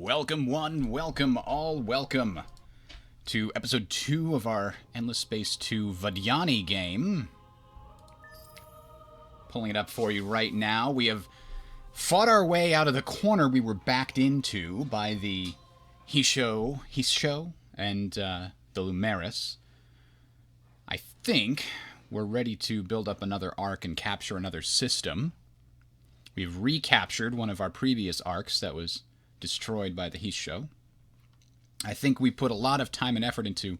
Welcome one, welcome all, welcome to episode 2 of our Endless Space 2 Vodyani game. Pulling it up for you right now. We have fought our way out of the corner we were backed into by the Hisho and the Lumeris. I think we're ready to build up another arc and capture another system. We've recaptured one of our previous arcs that was destroyed by the Hisho. I think we put a lot of time and effort into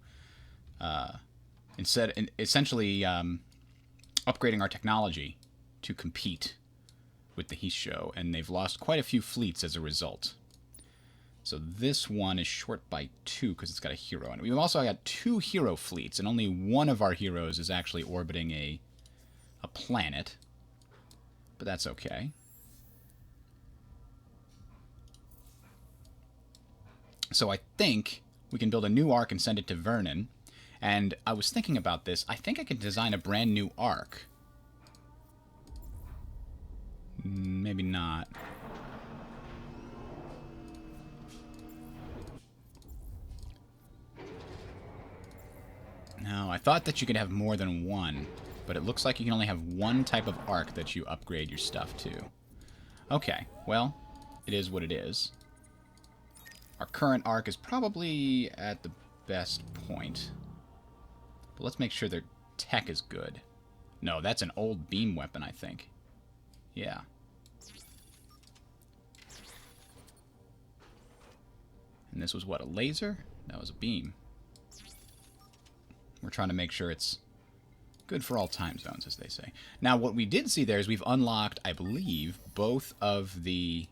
essentially upgrading our technology to compete with the Hisho, and they've lost quite a few fleets as a result. So this one is short by 2 because it's got a hero in it. We've also got 2 hero fleets, and only one of our heroes is actually orbiting a planet. But that's okay. So I think we can build a new arc and send it to Vernon. And I was thinking about this. I think I could design a brand new arc. Maybe not. No, I thought that you could have more than one. But it looks like you can only have one type of arc that you upgrade your stuff to. Okay, well, it is what it is. Our current arc is probably at the best point. But let's make sure their tech is good. No, that's an old beam weapon, I think. Yeah. And this was what, a laser? That was a beam. We're trying to make sure it's good for all time zones, as they say. Now, what we did see there is we've unlocked, I believe, both of the...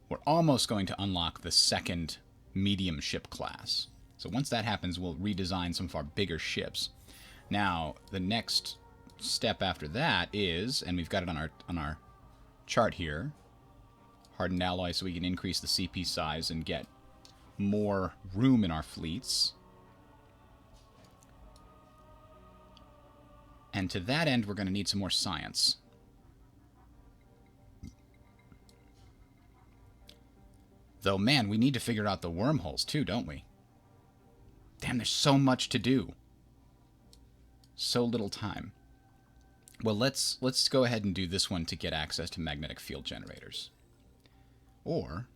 We're almost going to unlock the second medium ship class. So once that happens, we'll redesign some of our bigger ships. Now, the next step after that is, and we've got it on our chart here, hardened alloy, so we can increase the CP size and get more room in our fleets. And to that end, we're going to need some more science. Though, man, we need to figure out the wormholes, too, don't we? Damn, there's so much to do. So little time. Well, let's go ahead and do this one to get access to magnetic field generators. Or,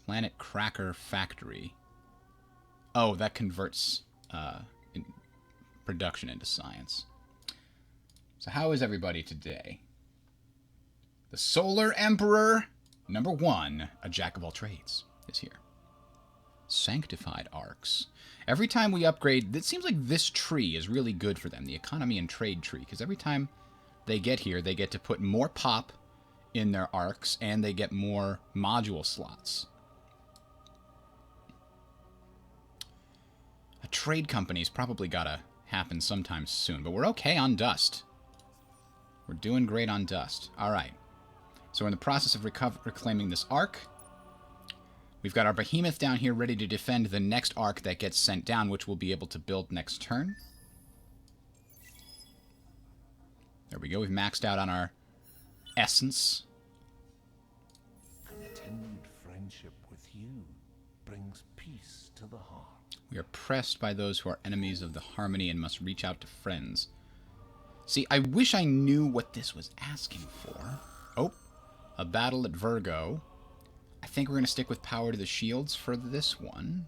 Planet Cracker Factory. Oh, that converts production into science. So how is everybody today? The Solar Emperor... Number 1, a jack of all trades, is here. Sanctified arcs. Every time we upgrade, it seems like this tree is really good for them, the economy and trade tree, because every time they get here, they get to put more pop in their arcs, and they get more module slots. A trade company's probably got to happen sometime soon, but we're okay on dust. We're doing great on dust. All right. So we're in the process of reclaiming this arc. We've got our behemoth down here ready to defend the next arc that gets sent down, which we'll be able to build next turn. There we go. We've maxed out on our essence. Continued friendship with you brings peace to the heart. We are pressed by those who are enemies of the harmony and must reach out to friends. See, I wish I knew what this was asking for. Oh. A battle at Virgo. I think we're going to stick with power to the shields for this one.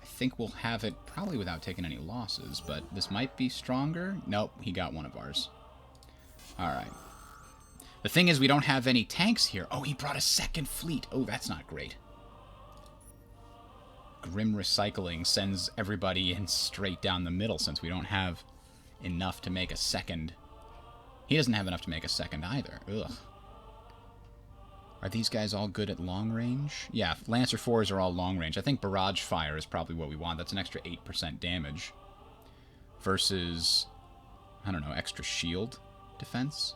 I think we'll have it probably without taking any losses, but this might be stronger. Nope, he got one of ours. Alright. The thing is, we don't have any tanks here. Oh, he brought a second fleet. Oh, that's not great. Grim Recycling sends everybody in straight down the middle since we don't have enough to make a second. He doesn't have enough to make a second either. Ugh. Are these guys all good at long range? Yeah, Lancer 4s are all long range. I think Barrage Fire is probably what we want. That's an extra 8% damage. Versus, I don't know, extra shield defense?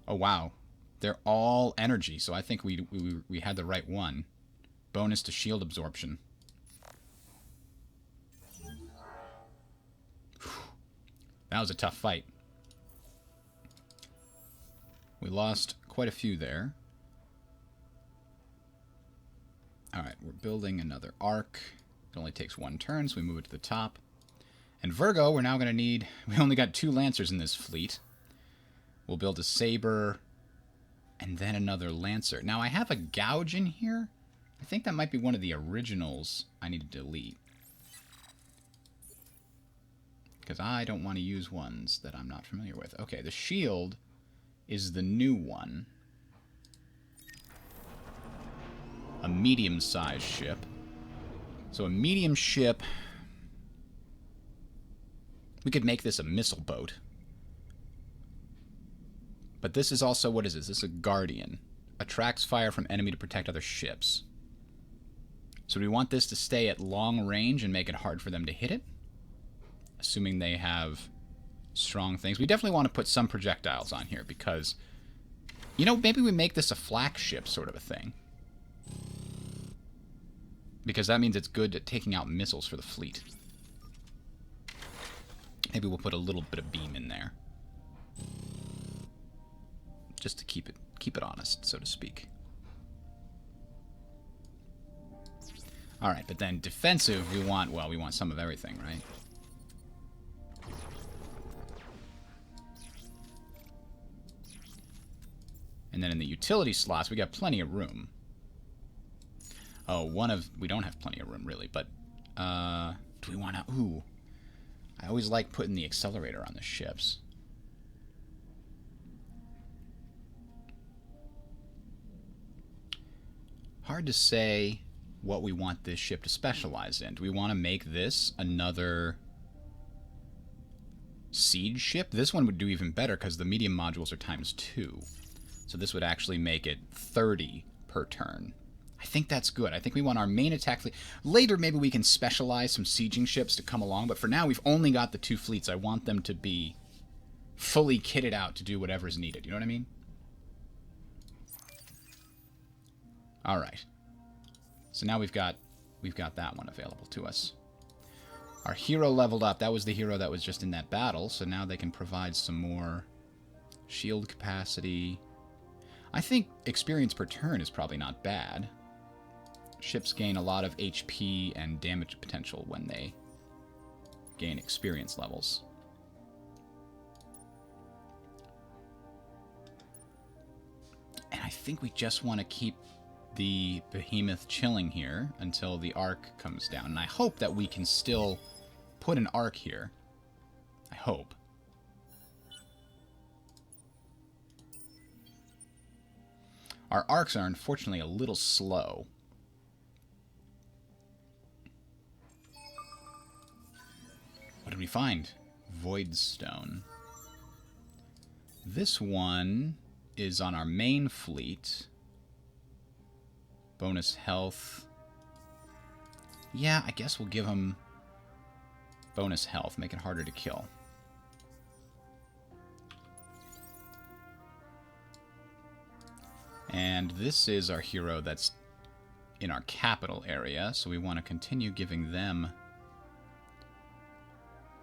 Oh, wow. They're all energy, so I think we had the right one. Bonus to shield absorption. That was a tough fight. We lost quite a few there. Alright, we're building another arc. It only takes one turn, so we move it to the top. And Virgo, we're now going to need... We only got 2 Lancers in this fleet. We'll build a Saber, and then another Lancer. Now, I have a Gouge in here. I think that might be one of the originals I need to delete. Because I don't want to use ones that I'm not familiar with. Okay, the Shield is the new one. A medium-sized ship. So a medium ship... We could make this a missile boat. But this is also... What is this? This is a Guardian. Attracts fire from enemy to protect other ships. So do we want this to stay at long range and make it hard for them to hit it? Assuming they have strong things. We definitely want to put some projectiles on here because... You know, maybe we make this a flak ship sort of a thing. Because that means it's good at taking out missiles for the fleet. Maybe we'll put a little bit of beam in there. Just to keep it honest, so to speak. Alright, but then defensive, we want some of everything, right? And then in the utility slots, we got plenty of room. Oh, we don't have plenty of room, really, but, do we want to, ooh. I always like putting the accelerator on the ships. Hard to say what we want this ship to specialize in. Do we want to make this another siege ship? This one would do even better because the medium modules are ×2. So this would actually make it 30 per turn. I think that's good. I think we want our main attack fleet. Later, maybe we can specialize some sieging ships to come along, but for now, we've only got the 2 fleets. I want them to be fully kitted out to do whatever is needed. You know what I mean? All right. So now we've got that one available to us. Our hero leveled up. That was the hero that was just in that battle, so now they can provide some more shield capacity. I think experience per turn is probably not bad. Ships gain a lot of HP and damage potential when they gain experience levels. And I think we just want to keep the behemoth chilling here until the arc comes down. And I hope that we can still put an arc here. I hope. Our arcs are unfortunately a little slow. What did we find? Voidstone. This one is on our main fleet. Bonus health. Yeah, I guess we'll give him bonus health. Make it harder to kill. And this is our hero that's in our capital area, so we want to continue giving them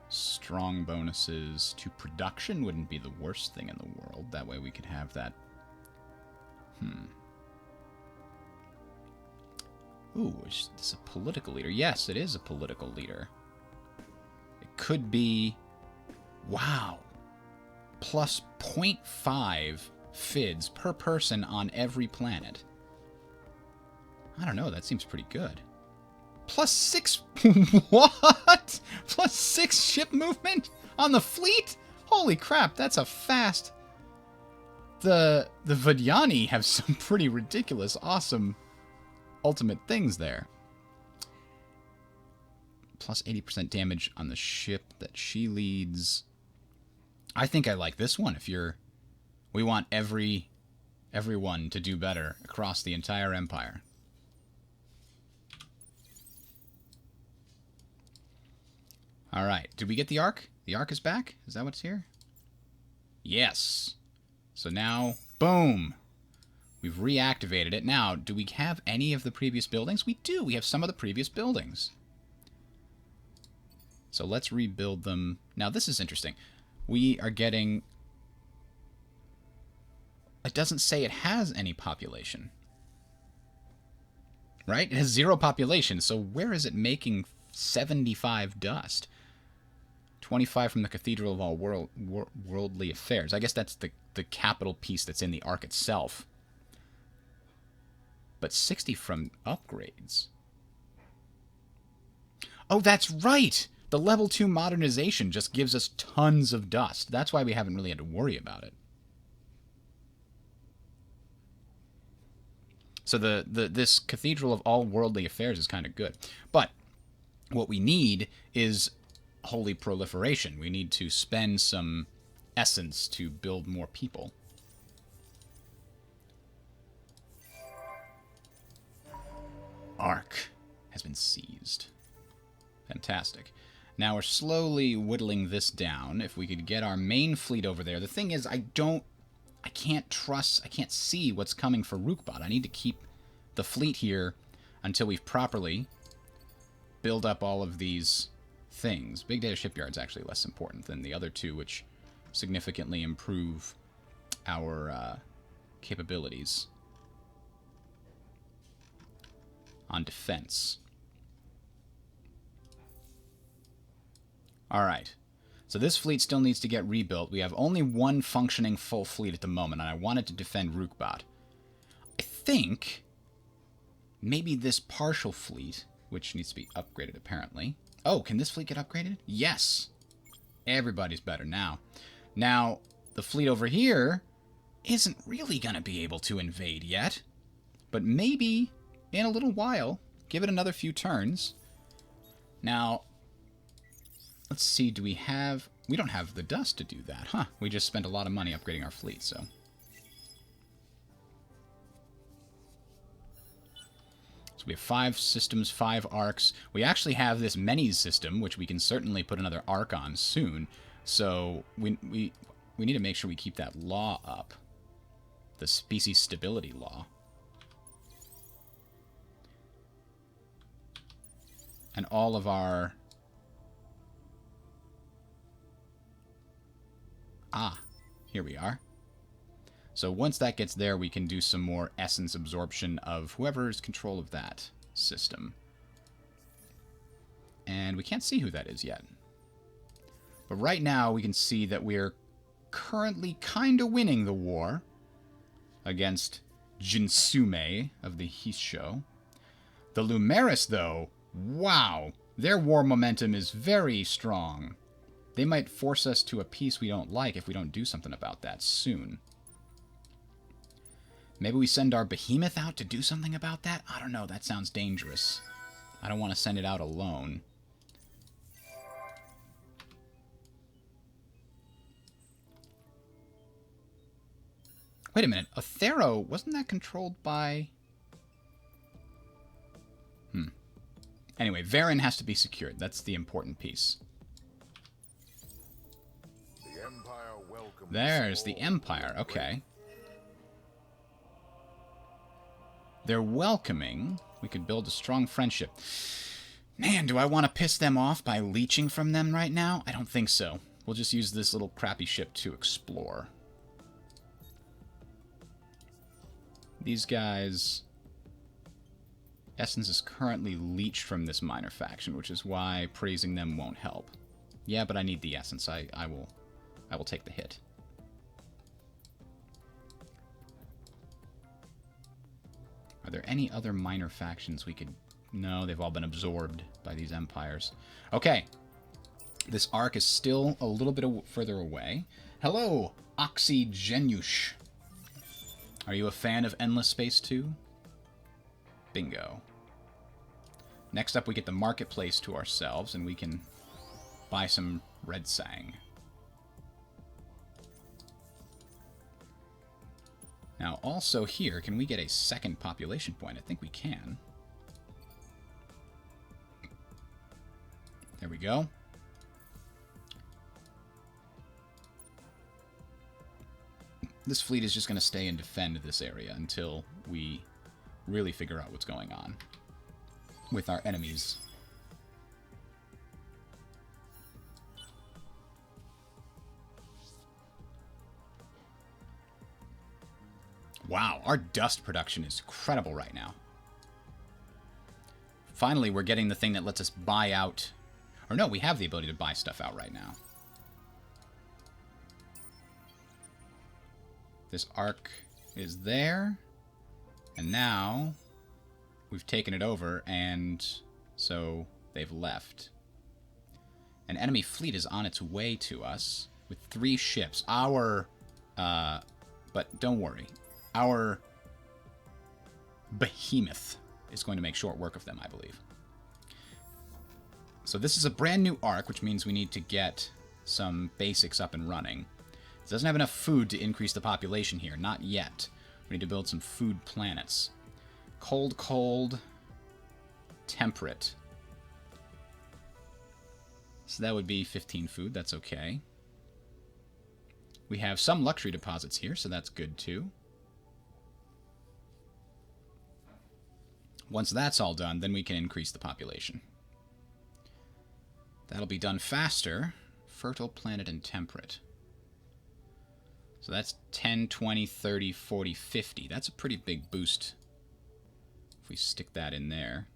strong bonuses to production. Wouldn't be the worst thing in the world. That way we could have that. Ooh, is this a political leader? Yes, it is a political leader. It could be... Wow. Plus 0.5 FIDs per person on every planet. I don't know, that seems pretty good. Plus 6... What? Plus 6 ship movement on the fleet? Holy crap, that's a fast... The Vodyani have some pretty ridiculous, awesome ultimate things there. Plus 80% damage on the ship that she leads. I think I like this one. If you're... We want everyone to do better across the entire empire. Alright, did we get the Ark? The Ark is back? Is that what's here? Yes. So now, boom! We've reactivated it. Now, do we have any of the previous buildings? We do! We have some of the previous buildings. So let's rebuild them. Now, this is interesting. We are getting it doesn't say it has any population. Right? It has 0 population, so where is it making 75 dust? 25 from the Cathedral of All Worldly Affairs. I guess that's the capital piece that's in the arc itself. But 60 from upgrades. Oh, that's right! The level 2 modernization just gives us tons of dust. That's why we haven't really had to worry about it. So this Cathedral of All Worldly Affairs is kind of good. But what we need is holy proliferation. We need to spend some essence to build more people. Ark has been seized. Fantastic. Now we're slowly whittling this down. If we could get our main fleet over there. The thing is, I can't see what's coming for Rookbot. I need to keep the fleet here until we've properly built up all of these things. Big Data Shipyard's actually less important than the other two, which significantly improve our capabilities on defense. Alright. So this fleet still needs to get rebuilt. We have only one functioning full fleet at the moment, and I wanted to defend Rookbot. I think maybe this partial fleet, which needs to be upgraded apparently. Oh, can this fleet get upgraded? Yes. Everybody's better now. Now, the fleet over here isn't really going to be able to invade yet, but maybe in a little while. Give it another few turns. Now, let's see, do we have... We don't have the dust to do that, huh? We just spent a lot of money upgrading our fleet, so... So we have 5 systems, 5 arcs. We actually have this Menes system, which we can certainly put another arc on soon. So we need to make sure we keep that law up. The species stability law. And all of our... Ah, here we are. So once that gets there, we can do some more essence absorption of whoever's control of that system. And we can't see who that is yet. But right now, we can see that we're currently kind of winning the war against Jinsume of the Hisho. The Lumeris, though, wow, their war momentum is very strong. They might force us to a peace we don't like if we don't do something about that soon. Maybe we send our behemoth out to do something about that? I don't know, that sounds dangerous. I don't want to send it out alone. Wait a minute, Othero, wasn't that controlled by... Anyway, Varen has to be secured. That's the important piece. The Empire welcomes There's the Empire, okay. They're welcoming. We could build a strong friendship. Man, do I want to piss them off by leeching from them right now? I don't think so. We'll just use this little crappy ship to explore. These guys... Essence is currently leached from this minor faction, which is why praising them won't help. Yeah, but I need the essence. I will take the hit. Are there any other minor factions we could... No, they've all been absorbed by these empires. Okay. This arc is still a little bit further away. Hello, Oxygenush. Are you a fan of Endless Space 2? Bingo. Next up, we get the marketplace to ourselves, and we can buy some Red Sang. Now, also here, can we get a second population point? I think we can. There we go. This fleet is just going to stay and defend this area until we really figure out what's going on with our enemies. Wow, our dust production is incredible right now. Finally, we're getting the thing that lets us buy out... Or no, we have the ability to buy stuff out right now. This arc is there. And now we've taken it over, and so they've left. An enemy fleet is on its way to us with 3 ships. Our... but don't worry. Our behemoth is going to make short work of them, I believe. So this is a brand new arc, which means we need to get some basics up and running. It doesn't have enough food to increase the population here. Not yet. We need to build some food planets. Cold, cold, temperate. So that would be 15 food. That's okay. We have some luxury deposits here, so that's good too. Once that's all done, then we can increase the population. That'll be done faster. Fertile, planet, and temperate. So that's 10, 20, 30, 40, 50. That's a pretty big boost if we stick that in there.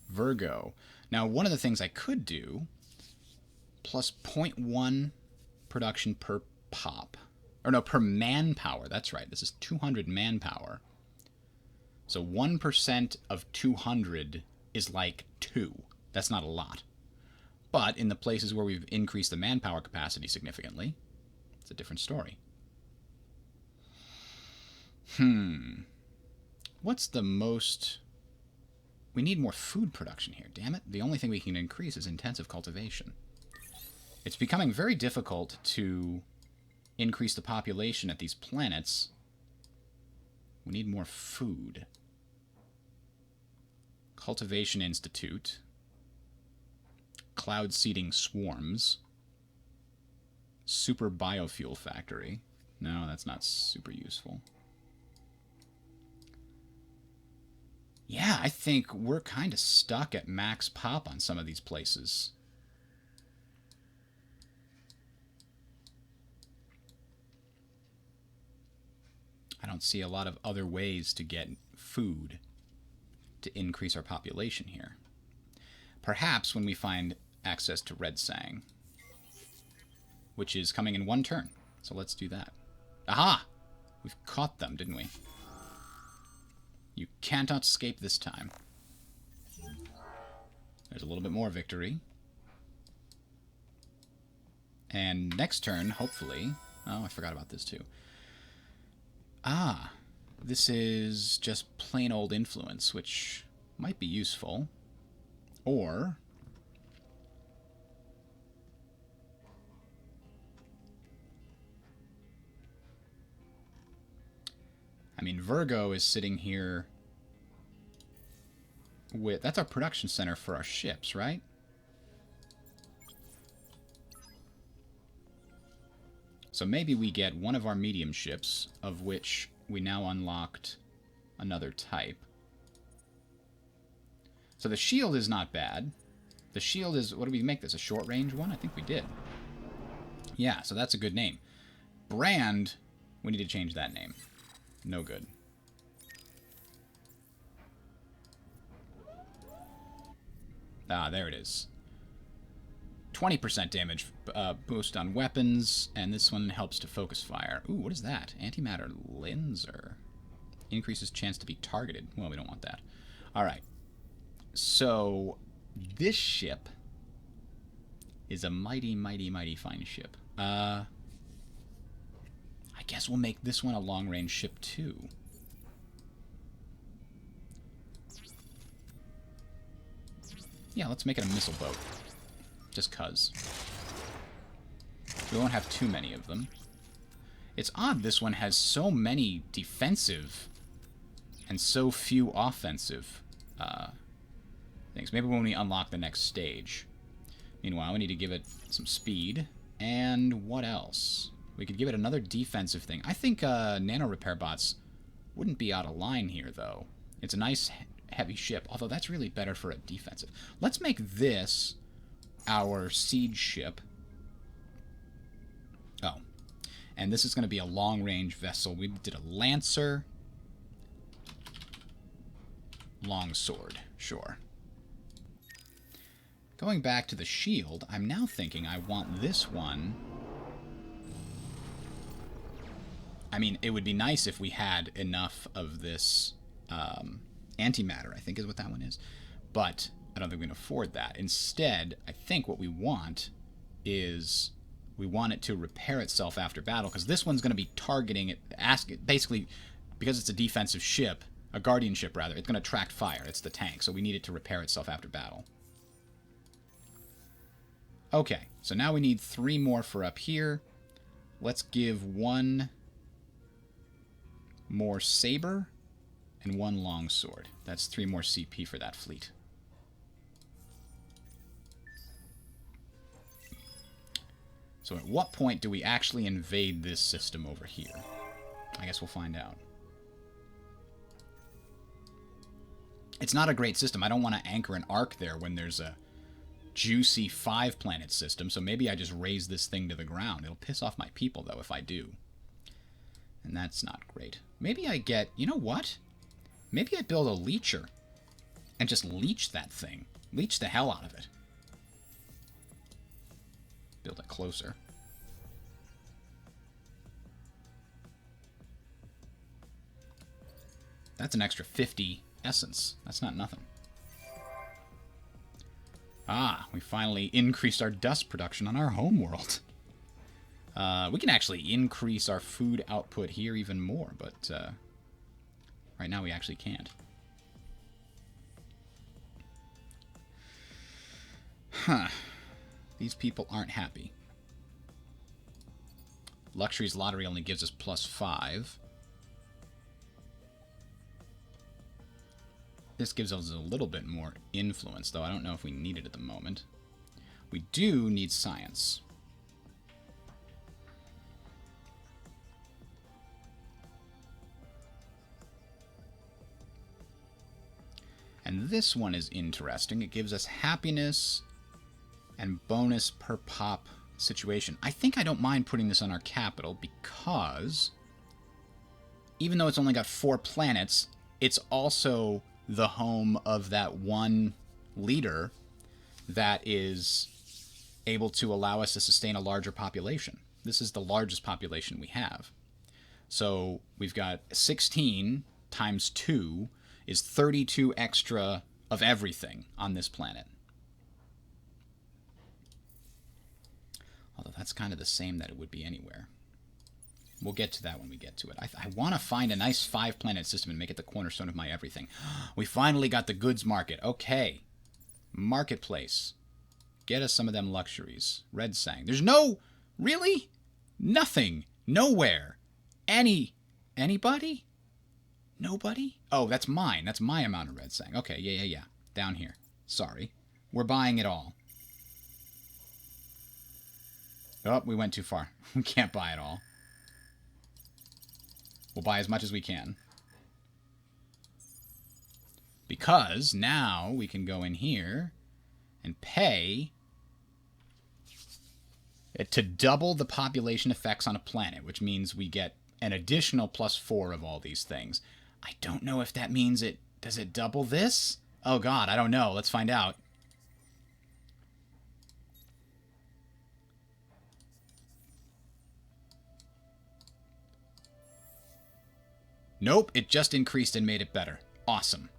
Virgo. Now, one of the things I could do, plus 0.1 production per pop. Or no, per manpower. That's right. This is 200 manpower. So 1% of 200 is like 2. That's not a lot. But in the places where we've increased the manpower capacity significantly, it's a different story. What's the most... We need more food production here, damn it. The only thing we can increase is intensive cultivation. It's becoming very difficult to increase the population at these planets. We need more food. Cultivation Institute. Cloud seeding swarms. Super biofuel factory. No, that's not super useful. Yeah, I think we're kind of stuck at max pop on some of these places. I don't see a lot of other ways to get food to increase our population here. Perhaps when we find access to Red Sang, which is coming in 1 turn. So let's do that. Aha! We've caught them, didn't we? You cannot escape this time. There's a little bit more victory. And next turn, hopefully... Oh, I forgot about this too. Ah, this is just plain old influence, which might be useful. Or... I mean, Virgo is sitting here with... That's our production center for our ships, right? So maybe we get one of our medium ships, of which we now unlocked another type. So the shield is not bad. The shield is... What did we make this? A short-range one? I think we did. Yeah, so that's a good name. Brand, we need to change that name. No good. Ah, there it is. 20% damage boost on weapons, and this one helps to focus fire. Ooh, what is that? Antimatter Linzer. Increases chance to be targeted. Well, we don't want that. Alright. So, this ship is a mighty, mighty, mighty fine ship. I guess we'll make this one a long-range ship, too. Yeah, let's make it a missile boat. Just 'cause. We won't have too many of them. It's odd this one has so many defensive and so few offensive things. Maybe when we unlock the next stage. Meanwhile, we need to give it some speed. And what else? We could give it another defensive thing. I think nano repair bots wouldn't be out of line here, though. It's a nice heavy ship. Although that's really better for a defensive. Let's make this our siege ship. Oh. And this is going to be a long-range vessel. We did a lancer. Longsword. Sure. Going back to the shield, I'm now thinking I want this one. I mean, it would be nice if we had enough of this antimatter, I think is what that one is. But I don't think we can afford that. Instead, I think what we want is we want it to repair itself after battle, because this one's going to be targeting it, basically, because it's a defensive ship, a guardian ship rather, it's going to attract fire. It's the tank, so we need it to repair itself after battle. Okay, so now we need 3 more for up here. Let's give 1 more saber and 1 longsword. That's 3 more CP for that fleet. So at what point do we actually invade this system over here? I guess we'll find out. It's not a great system. I don't want to anchor an arc there when there's a juicy 5-planet system, so maybe I just raise this thing to the ground. It'll piss off my people, though, if I do. And that's not great. Maybe I get... You know what? Maybe I build a leecher and just leech that thing. Leech the hell out of it. Build it closer. That's an extra 50 essence. That's not nothing. Ah, we finally increased our dust production on our homeworld. We can actually increase our food output here even more, but right now we actually can't. Huh. These people aren't happy. Luxury's lottery only gives us +5. This gives us a little bit more influence, though I don't know if we need it at the moment. We do need science. And this one is interesting. It gives us happiness and bonus per pop situation. I think I don't mind putting this on our capital because even though it's only got 4 planets, it's also the home of that one leader that is able to allow us to sustain a larger population. This is the largest population we have. So we've got 16 times 2 is 32 extra of everything on this planet. Although that's kind of the same that it would be anywhere. We'll get to that when we get to it. I want to find a nice 5-planet system and make it the cornerstone of my everything. We finally got the goods market. Okay. Marketplace. Get us some of them luxuries. Red Sang. There's no... Really? Nothing. Nowhere. Anybody? Nobody? Oh, that's mine. That's my amount of Red Sang. Okay, yeah. Down here. Sorry. We're buying it all. Oh, we went too far. We can't buy it all. We'll buy as much as we can. Because now we can go in here and pay it to double the population effects on a planet, which means we get an additional +4 of all these things. I don't know if that means it... Does it double this? Oh god, I don't know. Let's find out. Nope, it just increased and made it better. Awesome.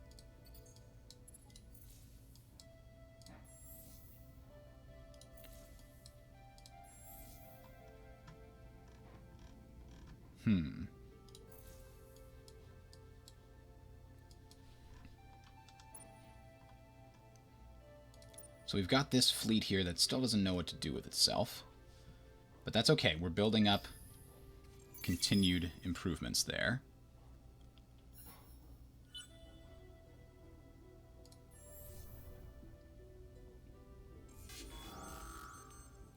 So we've got this fleet here that still doesn't know what to do with itself. But that's okay. We're building up continued improvements there.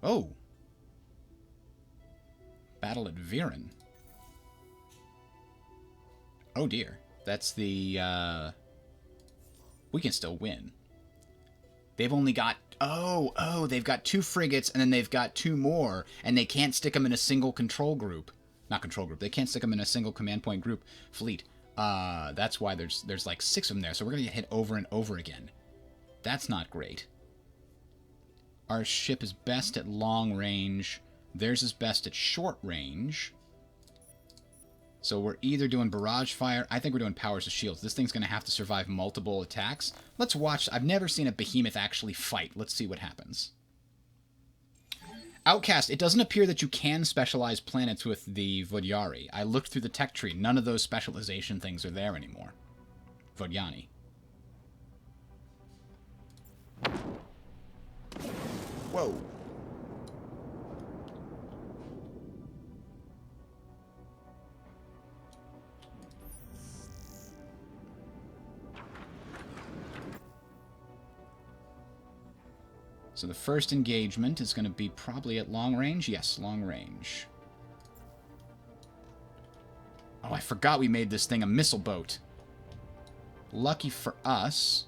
Oh! Battle at Viren. Oh dear. That's the We can still win. They've only got... Oh, they've got 2 frigates, and then they've got 2 more, and they can't stick them in a single control group. Not control group. They can't stick them in a single command point group fleet. That's why there's like 6 of them there, so we're going to get hit over and over again. That's not great. Our ship is best at long range. Theirs is best at short range. So we're either doing barrage fire. I think we're doing powers of shields. This thing's going to have to survive multiple attacks. Let's watch. I've never seen a behemoth actually fight. Let's see what happens. Outcast, it doesn't appear that you can specialize planets with the Vodyani. I looked through the tech tree. None of those specialization things are there anymore. Vodyani. Whoa. So the first engagement is going to be probably at long range. Yes, long range. Oh, I forgot we made this thing a missile boat. Lucky for us.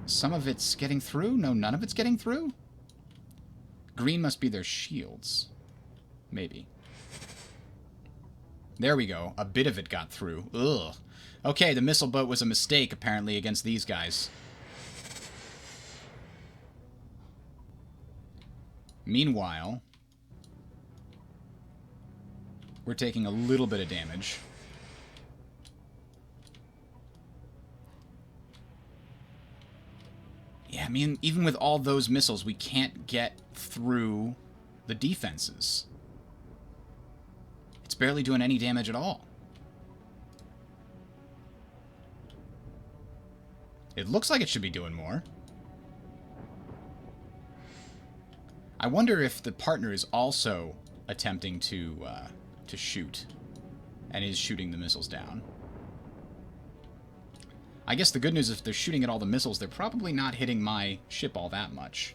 Some of it's getting through? No, none of it's getting through? Green must be their shields. Maybe. There we go. A bit of it got through. Ugh. Okay, the missile boat was a mistake, apparently, against these guys. Meanwhile, we're taking a little bit of damage. Yeah, I mean, even with all those missiles, we can't get through the defenses. It's barely doing any damage at all. It looks like it should be doing more. I wonder if the partner is also attempting to shoot and is shooting the missiles down. I guess the good news is if they're shooting at all the missiles, they're probably not hitting my ship all that much.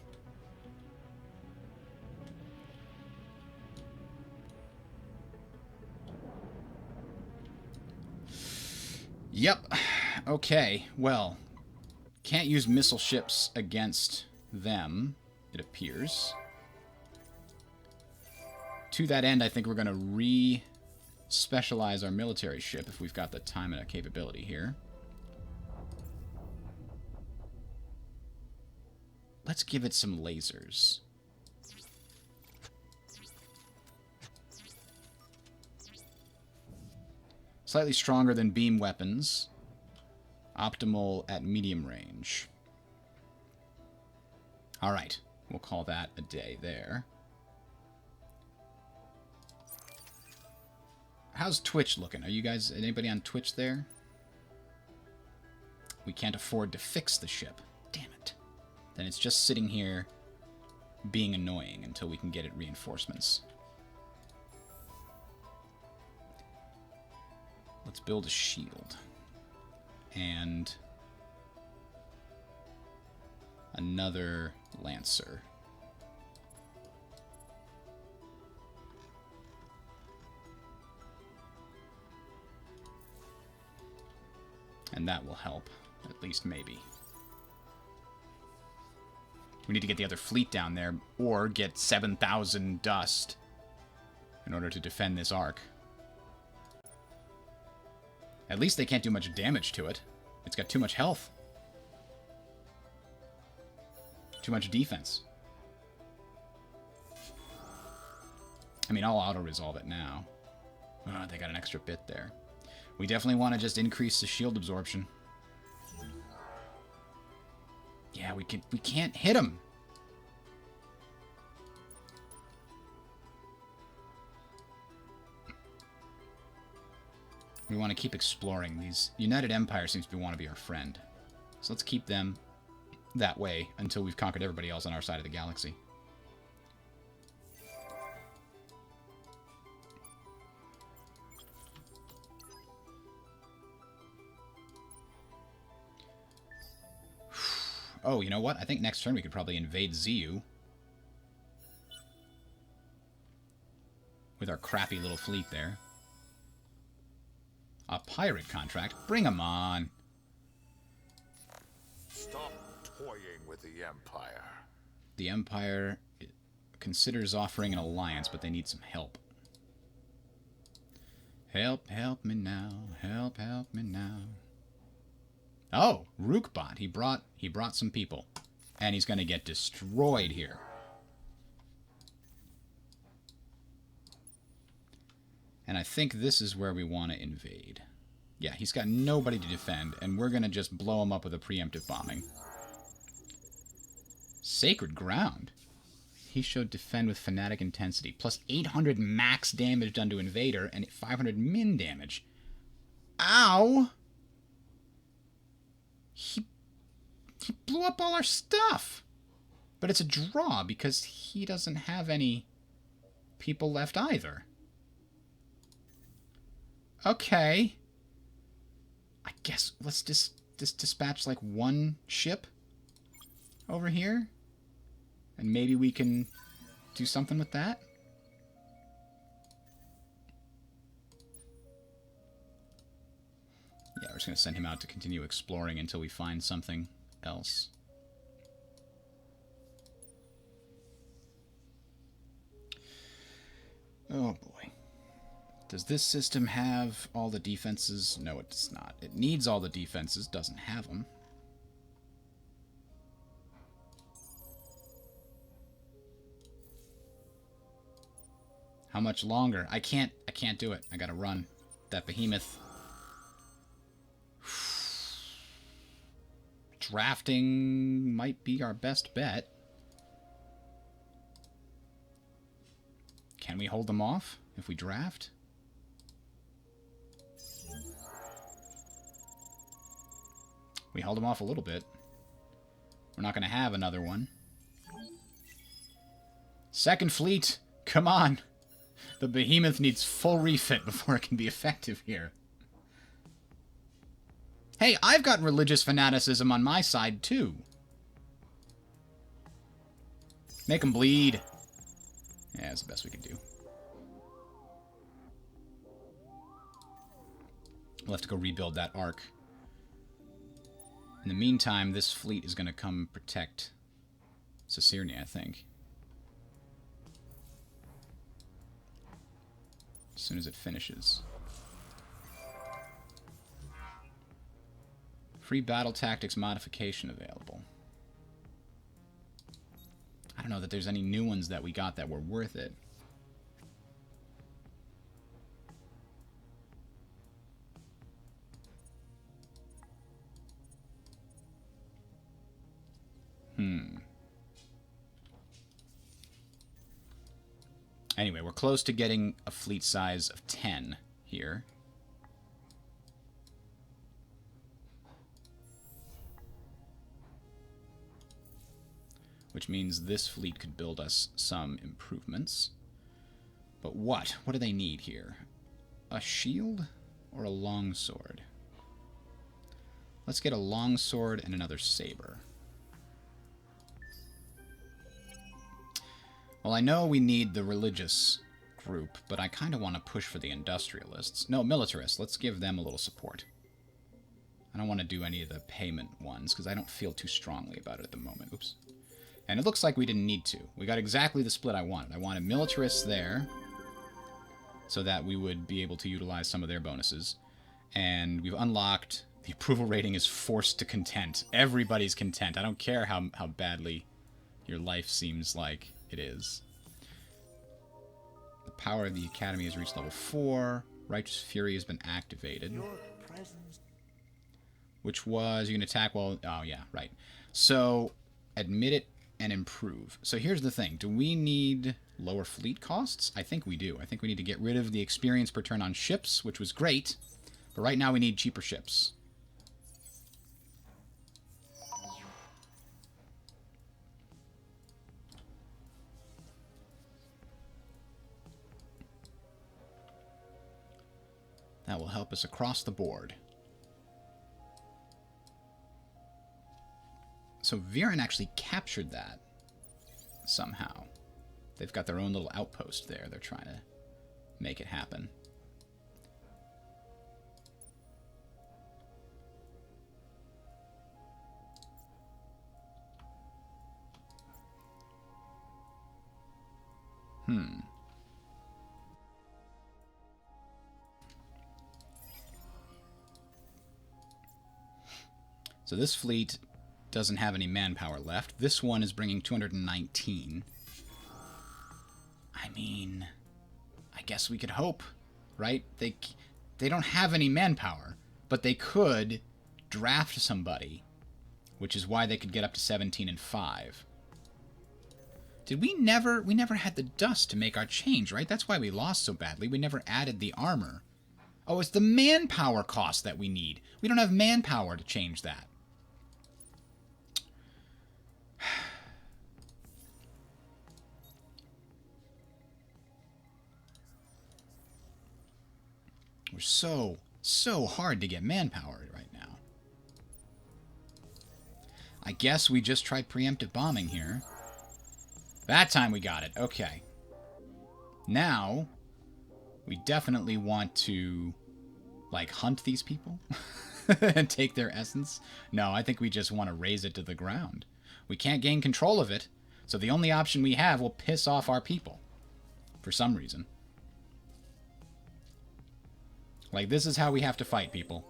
Yep. Okay, well, can't use missile ships against them, it appears. To that end, I think we're going to re-specialize our military ship if we've got the time and a capability here. Let's give it some lasers. Slightly stronger than beam weapons. Optimal at medium range. Alright, we'll call that a day there. How's Twitch looking? Are you guys, anybody on Twitch there? We can't afford to fix the ship. Damn it. Then it's just sitting here being annoying until we can get it reinforcements. Let's build a shield. And another Lancer. And that will help, at least maybe. We need to get the other fleet down there, or get 7,000 dust in order to defend this arc. At least they can't do much damage to it. It's got too much health. Too much defense. I mean, I'll auto-resolve it now. Oh, they got an extra bit there. We definitely want to just increase the shield absorption. Yeah, we can't hit them. We want to keep exploring. These United Empire seems to want to be our friend. So let's keep them that way until we've conquered everybody else on our side of the galaxy. Oh, you know what? I think next turn we could probably invade ZU. With our crappy little fleet there. A pirate contract? Bring 'em on. Stop toying with the Empire. The Empire considers offering an alliance, but they need some help. Help me now. Help me now. Oh, Rookbot. He brought some people. And he's going to get destroyed here. And I think this is where we want to invade. Yeah, he's got nobody to defend, and we're going to just blow him up with a preemptive bombing. Sacred Ground. He showed defend with fanatic intensity. Plus 800 max damage done to Invader, and 500 min damage. Ow! He blew up all our stuff. But it's a draw, because he doesn't have any people left either. Okay. I guess let's just dispatch like one ship over here. And maybe we can do something with that. Yeah, we're just going to send him out to continue exploring until we find something else. Oh boy. Does this system have all the defenses? No, it does not. It needs all the defenses, doesn't have them. How much longer? I can't do it. I gotta run. That behemoth. Drafting might be our best bet. Can we hold them off if we draft? We held them off a little bit. We're not going to have another one. Second fleet, come on. The behemoth needs full refit before it can be effective here. Hey, I've got religious fanaticism on my side, too. Make them bleed. Yeah, that's the best we can do. We'll have to go rebuild that arc. In the meantime, this fleet is going to come protect Caesarea, I think. As soon as it finishes. Free battle tactics modification available. I don't know that there's any new ones that we got that were worth it. Anyway, we're close to getting a fleet size of 10 here. Which means this fleet could build us some improvements. But what? What do they need here? A shield or a longsword? Let's get a longsword and another saber. Well, I know we need the religious group, but I kind of want to push for the industrialists. No, militarists. Let's give them a little support. I don't want to do any of the payment ones, because I don't feel too strongly about it at the moment. Oops. And it looks like we didn't need to. We got exactly the split I wanted. I wanted militarists there, so that we would be able to utilize some of their bonuses. And we've unlocked... The approval rating is forced to content. Everybody's content. I don't care how badly your life seems like it is. The power of the Academy has reached level 4. Righteous Fury has been activated. Which was, you can attack while... Oh, yeah, right. So, admit it and improve. So here's the thing. Do we need lower fleet costs? I think we do. I think we need to get rid of the experience per turn on ships, which was great. But right now we need cheaper ships. That will help us across the board. So Viren actually captured that somehow. They've got their own little outpost there. They're trying to make it happen. So this fleet doesn't have any manpower left. This one is bringing 219. I mean, I guess we could hope, right? They don't have any manpower, but they could draft somebody, which is why they could get up to 17 and 5. Did we never had the dust to make our change, right? That's why we lost so badly. We never added the armor. Oh, it's the manpower cost that we need. We don't have manpower to change that. We're so hard to get manpower right now. I guess we just tried preemptive bombing here. That time we got it. Okay. Now, we definitely want to, like, hunt these people and take their essence. No, I think we just want to raze it to the ground. We can't gain control of it, so the only option we have will piss off our people. For some reason. Like, this is how we have to fight, people.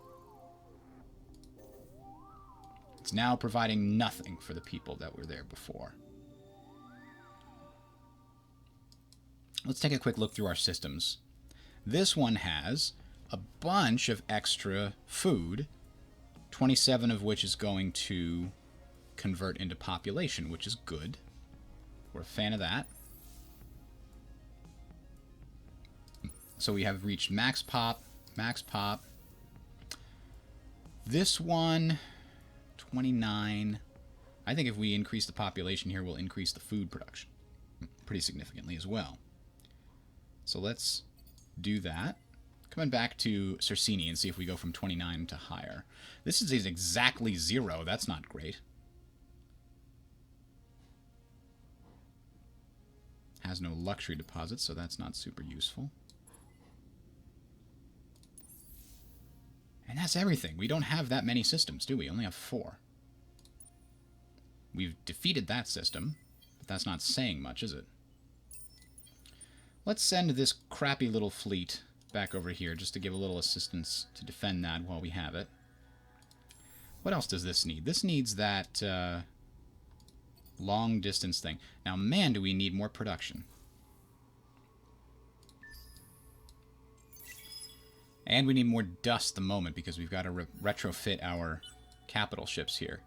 It's now providing nothing for the people that were there before. Let's take a quick look through our systems. This one has a bunch of extra food, 27 of which is going to convert into population, which is good. We're a fan of that. So we have reached max pop. Max pop. This one, 29. I think if we increase the population here, we'll increase the food production pretty significantly as well. So let's do that. Coming back to Cersini and see if we go from 29 to higher. This is exactly 0. That's not great. Has no luxury deposits, so that's not super useful. And that's everything. We don't have that many systems, do we? We only have 4. We've defeated that system, but that's not saying much, is it? Let's send this crappy little fleet back over here just to give a little assistance to defend that while we have it. What else does this need? This needs that long distance thing. Now, man, do we need more production. And we need more dust at the moment because we've got to retrofit our capital ships here.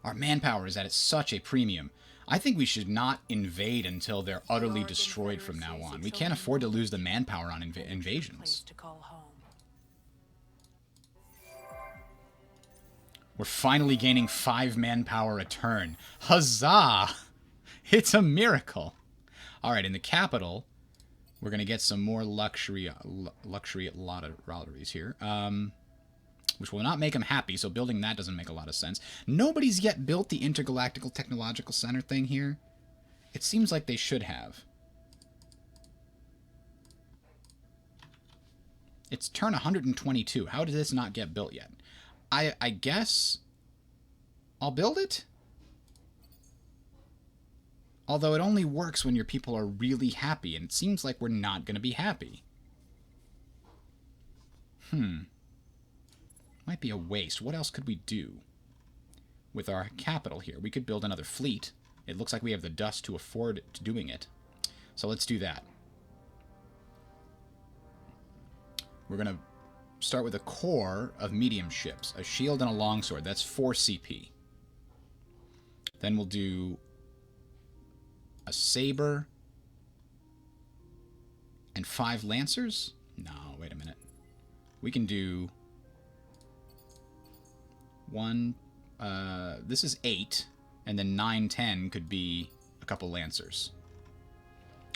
Our manpower is at such a premium. I think we should not invade until they're utterly destroyed from now on. We can't afford to lose the manpower on invasions. We're finally gaining 5 manpower a turn. Huzzah! It's a miracle. Alright, in the capital, we're going to get some more luxury lotteries here. Which will not make them happy, so building that doesn't make a lot of sense. Nobody's yet built the Intergalactical Technological Center thing here. It seems like they should have. It's turn 122. How did this not get built yet? I guess I'll build it? Although it only works when your people are really happy, and it seems like we're not going to be happy. Might be a waste. What else could we do with our capital here? We could build another fleet. It looks like we have the dust to afford doing it. So let's do that. We're going to start with a core of medium ships. A shield and a longsword. That's 4 CP. Then we'll do a saber and 5 lancers? No, wait a minute. We can do... this is 8, and then 9, 10 could be a couple lancers.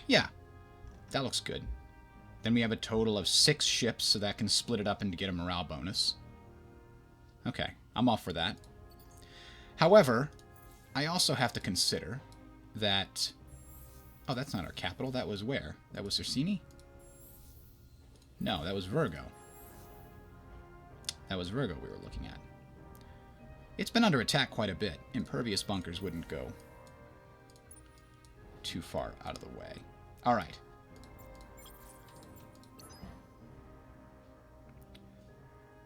Yeah, that looks good. Then we have a total of 6 ships, so that can split it up and get a morale bonus. Okay, I'm off for that. However, I also have to consider that... Oh, that's not our capital. That was where? That was Cersini? No, that was Virgo. That was Virgo we were looking at. It's been under attack quite a bit. Impervious bunkers wouldn't go too far out of the way. All right.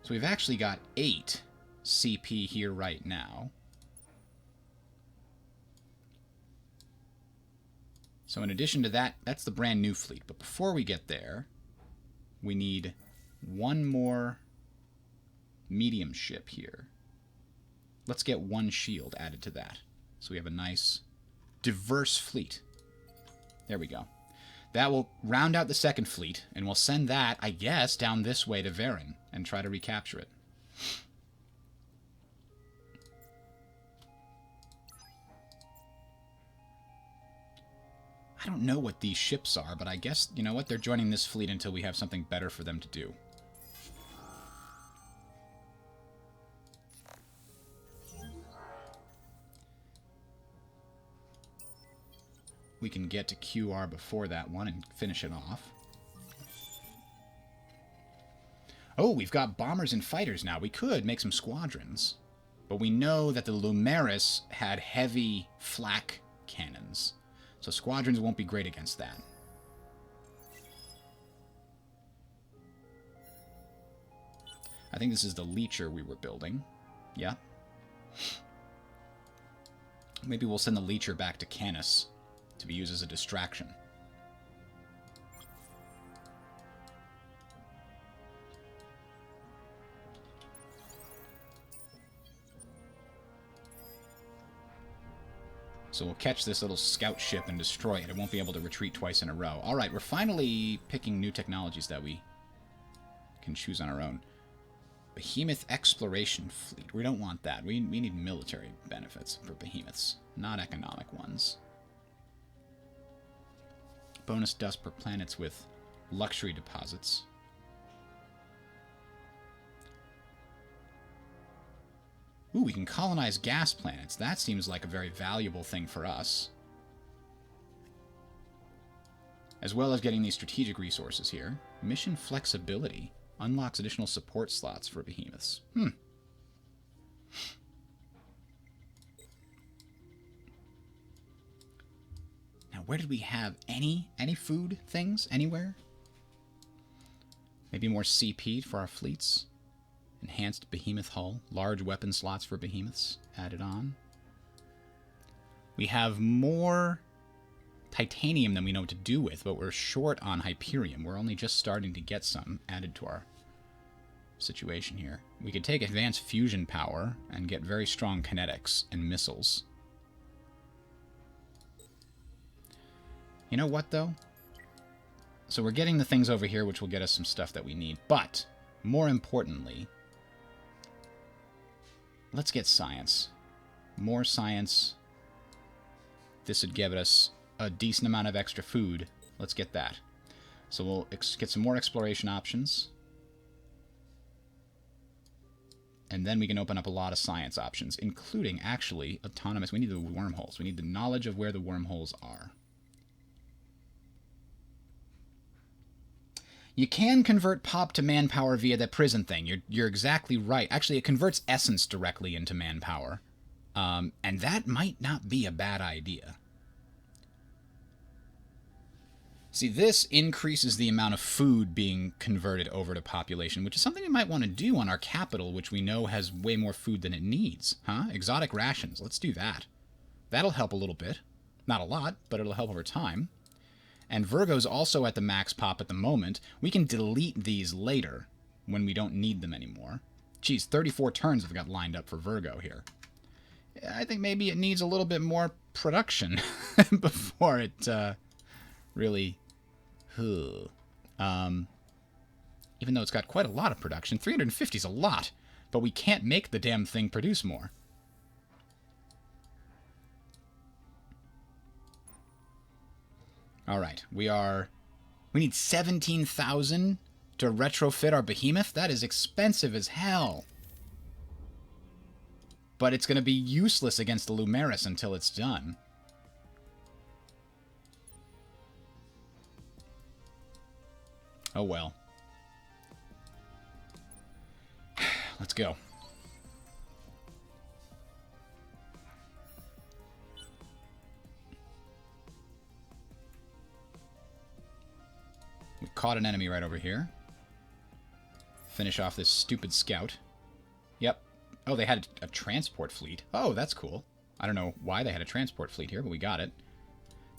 So we've actually got 8 CP here right now. So in addition to that, that's the brand new fleet. But before we get there, we need one more medium ship here. Let's get 1 shield added to that. So we have a nice, diverse fleet. There we go. That will round out the second fleet, and we'll send that, I guess, down this way to Varen and try to recapture it. I don't know what these ships are, but I guess, you know what, they're joining this fleet until we have something better for them to do. We can get to QR before that one and finish it off. Oh, we've got bombers and fighters now. We could make some squadrons. But we know that the Lumeris had heavy flak cannons. So squadrons won't be great against that. I think this is the Leecher we were building. Yeah. Maybe we'll send the Leecher back to Canis to be used as a distraction. So we'll catch this little scout ship and destroy it. It won't be able to retreat twice in a row. Alright, we're finally picking new technologies that we can choose on our own. Behemoth Exploration Fleet. We don't want that. We need military benefits for behemoths, not economic ones. Bonus dust per planets with luxury deposits. Ooh, we can colonize gas planets. That seems like a very valuable thing for us. As well as getting these strategic resources here. Mission flexibility. Unlocks additional support slots for behemoths. Now, where did we have any food things anywhere? Maybe more CP for our fleets. Enhanced behemoth hull. Large weapon slots for behemoths added on. We have more titanium than we know what to do with, but we're short on Hyperium. We're only just starting to get some added to our situation here. We could take advanced fusion power and get very strong kinetics and missiles. You know what, though? So we're getting the things over here which will get us some stuff that we need, but more importantly, let's get science. More science. This would give us a decent amount of extra food. Let's get that. So we'll get some more exploration options. And then we can open up a lot of science options, including, actually, autonomous. We need the wormholes. We need the knowledge of where the wormholes are. You can convert pop to manpower via the prison thing. You're exactly right. Actually, it converts essence directly into manpower. And that might not be a bad idea. See, this increases the amount of food being converted over to population, which is something we might want to do on our capital, which we know has way more food than it needs. Huh? Exotic rations. Let's do that. That'll help a little bit. Not a lot, but it'll help over time. And Virgo's also at the max pop at the moment. We can delete these later when we don't need them anymore. Geez, 34 turns have got lined up for Virgo here. I think maybe it needs a little bit more production before it really... even though it's got quite a lot of production. 350 is a lot, but we can't make the damn thing produce more. Alright, we need 17,000 to retrofit our behemoth? That is expensive as hell. But it's going to be useless against the Lumeris until it's done. Oh well. Let's go. We caught an enemy right over here. Finish off this stupid scout. Yep. Oh, they had a transport fleet. Oh, that's cool. I don't know why they had a transport fleet here, but we got it.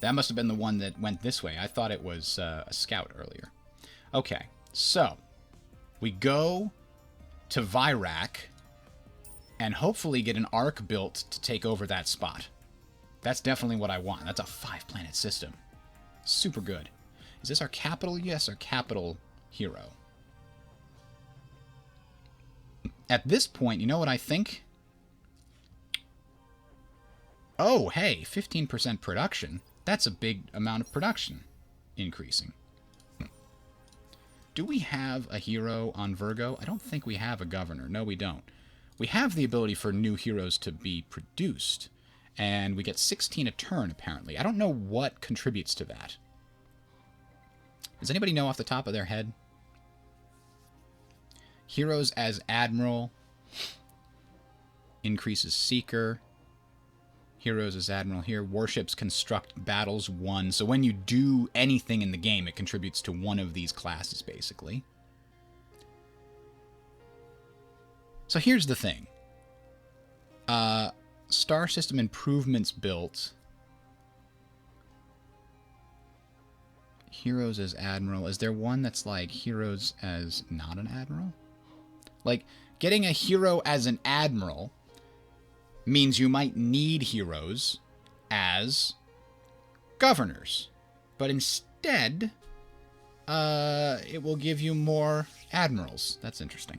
That must have been the one that went this way. I thought it was a scout earlier. Okay, so we go to Vyrak and hopefully get an arc built to take over that spot. That's definitely what I want. That's a 5-planet system. Super good. Is this our capital? Yes, our capital hero. At this point, you know what I think? Oh, hey, 15% production. That's a big amount of production increasing. Do we have a hero on Virgo? I don't think we have a governor. No, we don't. We have the ability for new heroes to be produced, and we get 16 a turn, apparently. I don't know what contributes to that. Does anybody know off the top of their head? Heroes as Admiral increases Seeker. Heroes as Admiral here. Warships construct battles 1. So when you do anything in the game, it contributes to one of these classes, basically. So here's the thing. Star system improvements built. Heroes as Admiral. Is there one that's like heroes as not an Admiral? Like, getting a hero as an Admiral means you might need heroes as governors. But instead, it will give you more admirals. That's interesting.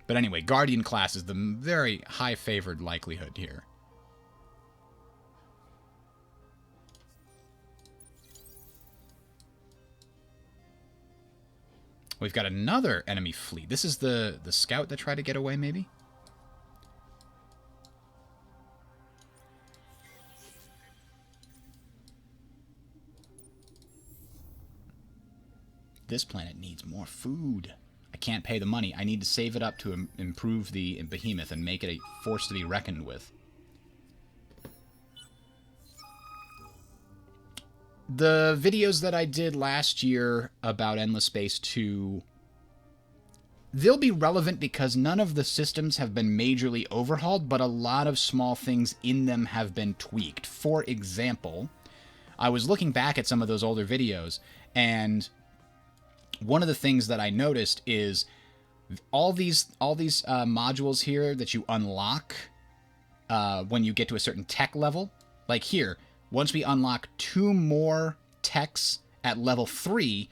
But anyway, Guardian class is the very high favored likelihood here. We've got another enemy fleet. This is the scout that tried to get away, maybe? This planet needs more food. I can't pay the money. I need to save it up to improve the behemoth and make it a force to be reckoned with. The videos that I did last year about Endless Space 2, they'll be relevant because none of the systems have been majorly overhauled, but a lot of small things in them have been tweaked. For example, I was looking back at some of those older videos, and one of the things that I noticed is all these modules here that you unlock when you get to a certain tech level. Like here, once we unlock 2 more techs at level 3,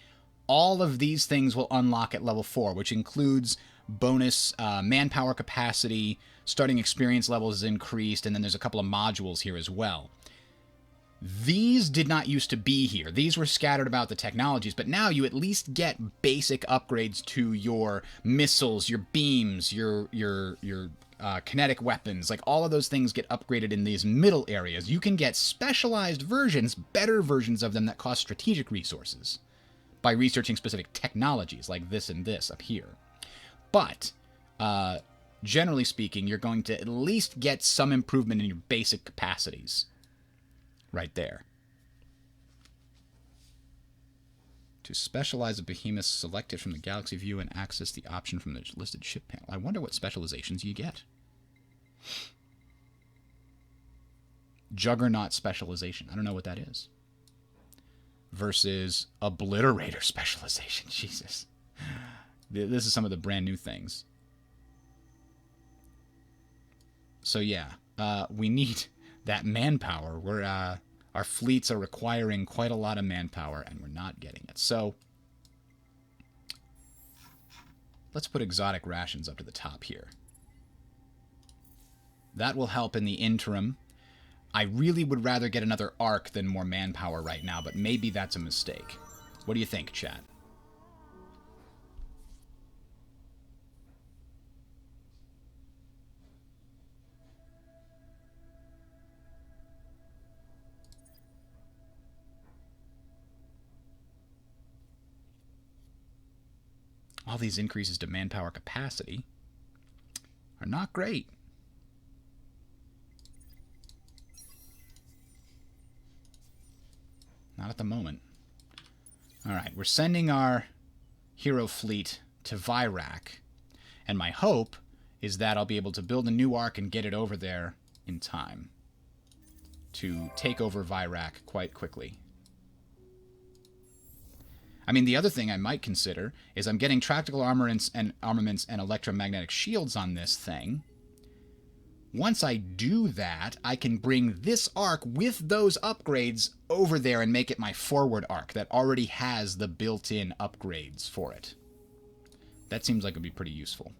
all of these things will unlock at level 4, which includes bonus manpower capacity, starting experience levels is increased, and then there's a couple of modules here as well. These did not used to be here. These were scattered about the technologies, but now you at least get basic upgrades to your missiles, your beams, your kinetic weapons. Like, all of those things get upgraded in these middle areas. You can get specialized versions, better versions of them that cost strategic resources by researching specific technologies like this and this up here. But generally speaking, you're going to at least get some improvement in your basic capacities. Right there. To specialize a behemoth, select it from the galaxy view and access the option from the listed ship panel. I wonder what specializations you get. Juggernaut specialization. I don't know what that is. Versus Obliterator specialization. Jesus. This is some of the brand new things. So yeah, we need that manpower. Our fleets are requiring quite a lot of manpower, and we're not getting it. So let's put exotic rations up to the top here. That will help in the interim. I really would rather get another arc than more manpower right now, but maybe that's a mistake. What do you think, chat? All these increases to manpower capacity are not great. Not at the moment. Alright, we're sending our hero fleet to Vyrak. And my hope is that I'll be able to build a new arc and get it over there in time to take over Vyrak quite quickly. I mean, the other thing I might consider is I'm getting tactical armaments and electromagnetic shields on this thing. Once I do that, I can bring this arc with those upgrades over there and make it my forward arc that already has the built-in upgrades for it. That seems like it would be pretty useful.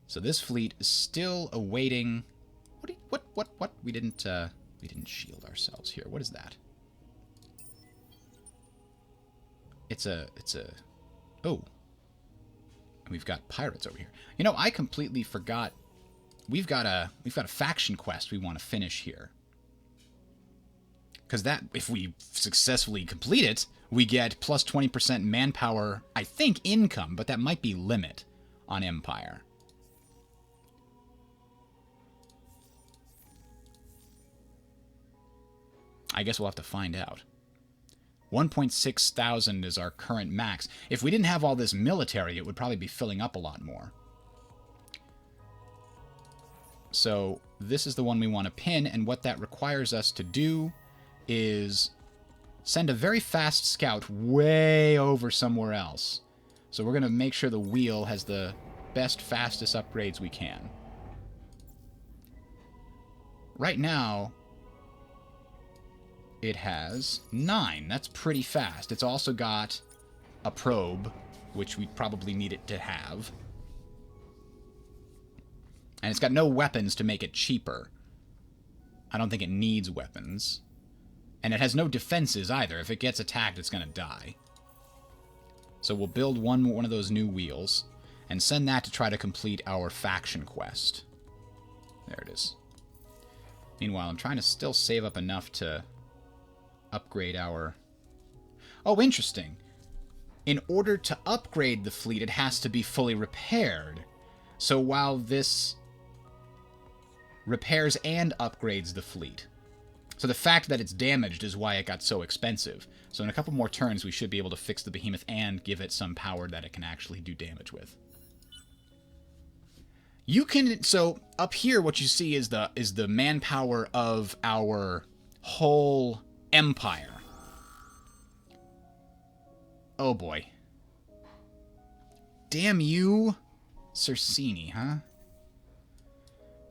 So this fleet is still awaiting... What? We didn't shield ourselves here. What is that? It's a... Oh. We've got pirates over here. You know, I completely forgot. We've got a faction quest we want to finish here. Because that, if we successfully complete it, we get plus 20% manpower, I think, income, but that might be limit on Empire. I guess we'll have to find out. 1.6 thousand is our current max. If we didn't have all this military, it would probably be filling up a lot more. So this is the one we want to pin, and what that requires us to do is send a very fast scout way over somewhere else. So we're going to make sure the wheel has the best, fastest upgrades we can. Right now, it has 9. That's pretty fast. It's also got a probe, which we probably need it to have. And it's got no weapons to make it cheaper. I don't think it needs weapons. And it has no defenses either. If it gets attacked, it's going to die. So we'll build one of those new wheels and send that to try to complete our faction quest. There it is. Meanwhile, I'm trying to still save up enough to upgrade our... Oh, interesting. In order to upgrade the fleet, it has to be fully repaired. So while this repairs and upgrades the fleet. So the fact that it's damaged is why it got so expensive. So in a couple more turns, we should be able to fix the behemoth and give it some power that it can actually do damage with. You can... So up here, what you see is the manpower of our whole empire. Oh boy. Damn you, Cersini, huh?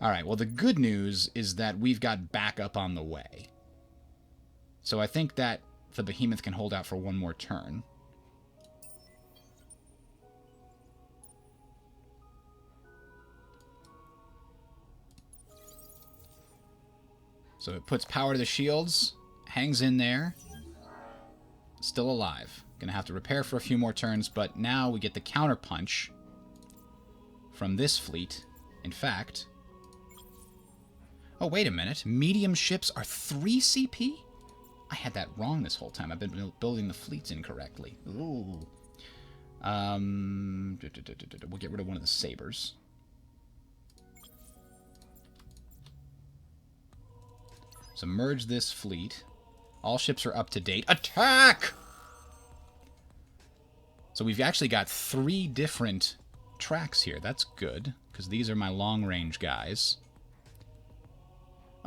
Alright, well the good news is that we've got backup on the way. So I think that the behemoth can hold out for one more turn. So it puts power to the shields, hangs in there, still alive. Gonna have to repair for a few more turns, but now we get the counterpunch from this fleet. In fact... Oh, wait a minute. Medium ships are 3 CP? I had that wrong this whole time. I've been building the fleets incorrectly. Ooh. We'll get rid of one of the sabers. So merge this fleet. All ships are up to date. Attack! So we've actually got 3 different tracks here. That's good, because these are my long-range guys.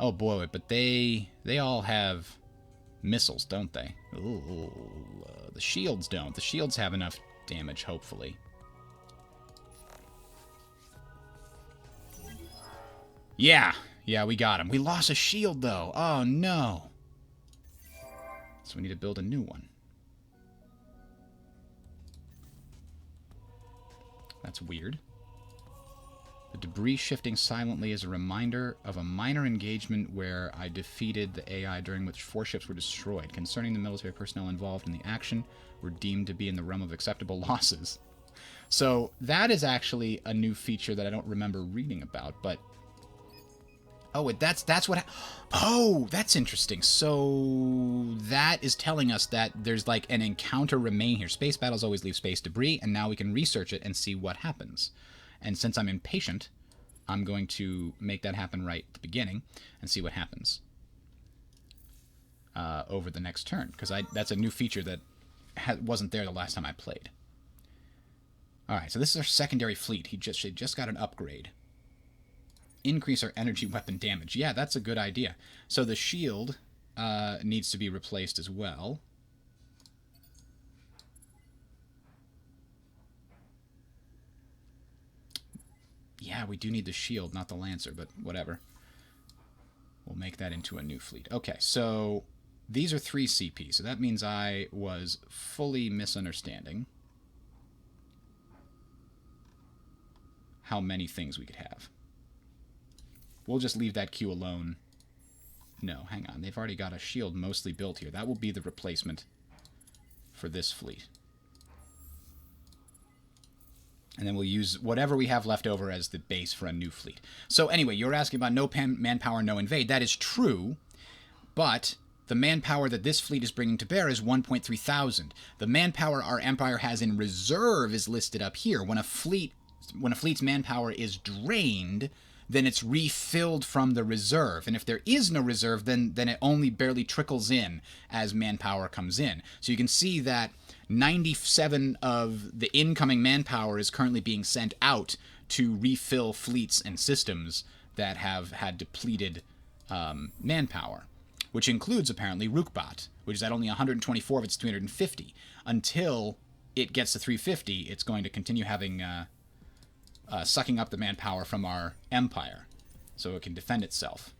Oh boy, but they all have missiles, don't they? Ooh, the shields don't. The shields have enough damage, hopefully. Yeah, we got him. We lost a shield, though. Oh, no. So we need to build a new one. That's weird. The debris shifting silently is a reminder of a minor engagement where I defeated the AI during which 4 ships were destroyed. Concerning the military personnel involved in the action were deemed to be in the realm of acceptable losses. So that is actually a new feature that I don't remember reading about, but... Oh, that's what... Oh, that's interesting. So that is telling us that there's like an encounter remain here. Space battles always leave space debris, and now we can research it and see what happens. And since I'm impatient, I'm going to make that happen right at the beginning and see what happens. over the next turn, because that's a new feature that wasn't there the last time I played. All right, so this is our secondary fleet. She just got an upgrade. Increase our energy weapon damage. Yeah, that's a good idea. So the shield needs to be replaced as well. Yeah, we do need the shield, not the Lancer, but whatever. We'll make that into a new fleet. Okay, so these are 3 CP, so that means I was fully misunderstanding how many things we could have. We'll just leave that queue alone. No, hang on. They've already got a shield mostly built here. That will be the replacement for this fleet. And then we'll use whatever we have left over as the base for a new fleet. So anyway, you're asking about no manpower, no invade. That is true, but the manpower that this fleet is bringing to bear is 1.3 thousand. The manpower our Empire has in reserve is listed up here. When a fleet's manpower is drained, then it's refilled from the reserve. And if there is no reserve, then it only barely trickles in as manpower comes in. So you can see that 97 of the incoming manpower is currently being sent out to refill fleets and systems that have had depleted manpower, which includes apparently Rookbot, which is at only 124 of its 350. Until it gets to 350, it's going to continue having sucking up the manpower from our Empire so it can defend itself.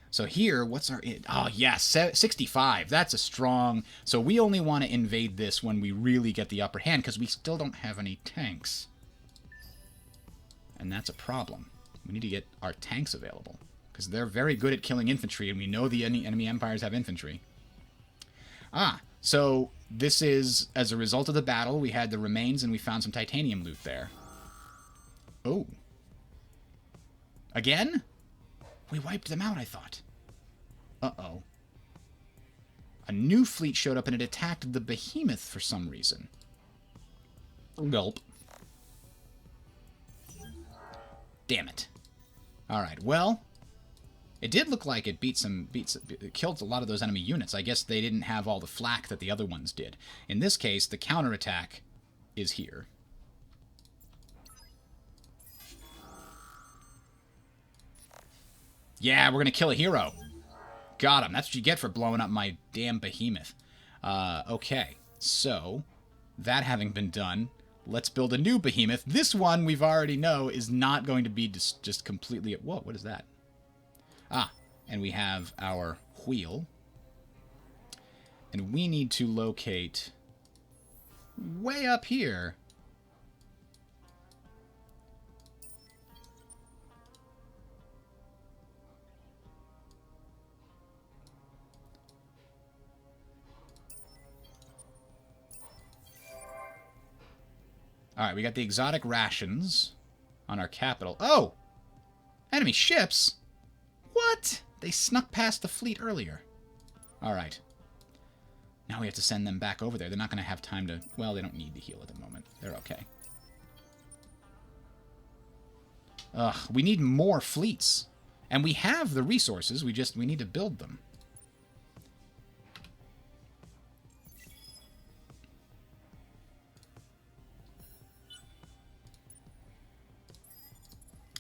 So here, what's our... Oh, yes, 65. That's a strong... So we only want to invade this when we really get the upper hand, because we still don't have any tanks. And that's a problem. We need to get our tanks available, because they're very good at killing infantry, and we know the enemy empires have infantry. So this is, as a result of the battle, we had the remains, and we found some titanium loot there. Oh. Again? We wiped them out, I thought. Uh-oh. A new fleet showed up and it attacked the behemoth for some reason. Gulp. Damn it. Alright, well, it did look like it it killed a lot of those enemy units. I guess they didn't have all the flak that the other ones did. In this case, the counterattack is here. Yeah, we're going to kill a hero. Got him. That's what you get for blowing up my damn behemoth. Okay, so that having been done, let's build a new behemoth. This one, we've already know, is not going to be just completely... Whoa, what is that? And we have our wheel. And we need to locate way up here... Alright, we got the exotic rations on our capital. Oh! Enemy ships? What? They snuck past the fleet earlier. Alright. Now we have to send them back over there. They're not going to have time to... Well, they don't need the heal at the moment. They're okay. Ugh, we need more fleets. And we have the resources. We need to build them.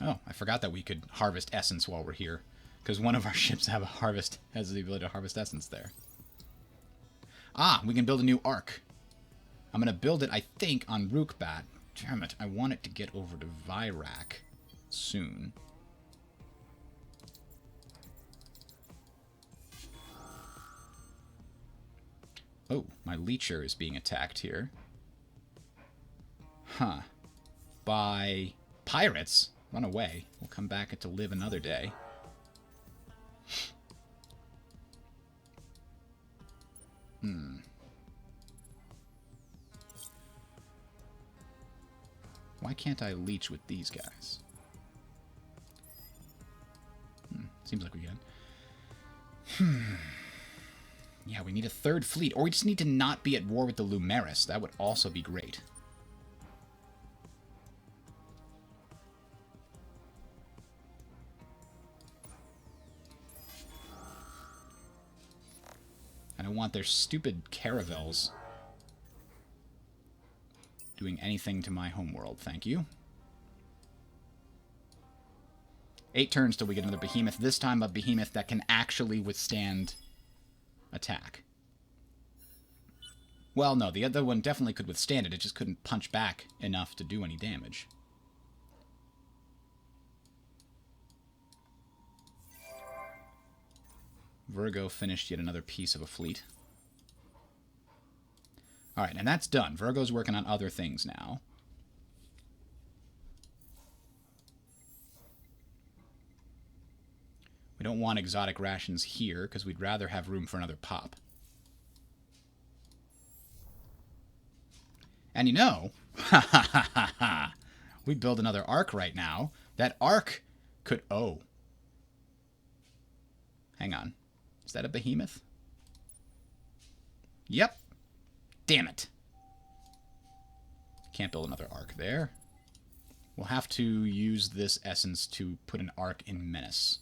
Oh, I forgot that we could harvest essence while we're here, because one of our ships has the ability to harvest essence there. We can build a new arc. I'm going to build it, I think, on Rookbat. Damn it, I want it to get over to Virak soon. Oh, my Leecher is being attacked here. Huh. By pirates? Run away. We'll come back to live another day. Why can't I leech with these guys? Seems like we can. Yeah, we need a third fleet. Or we just need to not be at war with the Lumeris. That would also be great. don't want their stupid caravels doing anything to my homeworld. Thank you. 8 turns till we get another behemoth. This time a behemoth that can actually withstand attack. Well, no, the other one definitely could withstand it. It just couldn't punch back enough to do any damage. Virgo finished yet another piece of a fleet. Alright, and that's done. Virgo's working on other things now. We don't want exotic rations here, because we'd rather have room for another pop. And you know, we build another arc right now. That arc could... Oh. Hang on. Is that a behemoth? Yep. Damn it. Can't build another arc there. We'll have to use this essence to put an arc in Menace.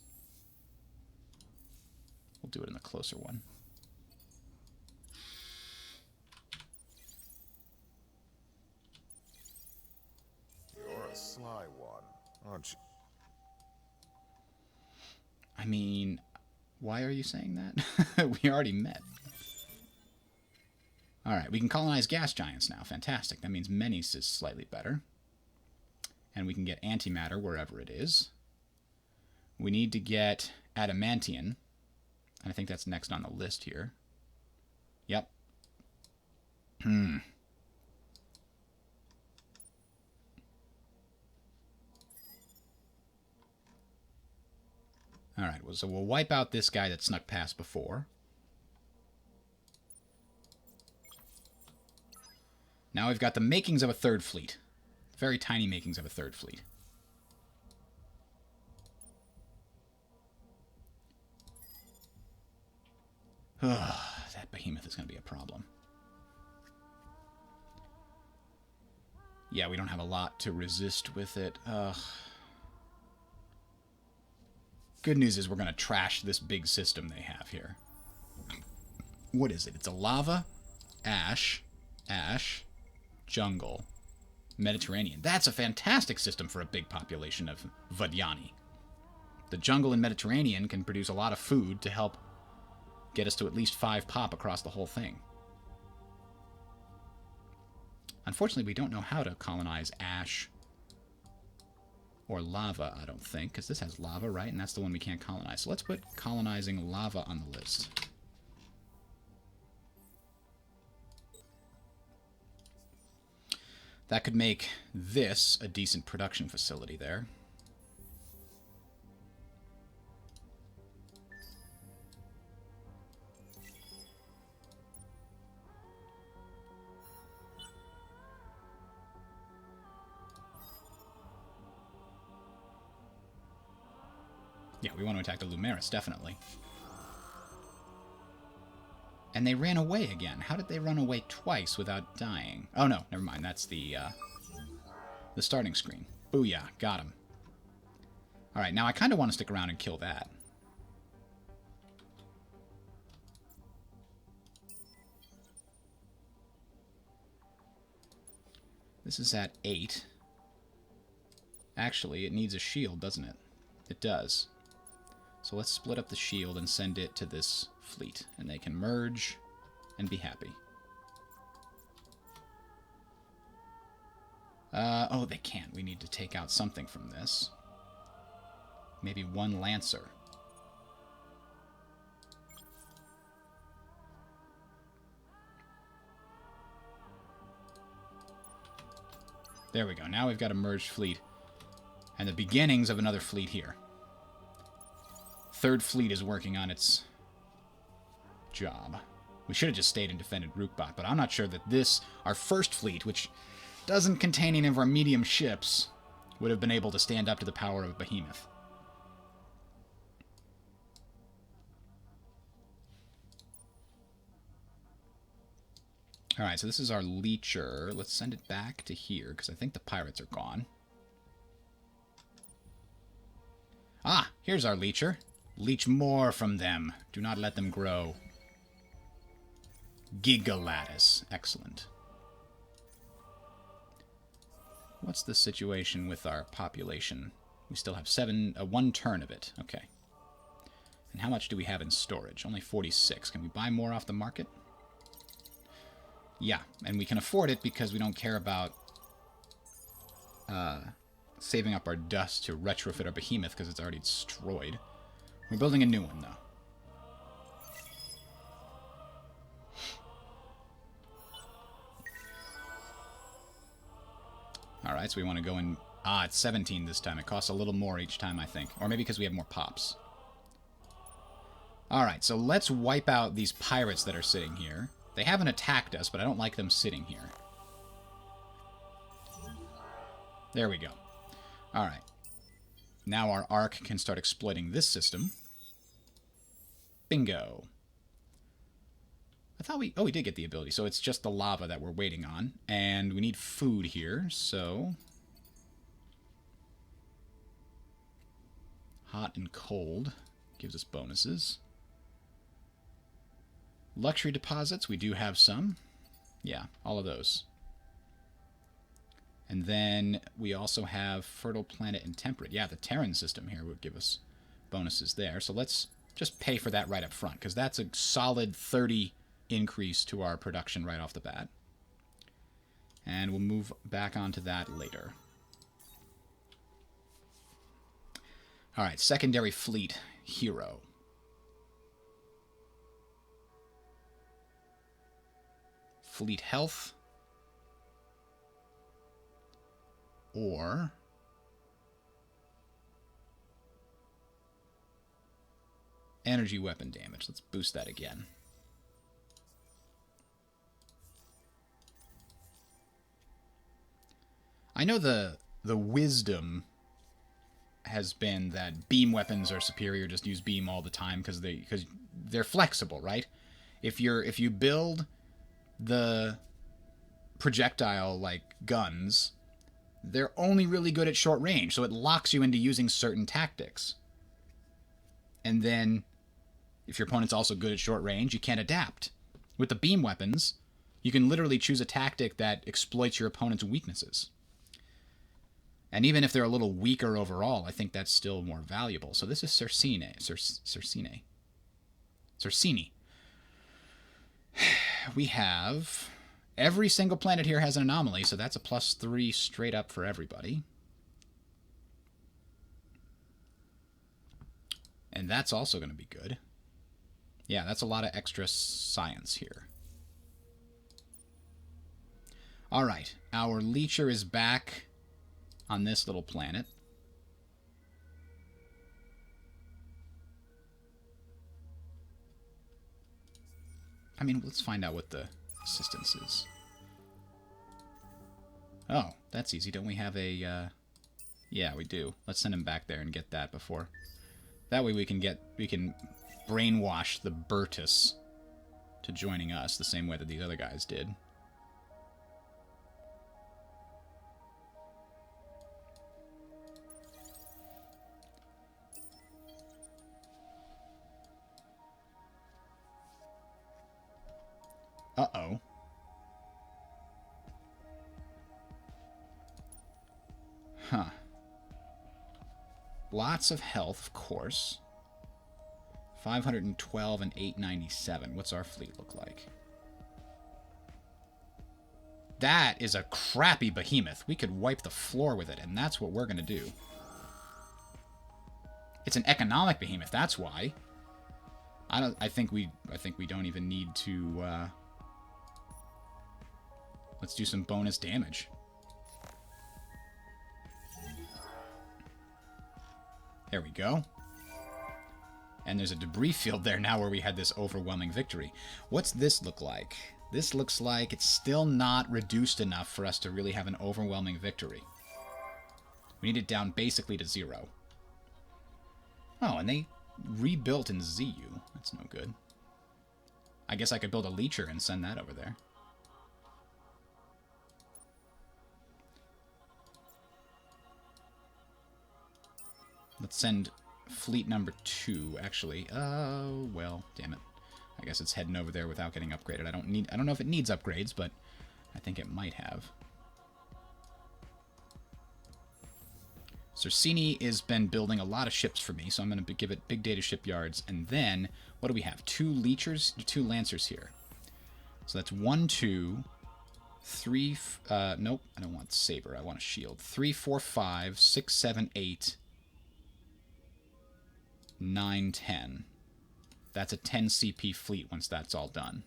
We'll do it in the closer one. You're a sly one, aren't you? I mean, why are you saying that? We already met. Alright, we can colonize gas giants now. Fantastic. That means Menace is slightly better. And we can get antimatter wherever it is. We need to get adamantium. I think that's next on the list here. Yep. Alright, well, so we'll wipe out this guy that snuck past before. Now we've got the makings of a third fleet. Very tiny makings of a third fleet. That behemoth is going to be a problem. Yeah, we don't have a lot to resist with it. Good news is we're going to trash this big system they have here. What is it? It's a lava, ash, jungle, Mediterranean. That's a fantastic system for a big population of Vodyani. The jungle and Mediterranean can produce a lot of food to help get us to at least 5 pop across the whole thing. Unfortunately, we don't know how to colonize ash or lava, I don't think, because this has lava, right? And that's the one we can't colonize. So let's put colonizing lava on the list. That could make this a decent production facility there. Yeah, we want to attack the Lumeris, definitely. And they ran away again. How did they run away twice without dying? Oh, no, never mind. That's the starting screen. Booyah, got him. Alright, now I kind of want to stick around and kill that. This is at 8. Actually, it needs a shield, doesn't it? It does. So let's split up the shield and send it to this fleet, and they can merge and be happy. Oh, they can't. We need to take out something from this. Maybe 1 Lancer. There we go. Now we've got a merged fleet. And the beginnings of another fleet here. Third fleet is working on its job. We should have just stayed and defended Rookbot, but I'm not sure that this, our first fleet, which doesn't contain any of our medium ships, would have been able to stand up to the power of Behemoth. Alright, so this is our Leecher. Let's send it back to here, because I think the pirates are gone. Ah, here's our Leecher. Leech more from them. Do not let them grow. Gigalattice. Excellent. What's the situation with our population? We still have 1 turn of it. Okay. And how much do we have in storage? Only 46. Can we buy more off the market? Yeah, and we can afford it because we don't care about saving up our dust to retrofit our behemoth because it's already destroyed. We're building a new one, though. Alright, so we want to go in... Ah, it's 17 this time. It costs a little more each time, I think. Or maybe because we have more pops. Alright, so let's wipe out these pirates that are sitting here. They haven't attacked us, but I don't like them sitting here. There we go. Alright. Now our Ark can start exploiting this system. Bingo. I thought we... Oh, we did get the ability, so it's just the lava that we're waiting on. And we need food here, so... Hot and cold gives us bonuses. Luxury deposits, we do have some. Yeah, all of those. And then we also have Fertile Planet and Temperate. Yeah, the Terran system here would give us bonuses there. So let's just pay for that right up front, because that's a solid 30 increase to our production right off the bat. And we'll move back onto that later. Alright, secondary fleet, hero. Fleet health. Or... energy weapon damage. Let's boost that again. I know the wisdom has been that beam weapons are superior. Just use beam all the time because they're flexible, right? If you build the projectile like guns, they're only really good at short range, so it locks you into using certain tactics. And then if your opponent's also good at short range, you can't adapt. With the beam weapons, you can literally choose a tactic that exploits your opponent's weaknesses. And even if they're a little weaker overall, I think that's still more valuable. So this is Cercine. Cercini. We have... every single planet here has an anomaly, so that's a +3 straight up for everybody. And that's also going to be good. Yeah, that's a lot of extra science here. Alright, our Leecher is back on this little planet. I mean, let's find out what the assistance is. Oh, that's easy. Don't we have a... yeah, we do. Let's send him back there and get that before... that way we can brainwash the Bertus to joining us the same way that these other guys did. Uh-oh. Huh. Lots of health, of course. 512 and 897. What's our fleet look like? That is a crappy behemoth. We could wipe the floor with it, and that's what we're going to do. It's an economic behemoth, that's why. I think we don't even need to let's do some bonus damage. There we go. And there's a debris field there now where we had this overwhelming victory. What's this look like? This looks like it's still not reduced enough for us to really have an overwhelming victory. We need it down basically to 0. Oh, and they rebuilt in ZU. That's no good. I guess I could build a Leecher and send that over there. Let's send fleet number 2, actually. Oh, well, damn it. I guess it's heading over there without getting upgraded. I don't know if it needs upgrades, but I think it might have. Cersini has been building a lot of ships for me, so I'm going to give it big data shipyards. And then, what do we have? 2 leechers, 2 lancers here. So that's 1, 2, 3, nope, I don't want saber, I want a shield. 3, 4, 5, 6, 7, 8, 9, 10. That's a 10 CP fleet once that's all done.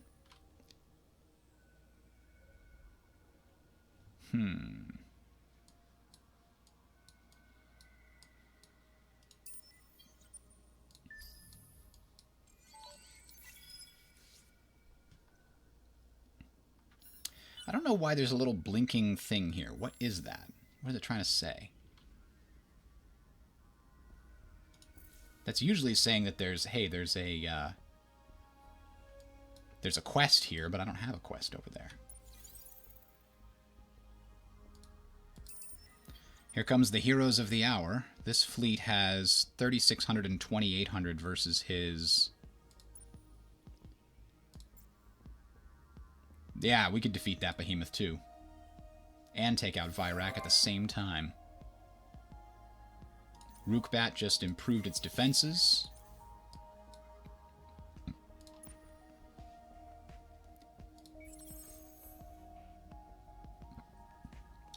I don't know why there's a little blinking thing here. What is that? What is it trying to say? That's usually saying that there's, hey, there's a quest here, but I don't have a quest over there. Here comes the heroes of the hour. This fleet has 3,600 and 2,800 versus his... Yeah, we could defeat that behemoth too. And take out Vyrak at the same time. Rookbat just improved its defenses.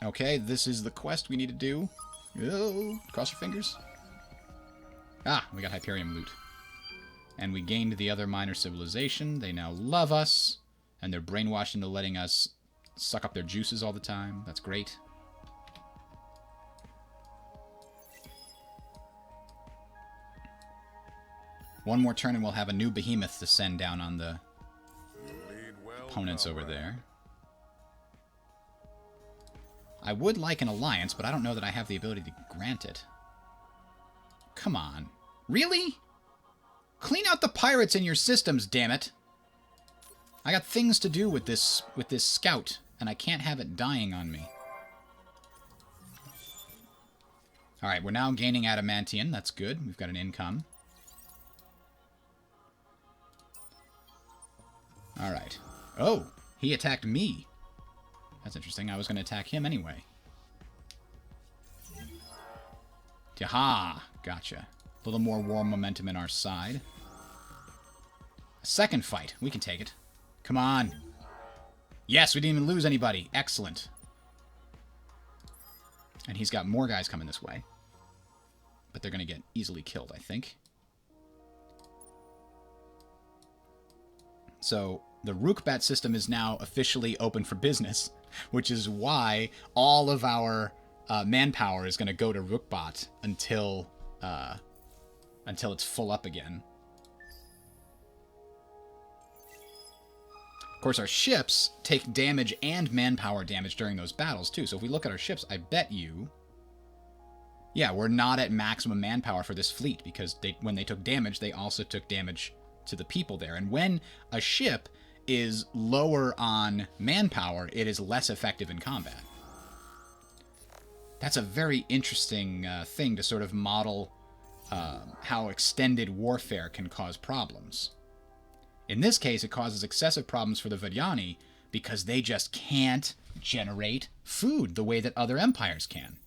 Okay, this is the quest we need to do. Oh, cross your fingers. Ah, we got Hyperium loot. And we gained the other minor civilization. They now love us. And they're brainwashed into letting us suck up their juices all the time. That's great. One more turn and we'll have a new behemoth to send down on the opponents over there. I would like an alliance, but I don't know that I have the ability to grant it. Come on. Really? Clean out the pirates in your systems, damn it. I got things to do with this scout, and I can't have it dying on me. Alright, we're now gaining Adamantian. That's good. We've got an income. Alright. Oh, he attacked me. That's interesting. I was going to attack him anyway. Yaha! Gotcha. A little more war momentum in our side. A second fight. We can take it. Come on. Yes, we didn't even lose anybody. Excellent. And he's got more guys coming this way. But they're going to get easily killed, I think. So, the Rookbat system is now officially open for business, which is why all of our manpower is going to go to Rookbot until it's full up again. Of course, our ships take damage and manpower damage during those battles, too. So if we look at our ships, I bet you... Yeah, we're not at maximum manpower for this fleet, because when they took damage, they also took damage to the people there. And when a ship is lower on manpower, it is less effective in combat. That's a very interesting thing to sort of model how extended warfare can cause problems. In this case, it causes excessive problems for the Vodyani because they just can't generate food the way that other empires can.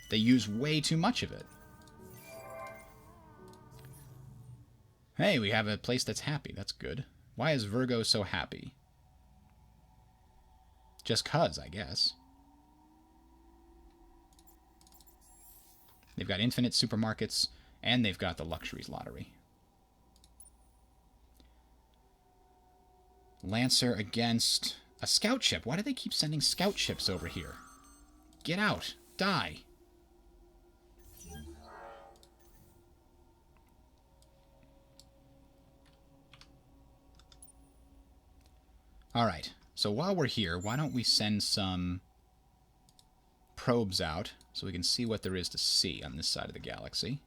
They use way too much of it. Hey, we have a place that's happy. That's good. Why is Virgo so happy? Just 'cause, I guess. They've got infinite supermarkets, and they've got the luxuries lottery. Lancer against a scout ship. Why do they keep sending scout ships over here? Get out. Die. Alright, so while we're here, why don't we send some probes out so we can see what there is to see on this side of the galaxy.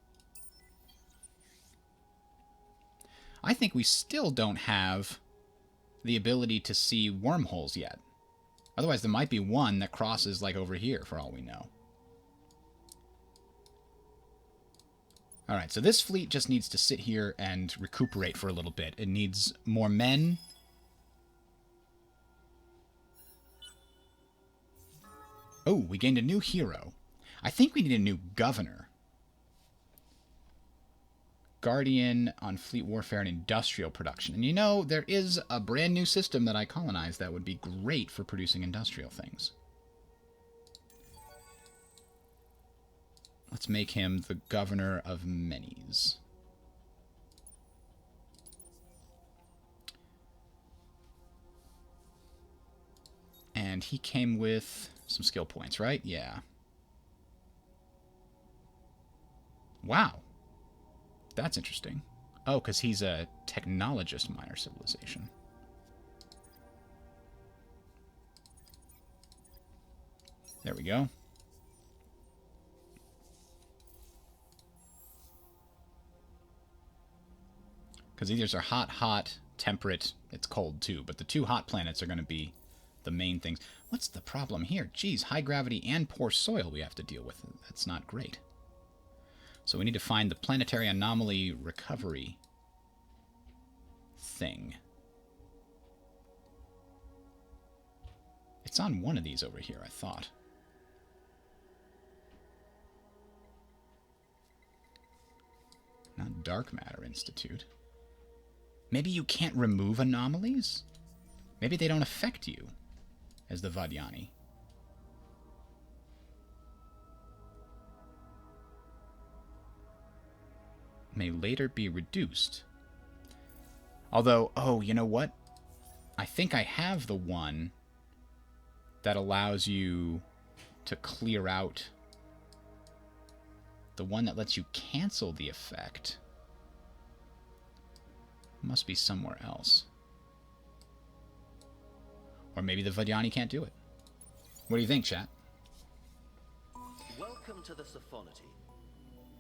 I think we still don't have the ability to see wormholes yet. Otherwise, there might be one that crosses, like, over here, for all we know. Alright, so this fleet just needs to sit here and recuperate for a little bit. It needs more men. Oh, we gained a new hero. I think we need a new governor. Guardian on fleet warfare and industrial production. And you know, there is a brand new system that I colonized that would be great for producing industrial things. Let's make him the governor of Menes. And he came with some skill points, right? Yeah. Wow. That's interesting. Oh, because he's a technologist minor civilization. There we go. Because these are hot, temperate. It's cold, too. But the two hot planets are going to be the main things. What's the problem here? Geez, high gravity and poor soil we have to deal with. That's not great. So we need to find the planetary anomaly recovery thing. It's on one of these over here, I thought. Not Dark Matter Institute. Maybe you can't remove anomalies? Maybe they don't affect you as the Vodyani. May later be reduced. Although, oh, you know what? I think I have the one that allows you to clear out. The one that lets you cancel the effect must be somewhere else. Or maybe the Vodyani can't do it. What do you think, chat? Welcome to the Sophonoty.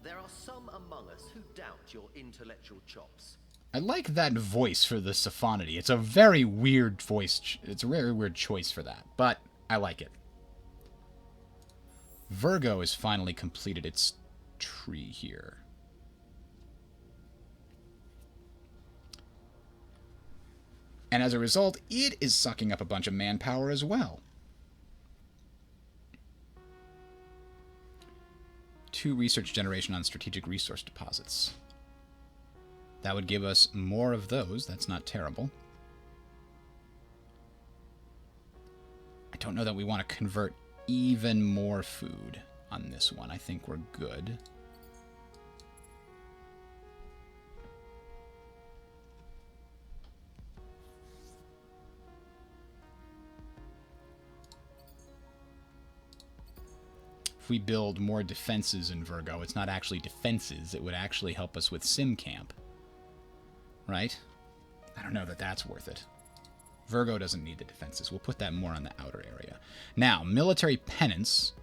There are some among us who doubt your intellectual chops. I like that voice for the Sophonoty. It's a very weird voice. It's a very weird choice for that, but I like it. Virgo has finally completed its tree here. And as a result, it is sucking up a bunch of manpower as well. 2 research generation on strategic resource deposits. That would give us more of those. That's not terrible. I don't know that we want to convert even more food on this one. I think we're good. If we build more defenses in Virgo, it's not actually defenses. It would actually help us with Sim Camp. Right? I don't know that that's worth it. Virgo doesn't need the defenses. We'll put that more on the outer area. Now, military penance,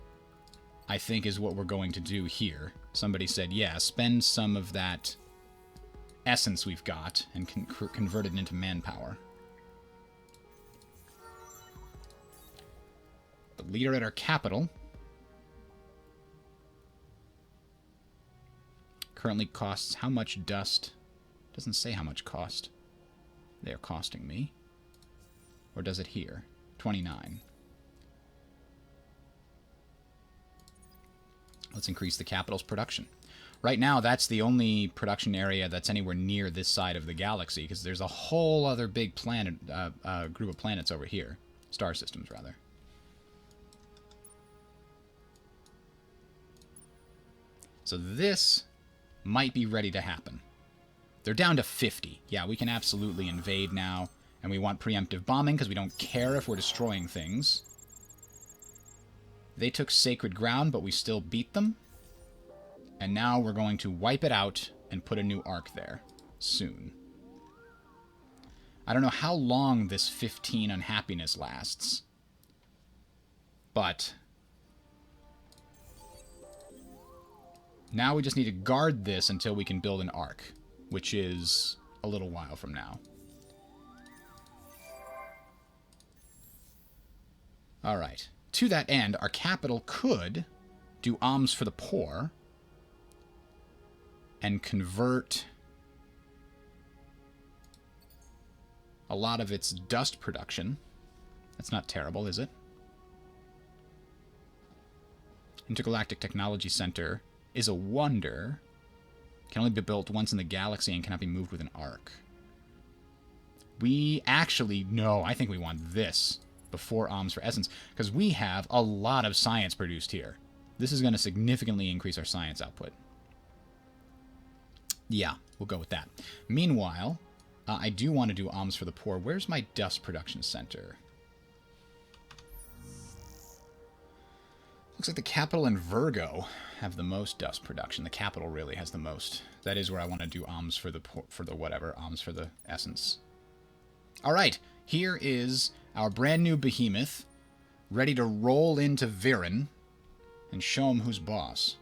I think, is what we're going to do here. Somebody said, yeah, spend some of that essence we've got and convert it into manpower. The leader at our capital currently costs how much dust? Doesn't say how much cost they're costing me. Or does it here? 29. Let's increase the capital's production. Right now, that's the only production area that's anywhere near this side of the galaxy, because there's a whole other big planet, group of planets over here. Star systems, rather. So this might be ready to happen. They're down to 50. Yeah, we can absolutely invade now. And we want preemptive bombing because we don't care if we're destroying things. They took sacred ground, but we still beat them. And now we're going to wipe it out and put a new arc there soon. I don't know how long this 15 unhappiness lasts. But now we just need to guard this until we can build an arc, which is a little while from now. Alright. To that end, our capital could do alms for the poor. and convert a lot of its dust production. That's not terrible, is it? Intergalactic Technology Center is a wonder. Can only be built once in the galaxy and cannot be moved with an arc. We actually, no, I think we want this before alms for essence, because we have a lot of science produced here. This is going to significantly increase our science output. Yeah, we'll go with that. Meanwhile, I do want to do alms for the poor. Where's my dust production center? Looks like the capital and Virgo have the most dust production. The capital really has the most. That is where I want to do alms for the whatever, alms for the essence. All right, here is our brand new behemoth, ready to roll into Viren and show him who's boss.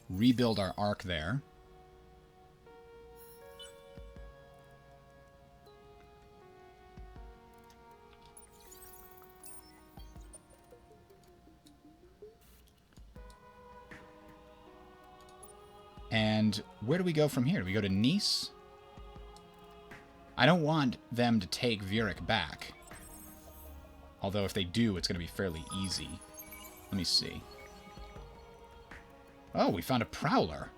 Rebuild our arc there. And where do we go from here? Do we go to Nice? I don't want them to take Viren back. Although if they do, it's going to be fairly easy. Let me see. Oh, we found a Prowler,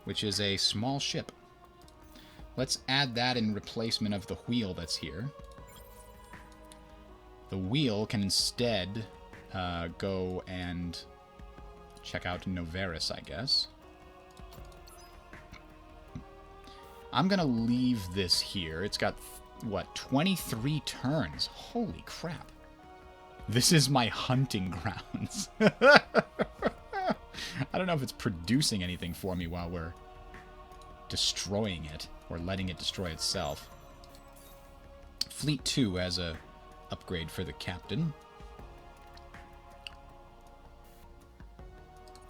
which is a small ship. Let's add that in replacement of the wheel that's here. The wheel can instead go and check out Noveris, I guess. I'm going to leave this here. It's got, what, 23 turns? Holy crap. This is my hunting grounds. I don't know if it's producing anything for me while we're destroying it, or letting it destroy itself. Fleet 2 has a upgrade for the captain.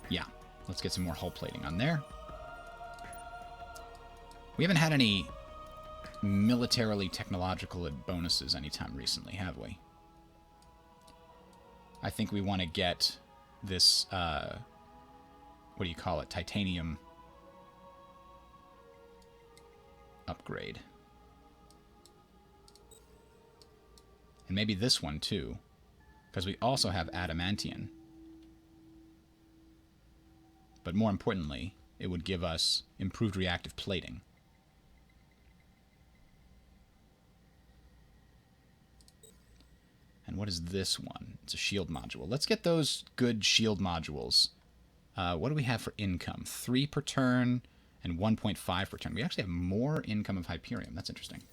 Yeah, let's get some more hull plating on there. We haven't had any militarily technological bonuses anytime recently, have we? I think we want to get this, what do you call it, titanium upgrade. And maybe this one too, because we also have adamantium. But more importantly, it would give us improved reactive plating. And what is this one? It's a shield module. Let's get those good shield modules. What do we have for income? 3 per turn and 1.5 per turn. We actually have more income of Hyperium. That's interesting.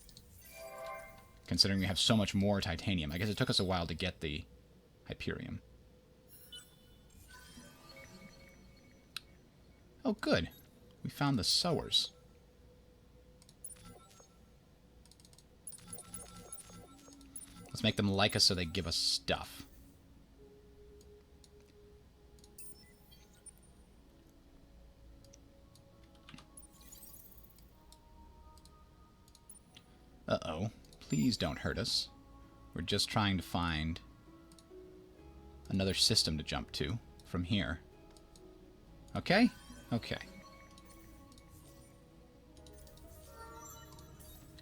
Considering we have so much more titanium. I guess it took us a while to get the Hyperium. Oh, good. We found the sowers. Let's make them like us so they give us stuff. Uh-oh. Please don't hurt us. We're just trying to find another system to jump to from here. Okay? Okay.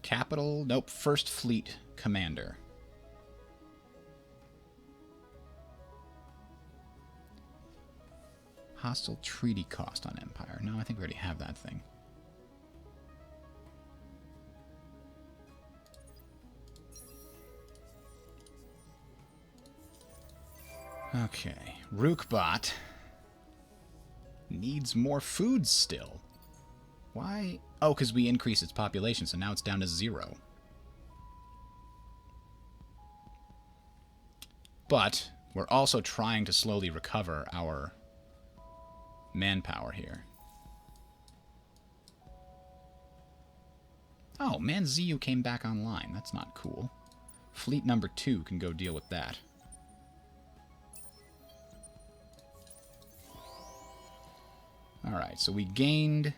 Capital? Nope. First Fleet Commander. Hostile treaty cost on Empire. No, I think we already have that thing. Okay. Rookbot needs more food still. Why? Oh, because we increased its population, so now it's down to 0. But we're also trying to slowly recover our manpower here. Oh, Manziu came back online. That's not cool. Fleet number 2 can go deal with that. Alright, so we gained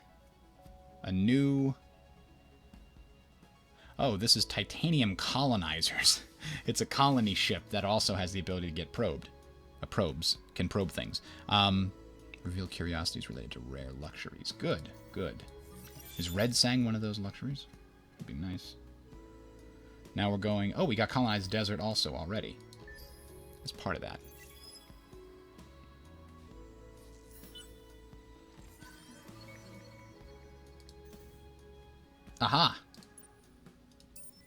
a new... Oh, this is Titanium Colonizers. It's a colony ship that also has the ability to get probed. Probes. Can probe things. Reveal curiosities related to rare luxuries. Good, good. Is Red Sang one of those luxuries? Would be nice. Now we're going... Oh, we got colonized desert also already. That's part of that. Aha!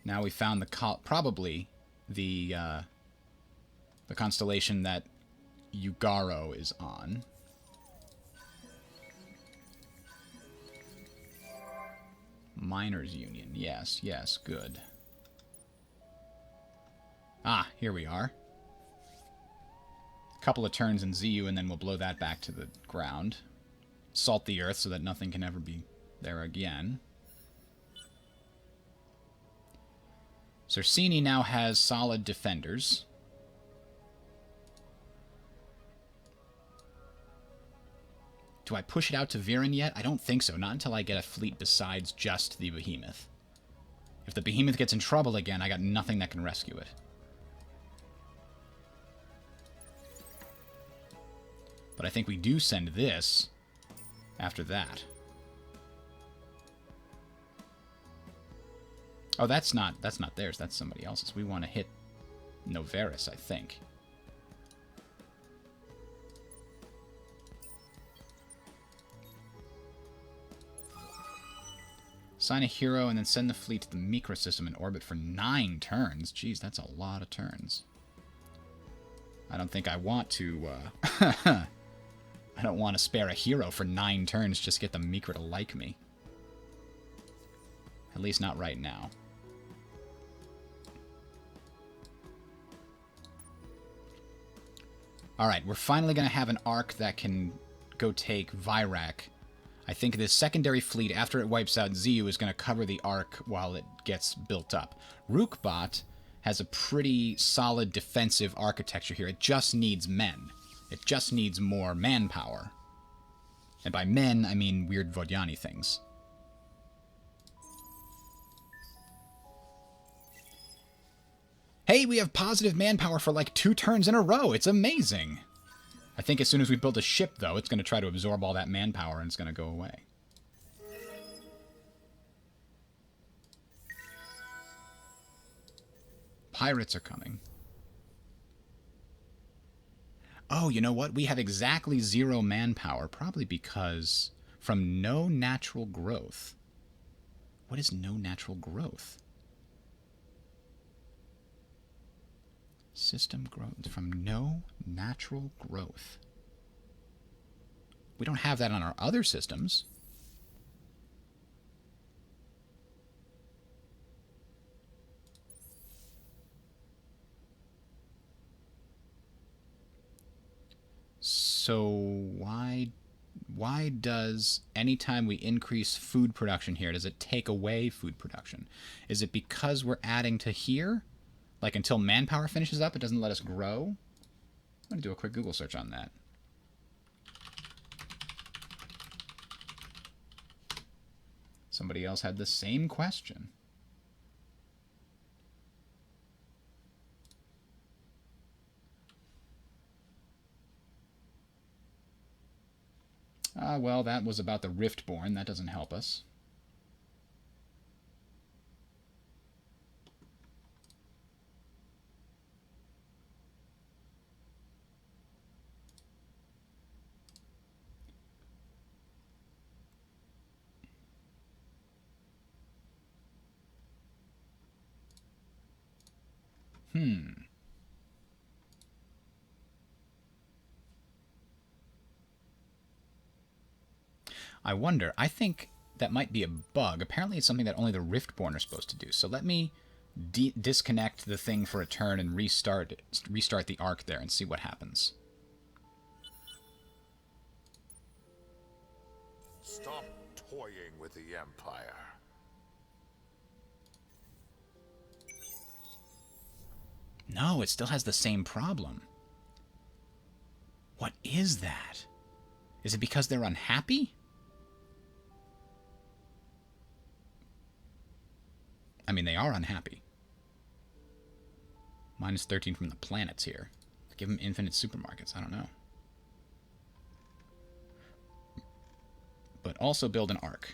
Now we found the probably the constellation that Ugaro is on. Miners Union. Yes, yes, good. Ah, here we are. A couple of turns in ZU, and then we'll blow that back to the ground. Salt the earth so that nothing can ever be there again. Cersini now has solid defenders. Do I push it out to Viren yet? I don't think so. Not until I get a fleet besides just the Behemoth. If the Behemoth gets in trouble again, I got nothing that can rescue it. But I think we do send this after that. Oh, that's not theirs. That's somebody else's. We want to hit Noveris, I think. Assign a hero and then send the fleet to the Mikra system in orbit for 9 turns. Jeez, that's a lot of turns. I don't think I want to... I don't want to spare a hero for 9 turns just to get the Mikra to like me. At least not right now. Alright, we're finally going to have an arc that can go take Vyrak. I think this secondary fleet, after it wipes out ZU, is going to cover the arc while it gets built up. Rookbot has a pretty solid defensive architecture here. It just needs men. It just needs more manpower. And by men, I mean weird Vodyani things. Hey, we have positive manpower for like 2 turns in a row. It's amazing. I think as soon as we build a ship, though, it's going to try to absorb all that manpower and it's going to go away. Pirates are coming. Oh, you know what? We have exactly 0 manpower, probably because from no natural growth. What is no natural growth? System growth from no natural growth. We don't have that on our other systems. So why does anytime we increase food production here, does it take away food production? Is it because we're adding to here? Like until manpower finishes up, it doesn't let us grow? I'm going to do a quick Google search on that. Somebody else had the same question. Well, that was about the Riftborn. That doesn't help us. I wonder. I think that might be a bug. Apparently it's something that only the Riftborn are supposed to do. So let me disconnect the thing for a turn and restart the arc there and see what happens. Stop toying with the Empire. No, it still has the same problem. What is that? Is it because they're unhappy? I mean, they are unhappy. Minus 13 from the planets here. Give them infinite supermarkets. I don't know. but also build an arc.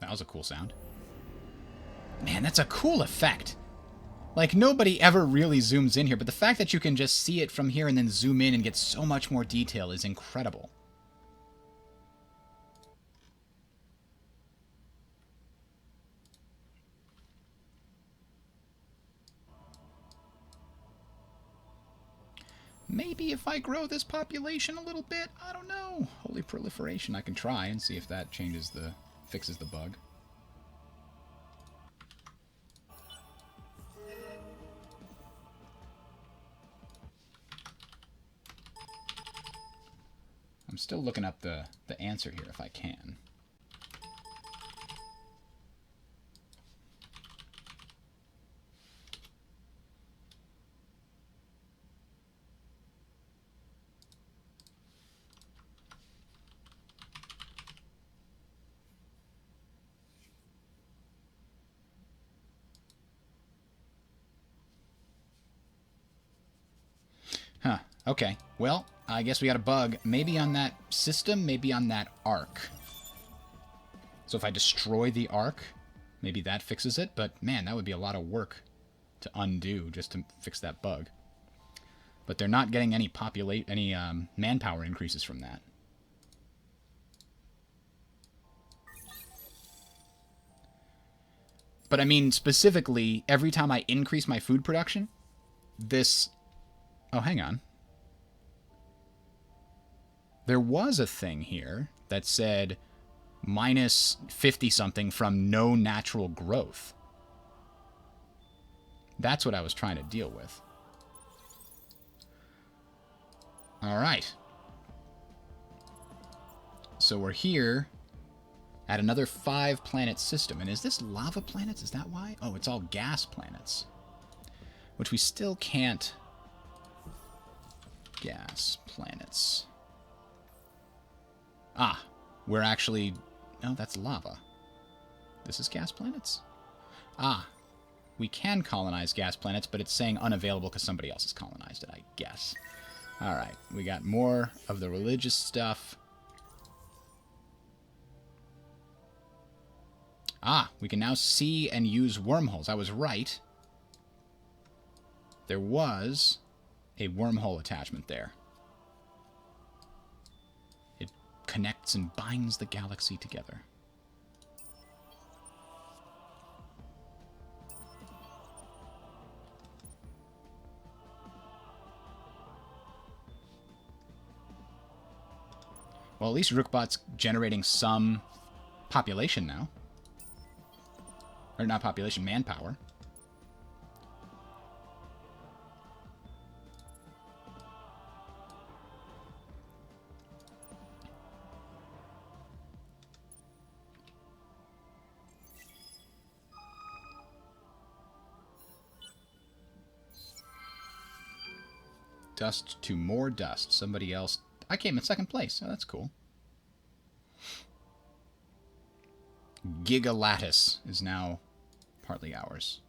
That was a cool sound. Man, that's a cool effect. Like, nobody ever really zooms in here, but the fact that you can just see it from here and then zoom in and get so much more detail is incredible. Maybe if I grow this population a little bit, I don't know. Holy proliferation, I can try and see if that fixes the bug. I'm still looking up the answer here if I can. Huh. Okay. Well, I guess we got a bug. Maybe on that system, maybe on that arc. So if I destroy the arc, maybe that fixes it. But man, that would be a lot of work to undo just to fix that bug. But they're not getting any manpower increases from that. But I mean, specifically, every time I increase my food production, this... Oh, hang on. There was a thing here that said minus 50-something from no natural growth. That's what I was trying to deal with. Alright. So we're here at another 5-planet system. And is this lava planets? Is that why? Oh, it's all gas planets. Which we still can't... Gas planets. Ah, we're actually... No, that's lava. This is gas planets? Ah, we can colonize gas planets, but it's saying unavailable because somebody else has colonized it, I guess. Alright, we got more of the religious stuff. Ah, we can now see and use wormholes. I was right. There was a wormhole attachment there. It connects and binds the galaxy together. Well, at least Rookbot's generating some population now. Or not population, manpower. Dust to more dust. Somebody else... I came in second place. Oh, that's cool. Gigalattice is now partly ours.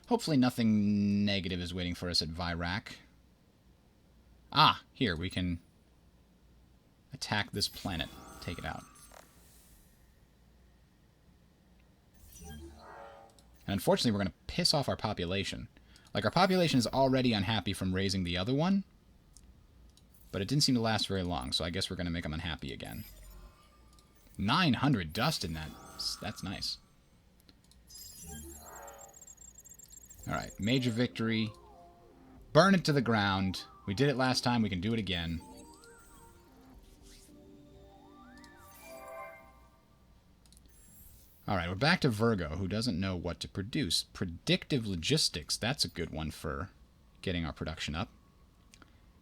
Hopefully nothing negative is waiting for us at Vyrak. Ah, here, we can attack this planet. Take it out. And unfortunately, we're going to piss off our population. Like, our population is already unhappy from raising the other one. But it didn't seem to last very long, so I guess we're going to make them unhappy again. 900 dust in that. That's nice. Alright, major victory. Burn it to the ground. We did it last time, we can do it again. Alright, we're back to Virgo, who doesn't know what to produce. Predictive logistics, that's a good one for getting our production up.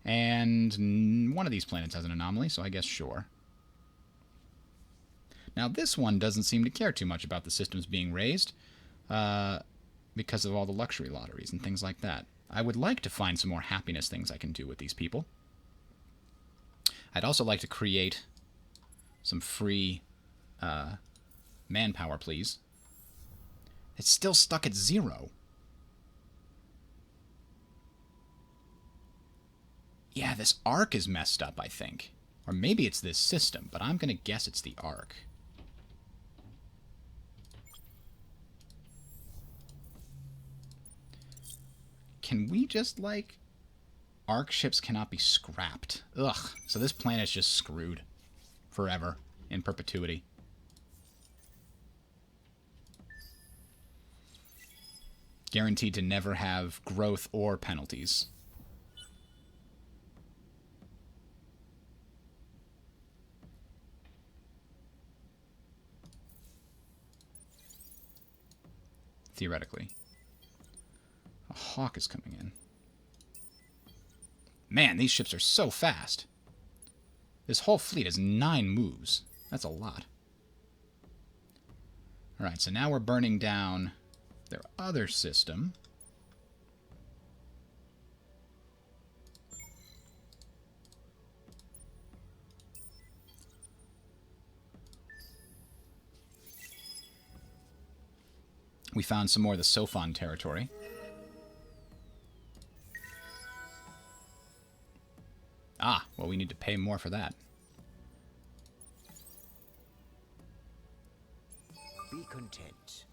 And one of these planets has an anomaly, so I guess sure. Now this one doesn't seem to care too much about the systems being raised. because of all the luxury lotteries and things like that. I would like to find some more happiness things I can do with these people. I'd also like to create some free manpower, please. It's still stuck at 0. Yeah, this arc is messed up, I think. Or maybe it's this system, but I'm going to guess it's the arc. Can we just, like... Arc ships cannot be scrapped. Ugh. So this planet's just screwed. Forever. In perpetuity. Guaranteed to never have growth or penalties. Theoretically. A hawk is coming in. Man, these ships are so fast. This whole fleet has 9 moves. That's a lot. Alright, so now we're burning down their other system. We found some more of the Sophon territory. Ah, well, we need to pay more for that. Be content.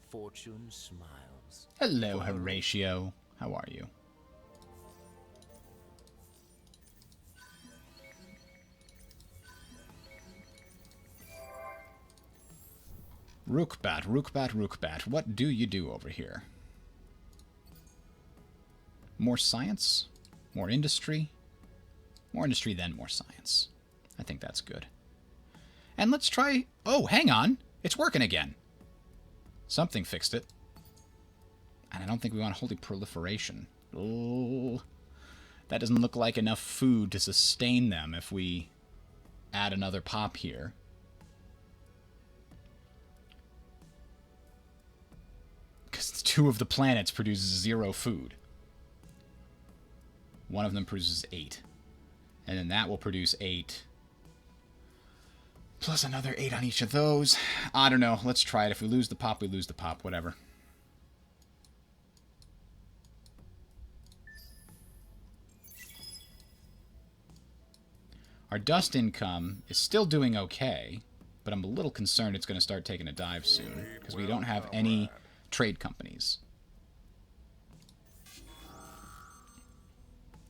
Fortune smiles. Hello, Horatio. How are you? Rookbat, Rookbat, Rookbat. What do you do over here? More science? More industry? More industry, then more science. I think that's good. And let's try... Oh, hang on. It's working again. Something fixed it. And I don't think we want holy proliferation. Oh, that doesn't look like enough food to sustain them if we add another pop here. Because 2 of the planets produce 0 food. One of them produces 8. And then that will produce 8. Plus another 8 on each of those. I don't know. Let's try it. If we lose the pop, we lose the pop. Whatever. Our dust income is still doing okay, but I'm a little concerned it's going to start taking a dive soon, because we don't have any trade companies.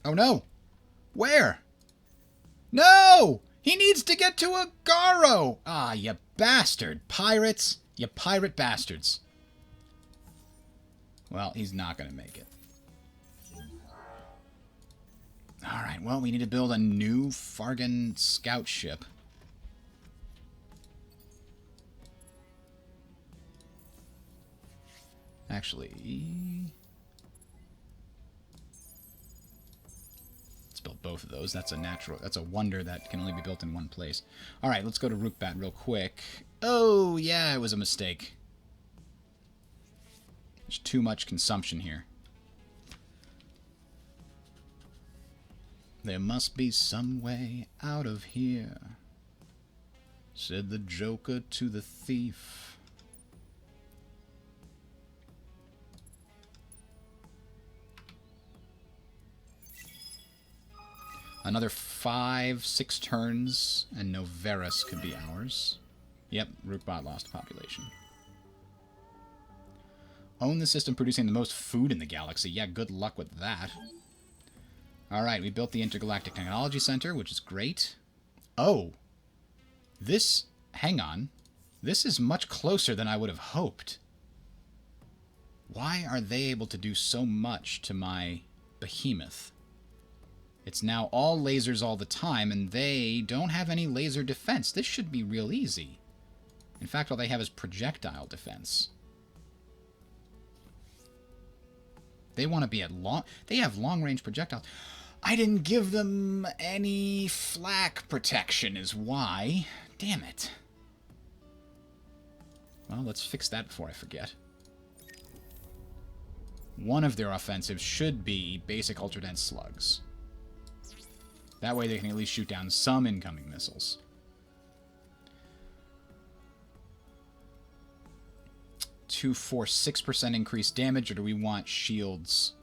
Oh no! Where? No! He needs to get to Agaro! Ah, you bastard. Pirates. You pirate bastards. Well, he's not going to make it. Alright, well, we need to build a new Fargan scout ship. Actually... let's build both of those. That's a natural... that's a wonder that can only be built in one place. Alright, let's go to Rookbat real quick. Oh, yeah, it was a mistake. There's too much consumption here. There must be some way out of here, said the Joker to the thief. Another 5-6 turns, and Noveris could be ours. Yep, Rookbot lost population. Own the system producing the most food in the galaxy. Yeah, good luck with that. Alright, we built the Intergalactic Technology Center, which is great. Oh! This... hang on. This is much closer than I would have hoped. Why are they able to do so much to my behemoth? It's now all lasers all the time, and they don't have any laser defense. This should be real easy. In fact, all they have is projectile defense. They want to be at long... they have long-range projectiles. I didn't give them any flak protection is why. Damn it. Well, let's fix that before I forget. one of their offensives should be basic ultra-dense slugs. That way they can at least shoot down some incoming missiles. 246% increased damage, or do we want shields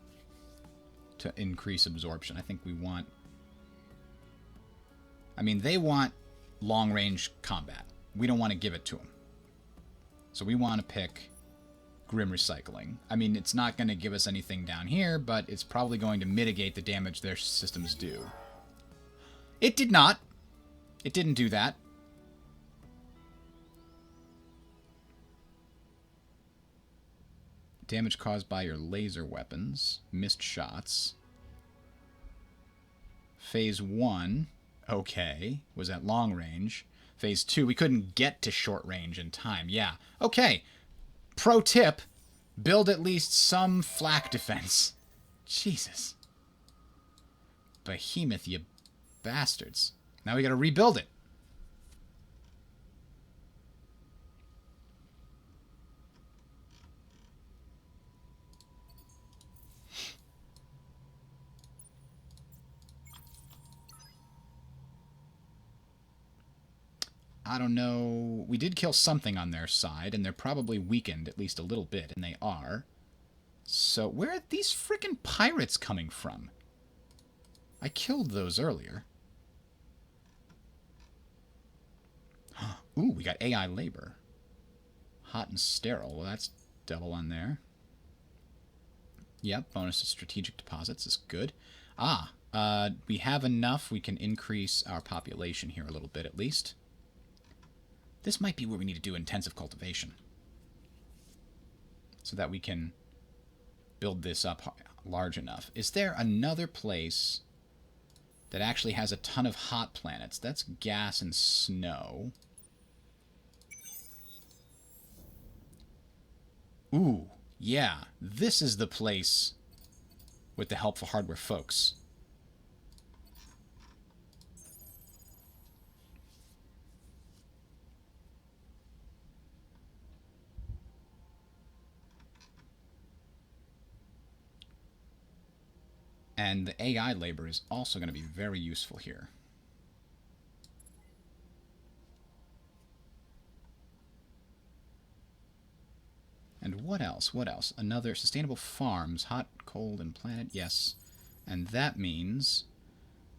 to increase absorption? I think we want... I mean, they want long-range combat. We don't want to give it to them. So we want to pick Grim Recycling. I mean, it's not going to give us anything down here, but it's probably going to mitigate the damage their systems do. It did not. It didn't do that. Damage caused by your laser weapons. Missed shots. Phase 1, okay, was at long range. Phase 2, we couldn't get to short range in time. Yeah, okay. Pro tip, build at least some flak defense. Jesus. Behemoth, you bastards. Now we gotta rebuild it. I don't know. We did kill something on their side, and they're probably weakened at least a little bit, and they are. So where are these frickin' pirates coming from? I killed those earlier. Ooh, we got AI labor. Hot and sterile. Well, that's double on there. Yep, bonus to strategic deposits is good. We have enough. We can increase our population here a little bit at least. This might be where we need to do intensive cultivation. So that we can build this up large enough. Is there another place that actually has a ton of hot planets? That's gas and snow. Ooh, yeah. This is the place with the helpful hardware folks. And the AI labor is also going to be very useful here. And what else? What else? Another sustainable farms, hot, cold, and planet, yes. And that means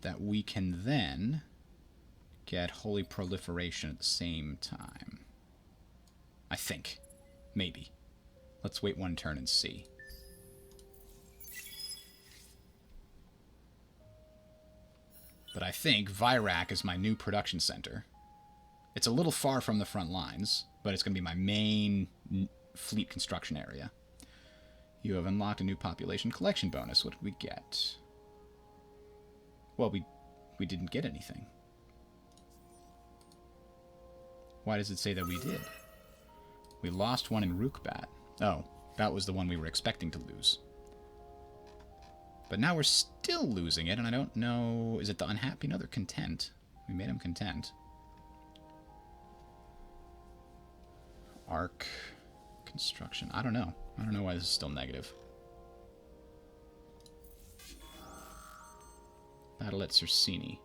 that we can then get holy proliferation at the same time. I think. Maybe. Let's wait one turn and see. But I think Vyrak is my new production center. It's a little far from the front lines, but it's going to be my main fleet construction area. You have unlocked a new population collection bonus. What did we get? Well, we didn't get anything. Why does it say that we did? We lost one in Rukbat. Oh, that was the one we were expecting to lose. But now we're still losing it, and I don't know... Is it the unhappy? No, they're content. We made them content. Arc. Construction. I don't know. I don't know why this is still negative. Battle at Cersini.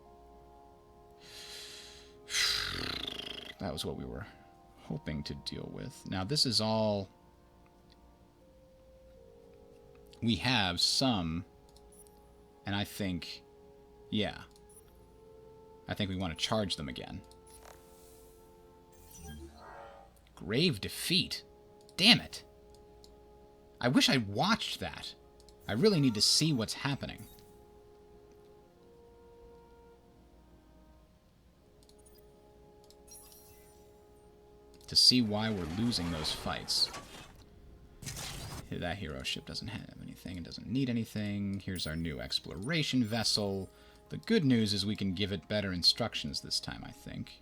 That was what we were hoping to deal with. Now, this is all... We have some... And I think, yeah. I think we want to charge them again. Grave defeat. Damn it. I wish I watched that. I really need to see what's happening. To see why we're losing those fights. That hero ship doesn't have anything and doesn't need anything. Here's our new exploration vessel. The good news is we can give it better instructions this time, I think.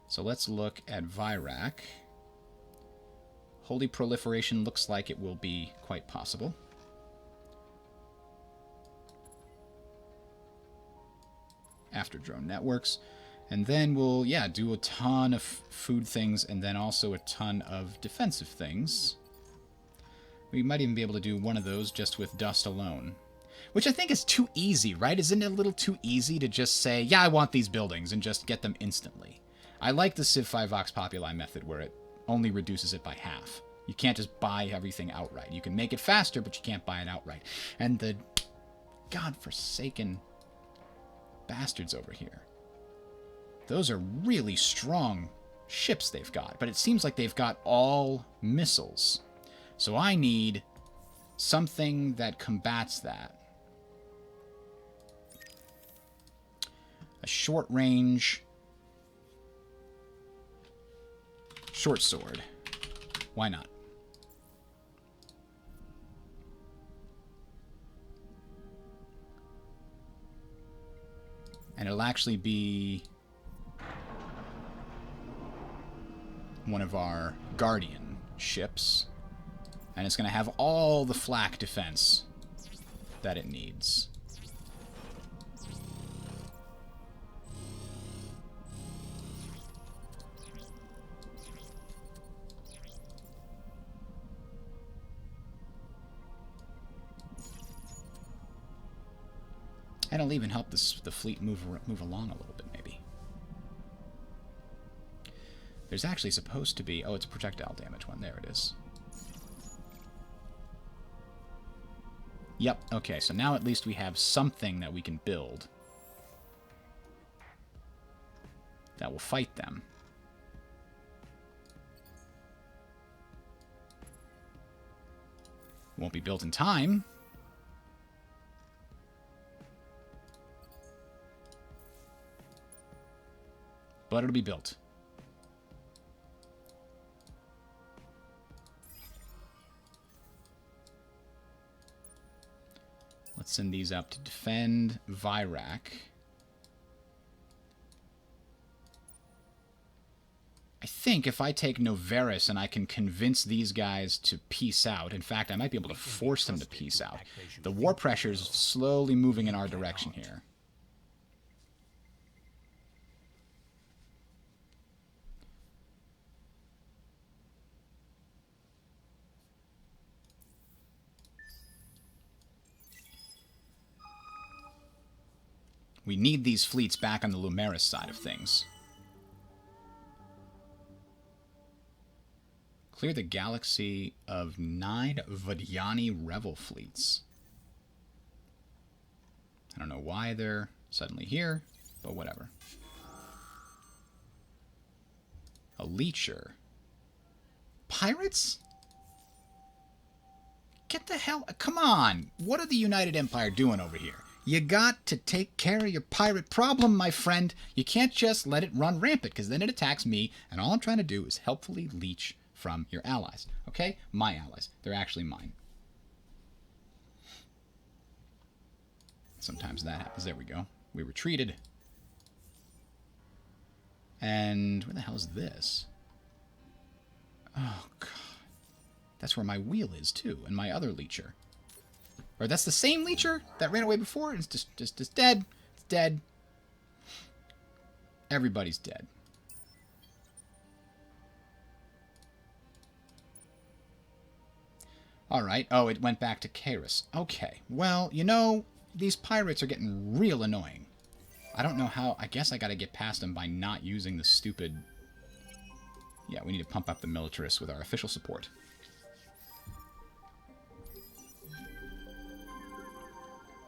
So let's look at Vyrak. Holy proliferation looks like it will be quite possible. after drone networks. And then we'll, yeah, do a ton of food things and then also a ton of defensive things. We might even be able to do one of those just with dust alone. Which I think is too easy, right? Isn't it a little too easy to just say, yeah, I want these buildings and just get them instantly? I like the Civ 5 Vox Populi method where it only reduces it by half. You can't just buy everything outright. You can make it faster, but you can't buy it outright. And the godforsaken bastards over here. Those are really strong ships they've got, but it seems like they've got all missiles. So I need something that combats that. A short-range short sword. Why not? And it'll actually be one of our Guardian ships. And it's going to have all the flak defense that it needs. And it'll even help the fleet move along a little bit, maybe. There's actually supposed to be... Oh, it's a projectile damage one. There it is. Yep, okay, so now at least we have something that we can build that will fight them. Won't be built in time. But it'll be built. Let's send these up to defend Vyrak. I think if I take Noveris and I can convince these guys to peace out, in fact, I might be able to force them to peace out. The war pressure is slowly moving in our direction here. We need these fleets back on the Lumeris side of things. Clear the galaxy of 9 Vodyani Revel fleets. I don't know why they're suddenly here, but whatever. A Leecher. Pirates? Get the hell... Come on! What are the United Empire doing over here? You got to take care of your pirate problem, my friend. You can't just let it run rampant, because then it attacks me, and all I'm trying to do is helpfully leech from your allies. Okay? My allies. They're actually mine. Sometimes that happens. There we go. We retreated. And where the hell is this? Oh, God. That's where my wheel is, too, and my other leecher. Or that's the same leecher that ran away before. It's just dead. It's dead. Everybody's dead. All right. Oh, it went back to Karis. Okay. Well, you know, these pirates are getting real annoying. I don't know how. I guess I got to get past them by not using the stupid... Yeah, we need to pump up the militarists with our official support.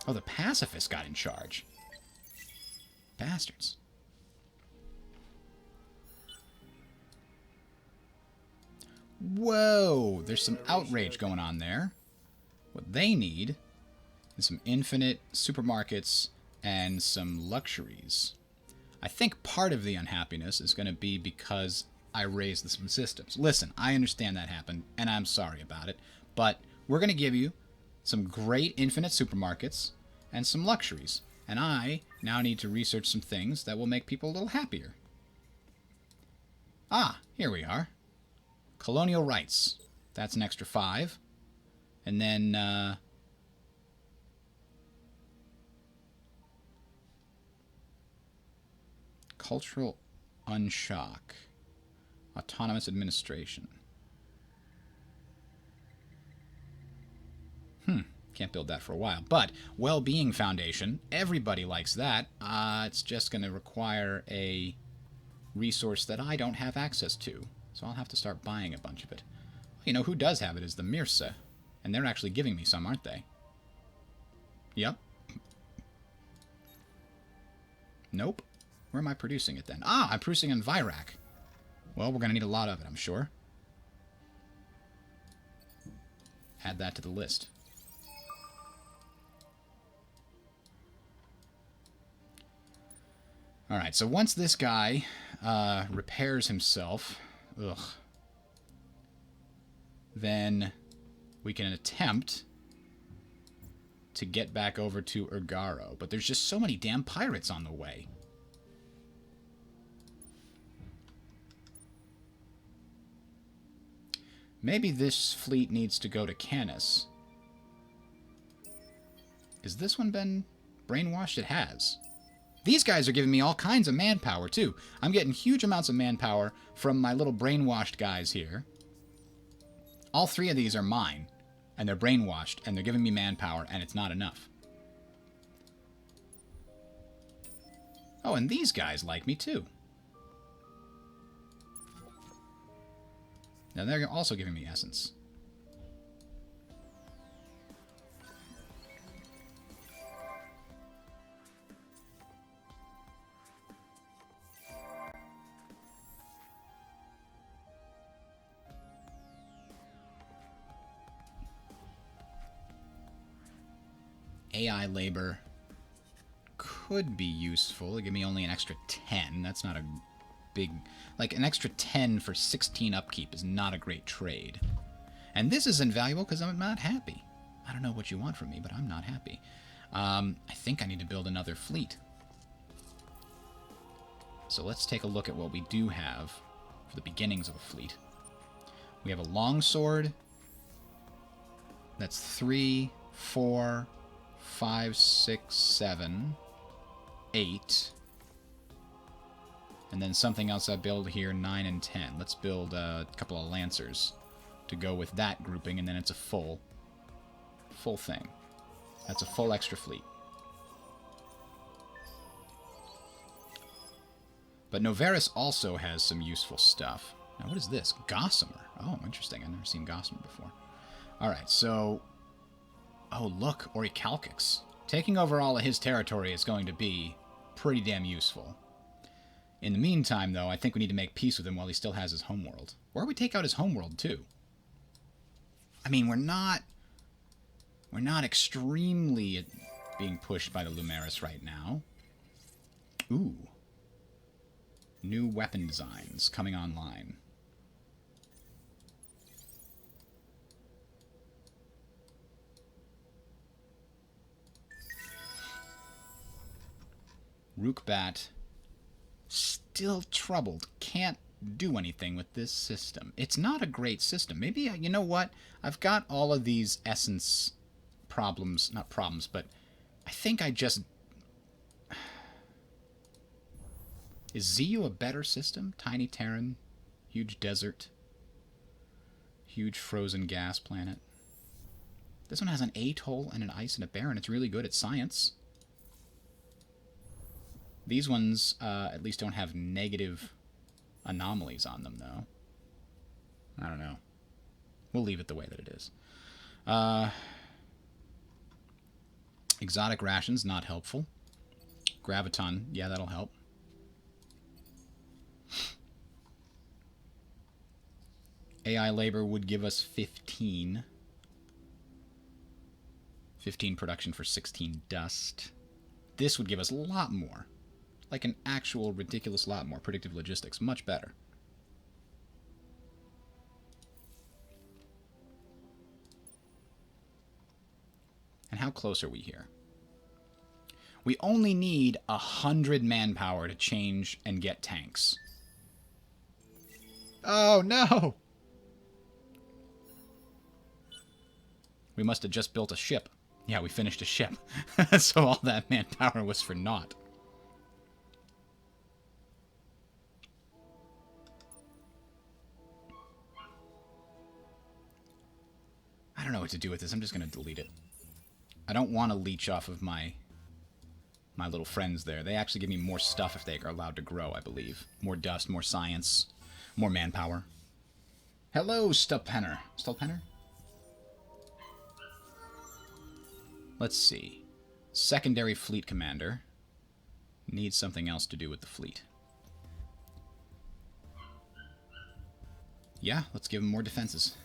Oh, the pacifist got in charge. Bastards. Whoa, there's some outrage going on there. What they need is some infinite supermarkets and some luxuries. I think part of the unhappiness is going to be because I raised some systems. Listen, I understand that happened, and I'm sorry about it, but we're going to give you some great infinite supermarkets, and some luxuries. And I now need to research some things that will make people a little happier. Ah, here we are. Colonial rights. That's an extra 5. And then, Cultural unshock. Autonomous administration. Can't build that for a while. But Well-Being Foundation, everybody likes that. It's just going to require a resource that I don't have access to. So I'll have to start buying a bunch of it. You know, who does have it is the Mirsa. And they're actually giving me some, aren't they? Yep. Nope. Where am I producing it then? Ah, I'm producing in Virak. Well, we're going to need a lot of it, I'm sure. Add that to the list. Alright, so once this guy repairs himself, then we can attempt to get back over to Urgaro. But there's just so many damn pirates on the way. Maybe this fleet needs to go to Canis. Has this one been brainwashed? It has. These guys are giving me all kinds of manpower, too. I'm getting huge amounts of manpower from my little brainwashed guys here. All three of these are mine, and they're brainwashed, and they're giving me manpower, and it's not enough. Oh, and these guys like me, too. Now, they're also giving me essence. AI labor could be useful. Give me only an extra 10. That's not a big... Like, an extra 10 for 16 upkeep is not a great trade. And this is invaluable because I'm not happy. I don't know what you want from me, but I'm not happy. I think I need to build another fleet. So let's take a look at what we do have for the beginnings of a fleet. We have a longsword. That's 3, 4... 5, 6, 7, 8. And then something else I build here, 9 and 10. Let's build a couple of Lancers to go with that grouping, and then it's a full thing. That's a full extra fleet. But Novaris also has some useful stuff. Now, what is this? Gossamer. Oh, interesting. I've never seen Gossamer before. Alright, so... Oh, look, Orichalcix. Taking over all of his territory is going to be pretty damn useful. In the meantime, though, I think we need to make peace with him while he still has his homeworld. Or we take out his homeworld, too. I mean, we're not extremely being pushed by the Lumeris right now. Ooh. New weapon designs coming online. Rookbat, still troubled. Can't do anything with this system. It's not a great system. Maybe, you know what? I've got all of these essence problems. Not problems, but I think I just... Is ZU a better system? Tiny Terran, huge desert, huge frozen gas planet. This one has an atoll and an ice and a barren. It's really good at science. These ones at least don't have negative anomalies on them, though. I don't know. We'll leave it the way that it is. Exotic rations, not helpful. Graviton, yeah, that'll help. AI labor would give us 15. 15 production for 16 dust. This would give us a lot more. Like an actual ridiculous lot more. Predictive logistics, much better. And how close are we here? We only need 100 manpower to change and get tanks. Oh, no! We must have just built a ship. Yeah, we finished a ship. So all that manpower was for naught. don't know what to do with this. I'm just going to delete it. I don't want to leech off of my little friends there. They actually give me more stuff if they are allowed to grow, I believe. More dust, more science, more manpower. Hello, Stulpenner. Stulpenner? Let's see. Secondary fleet commander. Needs something else to do with the fleet. Yeah, let's give him more defenses.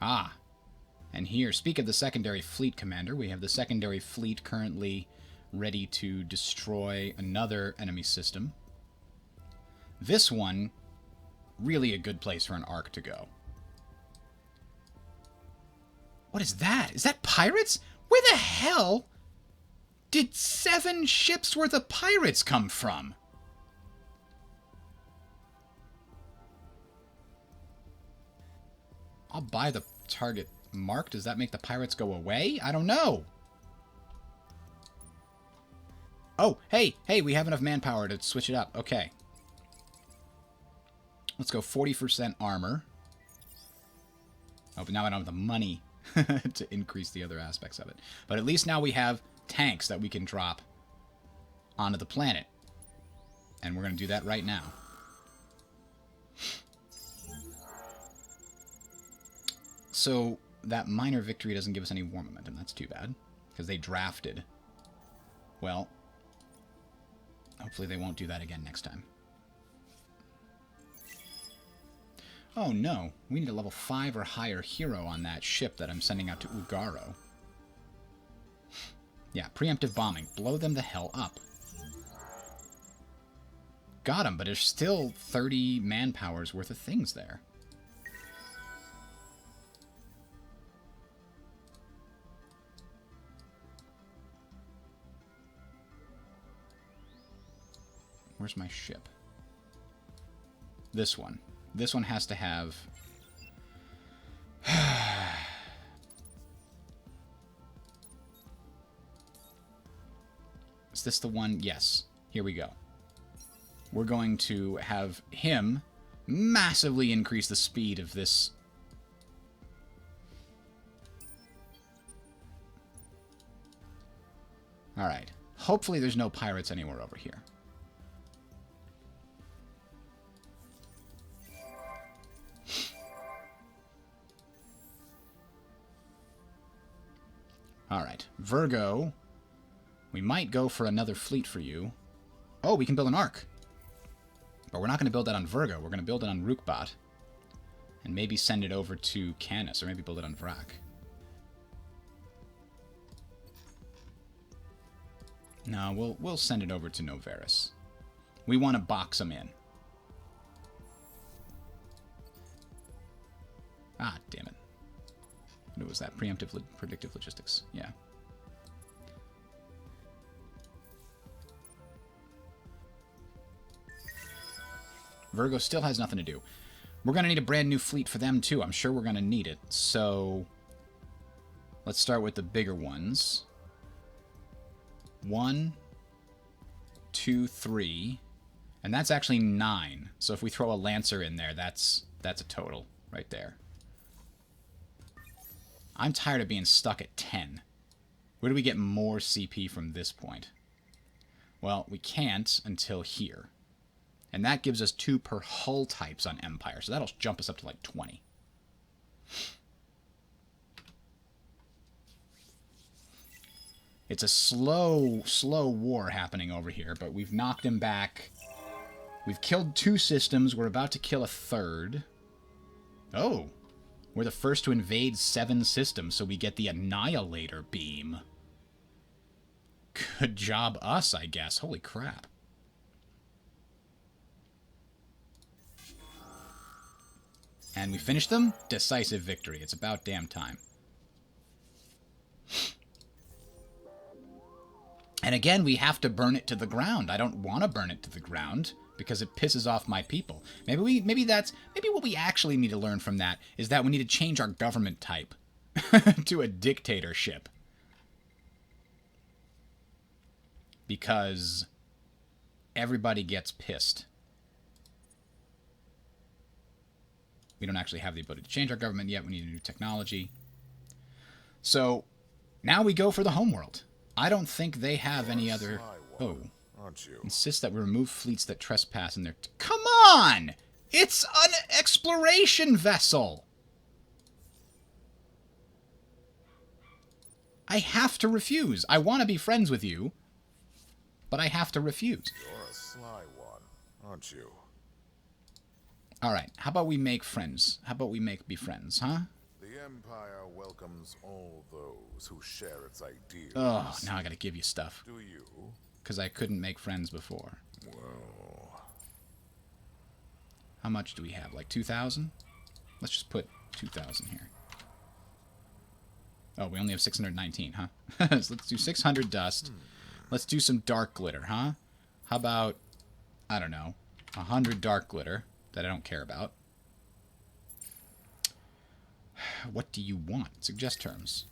Ah. And here, speak of the secondary fleet commander, we have the secondary fleet currently ready to destroy another enemy system. This one, really a good place for an arc to go. What is that? Is that pirates? Where the hell did 7 ships worth of pirates come from? I'll buy the target mark. Does that make the pirates go away? I don't know. Oh, hey, we have enough manpower to switch it up. Okay. Let's go 40% armor. Oh, but now I don't have the money to increase the other aspects of it. But at least now we have tanks that we can drop onto the planet. And we're going to do that right now. So that minor victory doesn't give us any war momentum. That's too bad. Because they drafted. Well, hopefully they won't do that again next time. Oh no, we need a level 5 or higher hero on that ship that I'm sending out to Ugaro. Yeah, preemptive bombing. Blow them the hell up. Got him, but there's still 30 manpower's worth of things there. Where's my ship? This one. This one has to have... Is this the one? Yes. Here we go. We're going to have him massively increase the speed of this. Alright. Hopefully there's no pirates anywhere over here. Alright. Virgo. We might go for another fleet for you. Oh, we can build an arc. But we're not going to build that on Virgo. We're going to build it on Rookbot. And maybe send it over to Canis. Or maybe build it on Vrak. No, we'll send it over to Novaris. We want to box them in. Ah, damn it. What was that? Preemptive, predictive logistics. Yeah. Virgo still has nothing to do. We're going to need a brand new fleet for them, too. I'm sure we're going to need it. So, let's start with the bigger ones. 1, 2, 3. And that's actually 9. So if we throw a Lancer in there, that's a total right there. I'm tired of being stuck at 10. Where do we get more CP from this point? Well, we can't until here. And that gives us 2 per hull types on Empire, so that'll jump us up to like 20. It's a slow war happening over here, but we've knocked him back. We've killed 2 systems. We're about to kill a 3rd. Oh. We're the first to invade 7 systems, so we get the Annihilator beam. Good job us, I guess. Holy crap. And we finished them? Decisive victory. It's about damn time. And again, we have to burn it to the ground. I don't want to burn it to the ground because it pisses off my people. Maybe what we actually need to learn from that is that we need to change our government type to a dictatorship. Because everybody gets pissed. We don't actually have the ability to change our government yet. We need a new technology. So now we go for the homeworld. I don't think they have any other... Oh. Aren't you? Insist that we remove fleets that trespass in their... Come on! It's an exploration vessel! I have to refuse. I want to be friends with you, but I have to refuse. You're a sly one, aren't you? Alright, how about we make friends? How about we be friends, huh? The Empire welcomes all those who share its ideals. Oh, now I gotta give you stuff. Do you? Because I couldn't make friends before. Well... How much do we have? Like 2,000? Let's just put 2,000 here. Oh, we only have 619, huh? So let's do 600 dust. Let's do some dark glitter, huh? How about, I don't know, 100 dark glitter that I don't care about. What do you want? Suggest terms.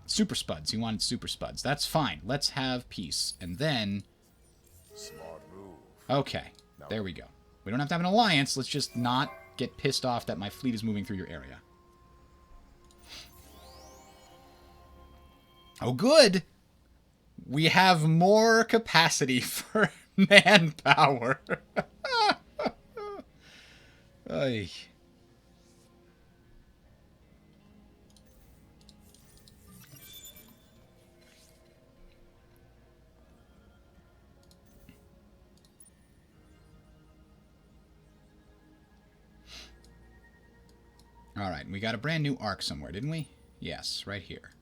Super Spuds. You wanted Super Spuds. That's fine. Let's have peace. And then... Smart move. Okay. There we go. We don't have to have an alliance. Let's just not get pissed off that my fleet is moving through your area. Oh, good. We have more capacity for manpower. Ay. Alright, we got a brand new arc somewhere, didn't we? Yes, right here.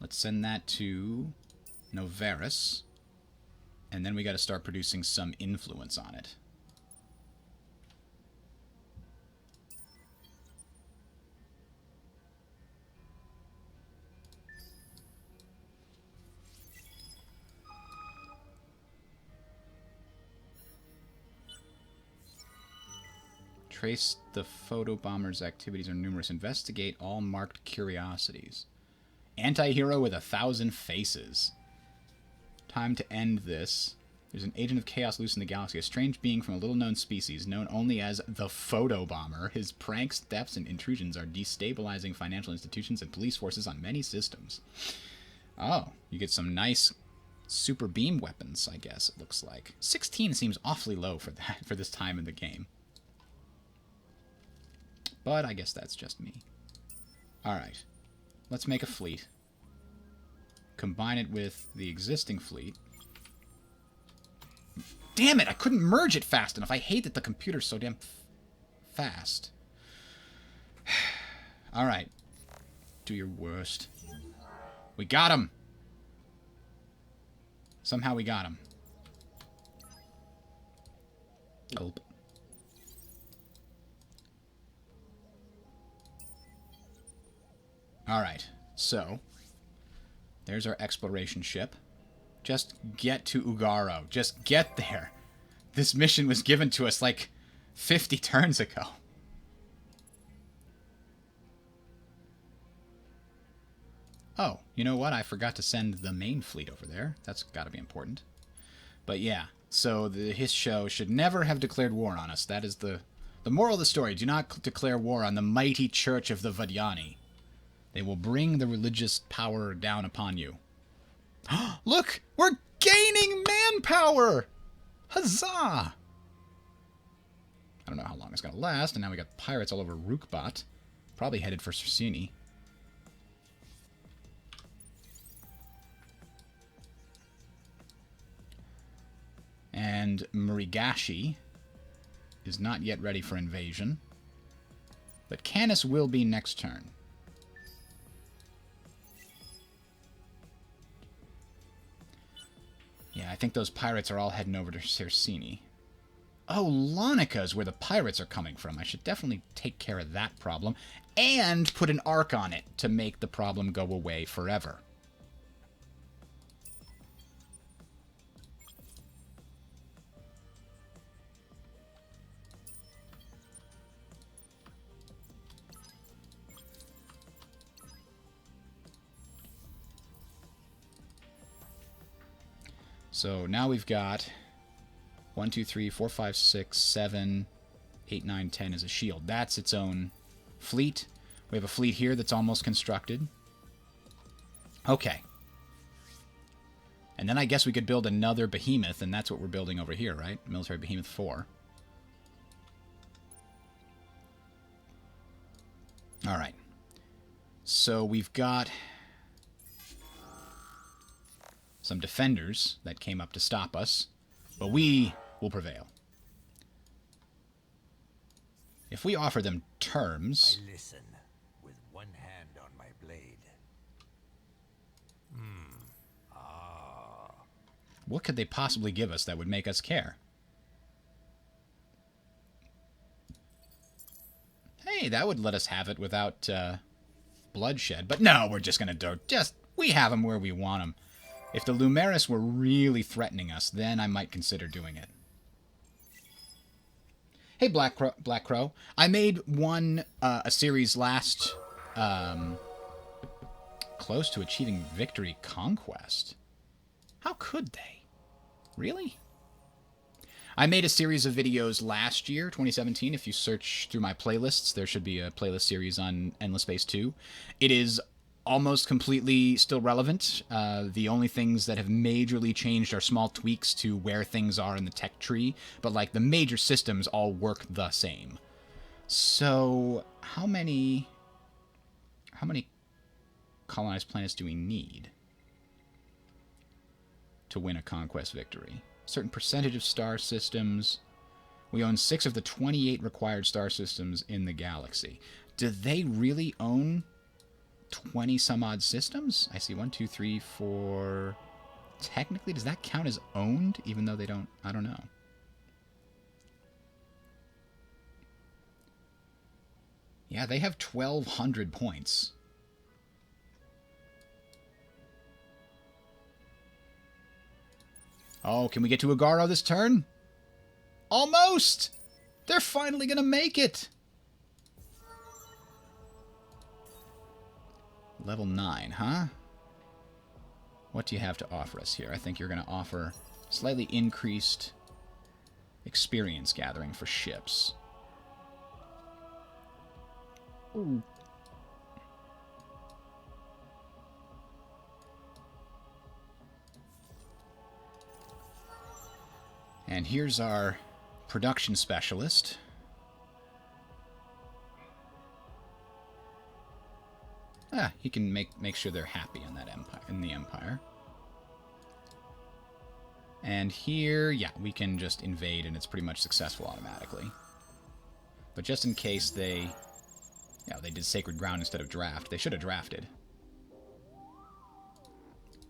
Let's send that to Novaris. And then we got to start producing some influence on it. Trace the photobomber's activities are numerous. Investigate all marked curiosities. Anti-hero with 1,000 faces. Time to end this. There's an agent of chaos loose in the galaxy, a strange being from a little-known species, known only as the Photobomber. His pranks, thefts, and intrusions are destabilizing financial institutions and police forces on many systems. Oh, you get some nice super beam weapons, I guess, it looks like. 16 seems awfully low for that, for this time in the game. But I guess that's just me. Alright. Let's make a fleet. Combine it with the existing fleet. Damn it! I couldn't merge it fast enough. I hate that the computer's so damn fast. Alright. Do your worst. We got him! Somehow we got him. Gulp. Alright, so there's our exploration ship. Just get to Ugaro. Just get there. This mission was given to us like 50 turns ago. Oh, you know what? I forgot to send the main fleet over there. That's got to be important. But yeah, so his show should never have declared war on us. That is the moral of the story. Do not declare war on the mighty church of the Vodyani. They will bring the religious power down upon you. Look! We're gaining manpower! Huzzah! I don't know how long it's going to last, and now we got pirates all over Rookbot. Probably headed for Cersini. And Murigashi is not yet ready for invasion. But Canis will be next turn. Yeah, I think those pirates are all heading over to Cersini. Oh, Lonica's where the pirates are coming from. I should definitely take care of that problem. And put an arc on it to make the problem go away forever. So now we've got 1, 2, 3, 4, 5, 6, 7, 8, 9, 10 is a shield. That's its own fleet. We have a fleet here that's almost constructed. Okay. And then I guess we could build another behemoth, and that's what we're building over here, right? Military Behemoth 4. All right. So we've got some defenders that came up to stop us, but we will prevail. If we offer them terms... I listen with one hand on my blade. What could they possibly give us that would make us care? Hey, that would let us have it without bloodshed. But no, we're just going to do... we have them where we want them. If the Lumeris were really threatening us, then I might consider doing it. Hey, Black Crow. I made a series last... close to achieving victory conquest. How could they? Really? I made a series of videos last year, 2017. If you search through my playlists, there should be a playlist series on Endless Space 2. It is almost completely still relevant. The only things that have majorly changed are small tweaks to where things are in the tech tree, but like the major systems all work the same. So, how many colonized planets do we need to win a conquest victory? A certain percentage of star systems. We own 6 of the 28 required star systems in the galaxy. Do they really own 20 some odd systems? I see 1, 2, 3, 4. Technically, does that count as owned? Even though they don't, I don't know. Yeah, they have 1,200 points. Oh, can we get to Agaro this turn? Almost! They're finally going to make it! Level 9, huh? What do you have to offer us here? I think you're going to offer slightly increased experience gathering for ships. Ooh. And here's our production specialist. He can make sure they're happy in that empire, in the empire. And here, yeah, we can just invade and it's pretty much successful automatically. But just in case they did Sacred Ground instead of draft. They should have drafted.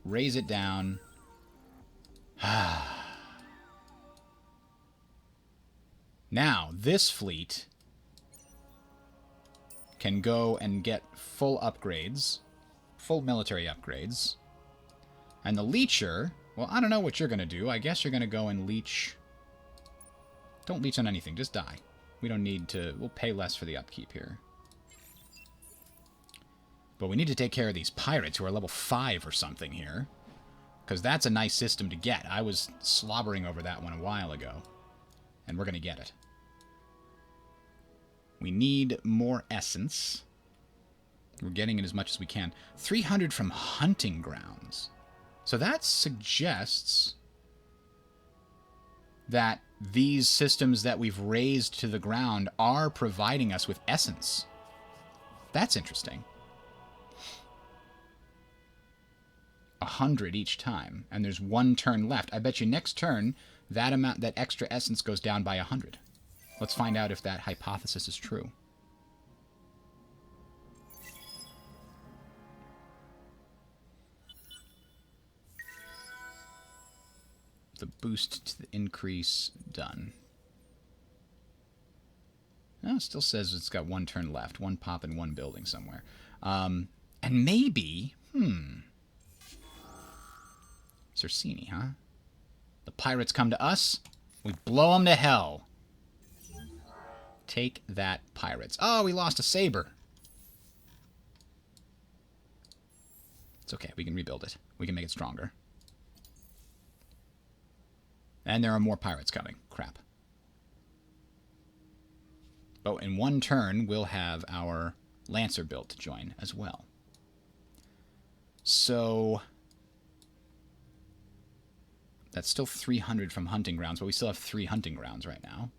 Raise it down. Now, this fleet can go and get full upgrades, full military upgrades. And the Leecher, well, I don't know what you're going to do. I guess you're going to go and leech. Don't leech on anything, just die. We don't need to, we'll pay less for the upkeep here. But we need to take care of these pirates who are level 5 or something here. Because that's a nice system to get. I was slobbering over that one a while ago. And we're going to get it. We need more essence. We're getting it as much as we can. 300 from hunting grounds. So that suggests that these systems that we've raised to the ground are providing us with essence. That's interesting. 100 each time, and there's one turn left. I bet you next turn, that extra essence goes down by 100. Let's find out if that hypothesis is true. The boost to the increase done. No, it still says it's got one turn left, one pop and one building somewhere. And maybe, Cersini, huh? The pirates come to us, we blow them to hell. Take that, pirates. Oh, we lost a saber. It's okay, we can rebuild it. We can make it stronger. And there are more pirates coming. Crap. But in one turn, we'll have our Lancer built to join as well. So that's still 300 from hunting grounds, but we still have 3 hunting grounds right now.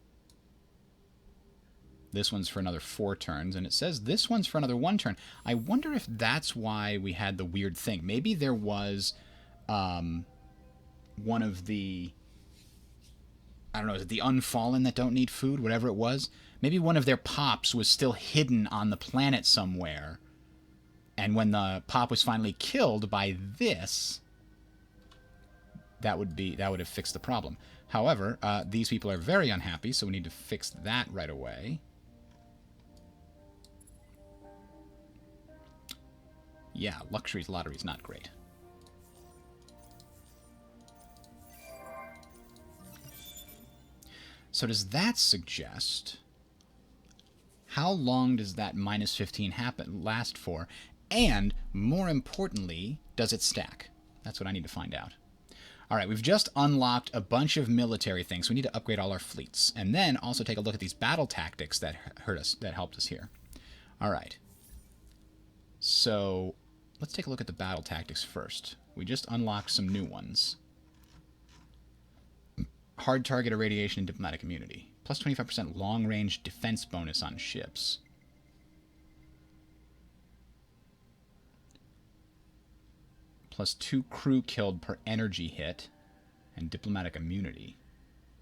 This one's for another 4 turns, and it says this one's for another 1 turn. I wonder if that's why we had the weird thing. Maybe there was one of the, I don't know, is it the Unfallen that don't need food? Whatever it was. Maybe one of their pops was still hidden on the planet somewhere. And when the pop was finally killed by this, that would have fixed the problem. However, these people are very unhappy, so we need to fix that right away. Yeah, Luxury's lottery's not great. So does that suggest... How long does that minus 15 last for? And, more importantly, does it stack? That's what I need to find out. Alright, we've just unlocked a bunch of military things. We need to upgrade all our fleets. And then also take a look at these battle tactics that helped us here. Alright. So, let's take a look at the battle tactics first. We just unlocked some new ones. Hard target irradiation and diplomatic immunity. Plus 25% long-range defense bonus on ships. Plus 2 crew killed per energy hit. And diplomatic immunity.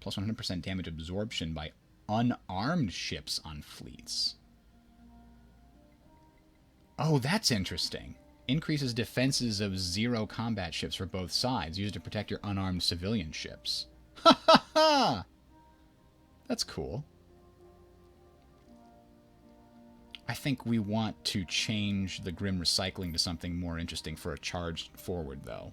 Plus 100% damage absorption by unarmed ships on fleets. Oh, that's interesting. Increases defenses of 0 combat ships for both sides. Used to protect your unarmed civilian ships. Ha ha ha! That's cool. I think we want to change the Grim Recycling to something more interesting for a charge forward, though.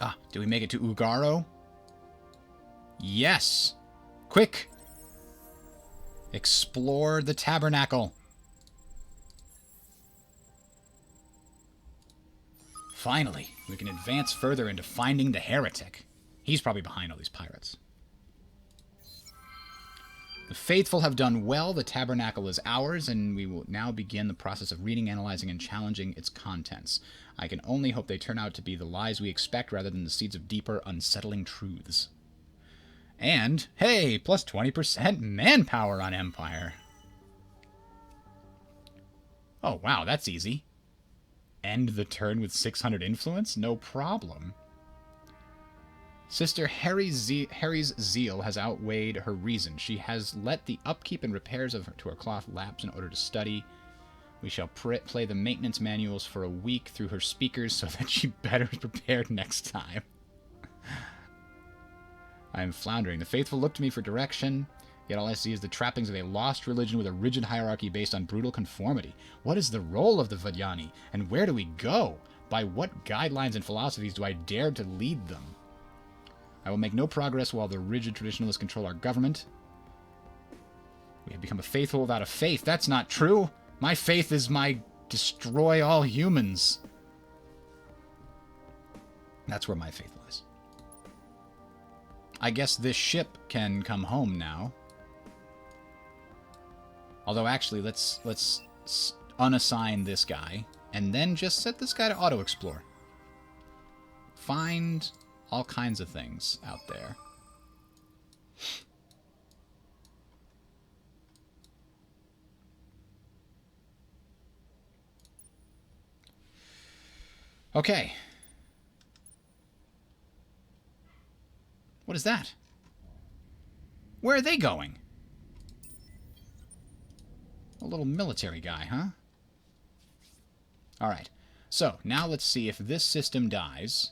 Ah, did we make it to Ugaro? Yes! Quick! Explore the tabernacle. Finally, we can advance further into finding the heretic. He's probably behind all these pirates. The faithful have done well. The tabernacle is ours, and we will now begin the process of reading, analyzing, and challenging its contents. I can only hope they turn out to be the lies we expect rather than the seeds of deeper, unsettling truths. And, hey, plus 20% manpower on Empire. Oh, wow, that's easy. End the turn with 600 influence? No problem. Sister Harry's zeal has outweighed her reason. She has let the upkeep and repairs to her cloth lapse in order to study. We shall play the maintenance manuals for a week through her speakers so that she better is prepared next time. I am floundering. The faithful look to me for direction, yet all I see is the trappings of a lost religion with a rigid hierarchy based on brutal conformity. What is the role of the Vodyani, and where do we go? By what guidelines and philosophies do I dare to lead them? I will make no progress while the rigid traditionalists control our government. We have become a faithful without a faith. That's not true. My faith is my destroy all humans. That's where my faith lies. I guess this ship can come home now. Although, actually, let's unassign this guy, and then just set this guy to auto-explore. Find all kinds of things out there. Okay. What is that? Where are they going? A little military guy, huh? Alright. So, now let's see if this system dies.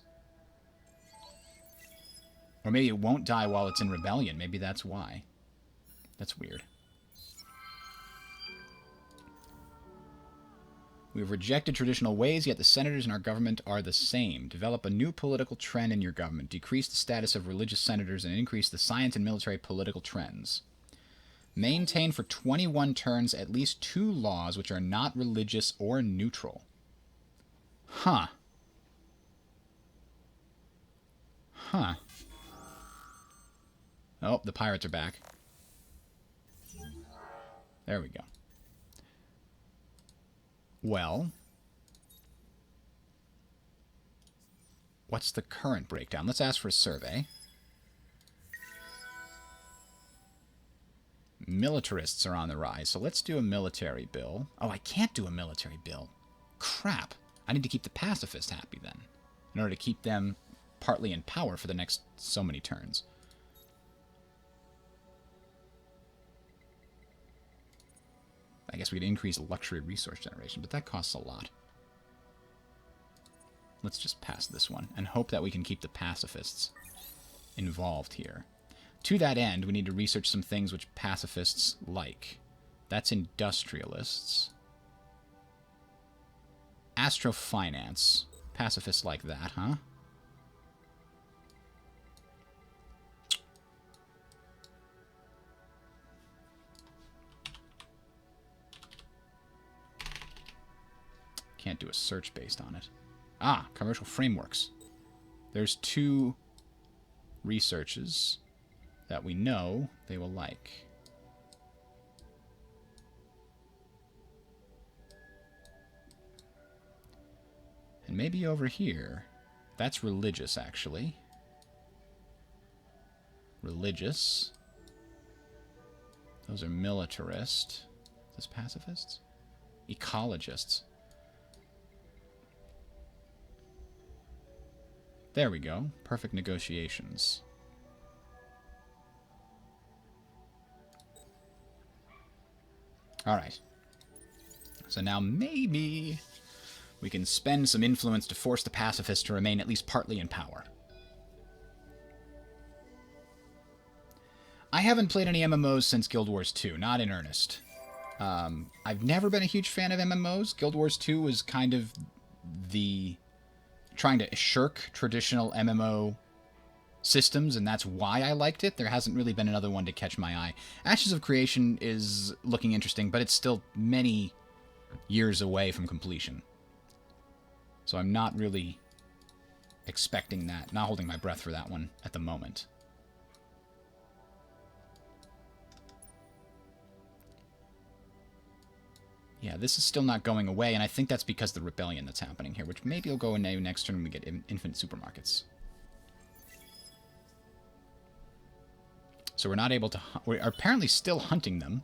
Or maybe it won't die while it's in rebellion. Maybe that's why. That's weird. We have rejected traditional ways, yet the senators in our government are the same. Develop a new political trend in your government. Decrease the status of religious senators and increase the science and military political trends. Maintain for 21 turns at least 2 laws which are not religious or neutral. Huh. Huh. Oh, the pirates are back. There we go. Well, what's the current breakdown? Let's ask for a survey. Militarists are on the rise, so let's do a military bill. Oh, I can't do a military bill. Crap. I need to keep the pacifists happy then, in order to keep them partly in power for the next so many turns. I guess we could increase luxury resource generation, but that costs a lot. Let's just pass this one and hope that we can keep the pacifists involved here. To that end, we need to research some things which pacifists like. That's industrialists. Astrofinance. Pacifists like that, huh? Can't do a search based on it. Ah, commercial frameworks. There's 2 researches that we know they will like. And maybe over here. That's religious, actually. Religious. Those are militarist. Those pacifists? Ecologists. There we go. Perfect negotiations. Alright. So now maybe we can spend some influence to force the pacifists to remain at least partly in power. I haven't played any MMOs since Guild Wars 2, not in earnest. I've never been a huge fan of MMOs. Guild Wars 2 was kind of the trying to shirk traditional MMO systems, and that's why I liked it. There hasn't really been another one to catch my eye. Ashes of Creation is looking interesting, but it's still many years away from completion. So I'm not really expecting that, not holding my breath for that one at the moment. Yeah, this is still not going away, and I think that's because of the rebellion that's happening here, which maybe will go away next turn when we get infinite supermarkets. So we're not able to... We are apparently still hunting them,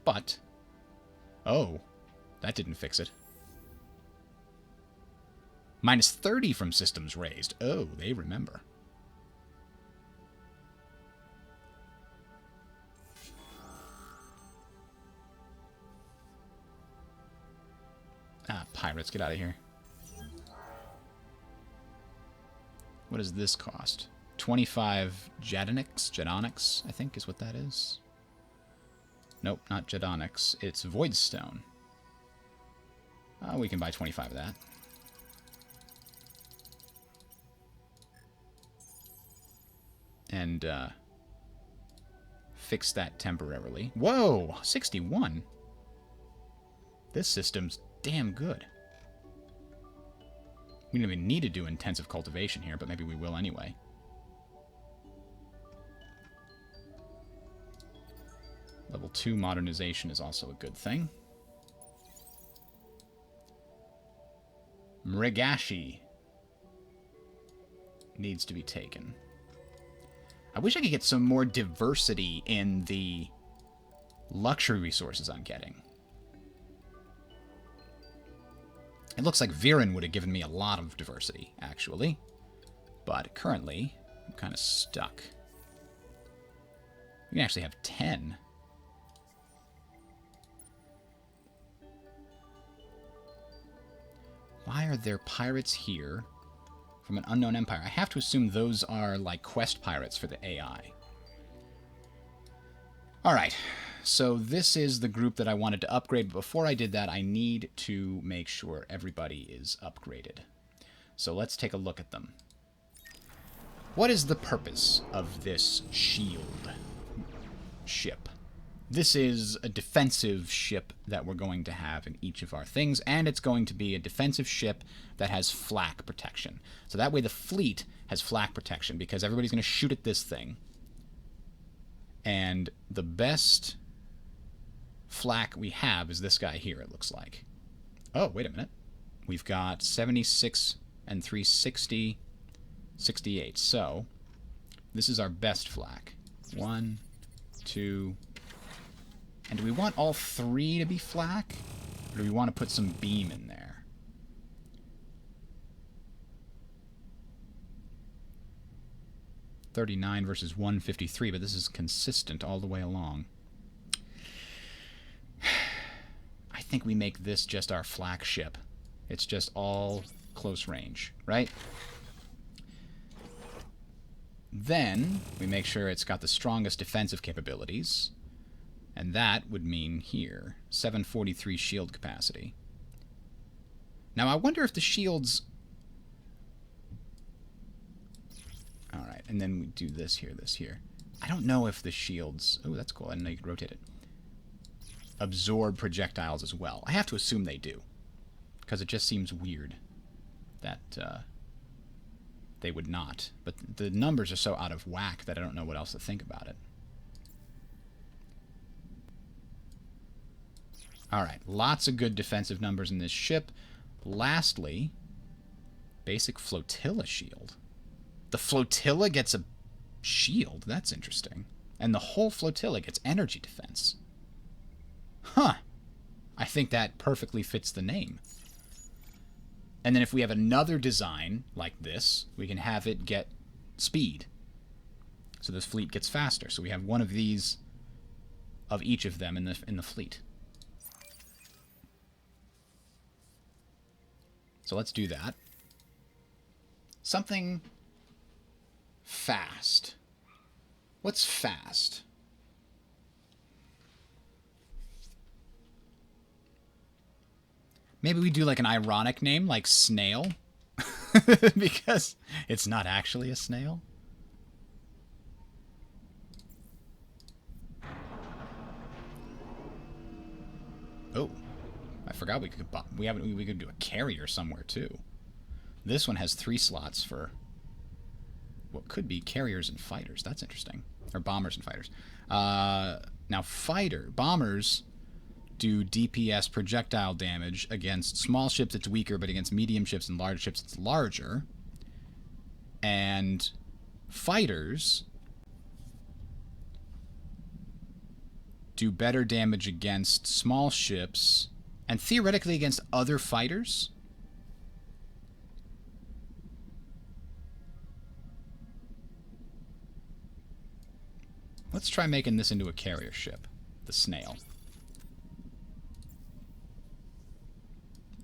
but... Oh, that didn't fix it. Minus 30 from systems raised. Oh, they remember. Ah, pirates, get out of here. What does this cost? 25 Jedonics, I think is what that is. Nope, not Jedonics. It's Voidstone. We can buy 25 of that. And fix that temporarily. Whoa! 61! This system's damn good. We don't even need to do intensive cultivation here, but maybe we will anyway. Level 2 modernization is also a good thing. Mrigashi needs to be taken. I wish I could get some more diversity in the luxury resources I'm getting. It looks like Viren would have given me a lot of diversity, actually. But currently, I'm kind of stuck. We can actually have 10. Why are there pirates here from an unknown empire? I have to assume those are like quest pirates for the AI. Alright, so this is the group that I wanted to upgrade, but before I did that, I need to make sure everybody is upgraded. So let's take a look at them. What is the purpose of this shield ship? this is a defensive ship that we're going to have in each of our things, and it's going to be a defensive ship that has flak protection. So that way the fleet has flak protection, because everybody's going to shoot at this thing. And the best flak we have is this guy here, it looks like. Oh, wait a minute. We've got 76 and 360, 68. So this is our best flak. 1, 2... And do we want all 3 to be flak? Or do we want to put some beam in there? $39 versus $153, but this is consistent all the way along. I think we make this just our flak ship. It's just all close range, right? Then we make sure it's got the strongest defensive capabilities. And that would mean here, 743 shield capacity. Now, I wonder if the shields... Alright, and then we do this here, this here. I don't know if the shields... Oh, that's cool. I didn't know you could rotate it. Absorb projectiles as well. I have to assume they do. Because it just seems weird that they would not. But the numbers are so out of whack that I don't know what else to think about it. Alright, lots of good defensive numbers in this ship. Lastly, basic flotilla shield. The flotilla gets a shield? That's interesting. And the whole flotilla gets energy defense. Huh. I think that perfectly fits the name. And then if we have another design like this, we can have it get speed. So this fleet gets faster. So we have one of these, of each of them in the fleet. So let's do that. Something fast. What's fast? Maybe we do like an ironic name, like Snail. Because it's not actually a snail. Oh. I forgot we could do a carrier somewhere too. This one has 3 slots for what could be carriers and fighters. That's interesting. Or bombers and fighters. Now bombers do DPS projectile damage against small ships. It's weaker, but against medium ships and large ships it's larger. And fighters do better damage against small ships. And theoretically against other fighters? Let's try making this into a carrier ship. The Snail.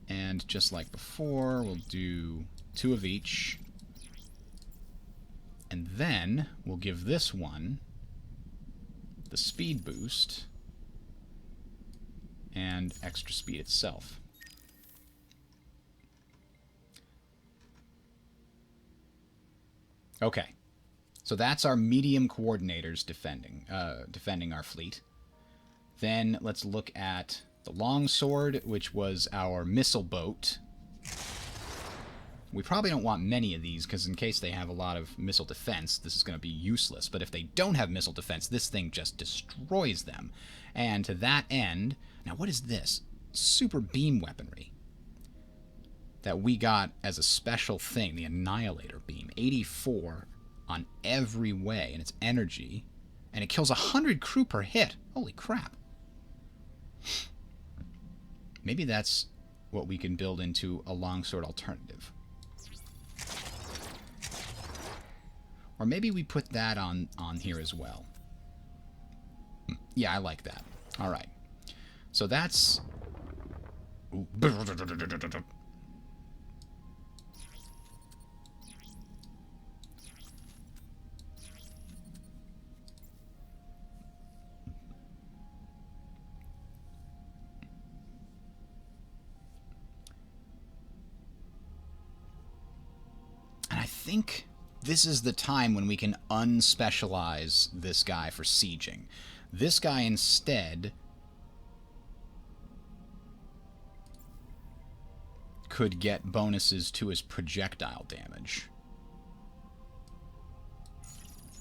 And just like before, we'll do 2 of each. And then we'll give this one the speed boost. And extra speed itself. Okay, so that's our medium coordinators defending our fleet. Then let's look at the longsword, which was our missile boat. We probably don't want many of these, because in case they have a lot of missile defense, this is going to be useless. But if they don't have missile defense, this thing just destroys them. And to that end... Now, what is this? Super beam weaponry that we got as a special thing, the Annihilator beam. 84 on every way, and it's energy. And it kills 100 crew per hit. Holy crap. Maybe that's what we can build into a longsword alternative. Or maybe we put that on here as well. Yeah, I like that. All right. So that's... And I think this is the time when we can unspecialize this guy for sieging. This guy instead could get bonuses to his projectile damage.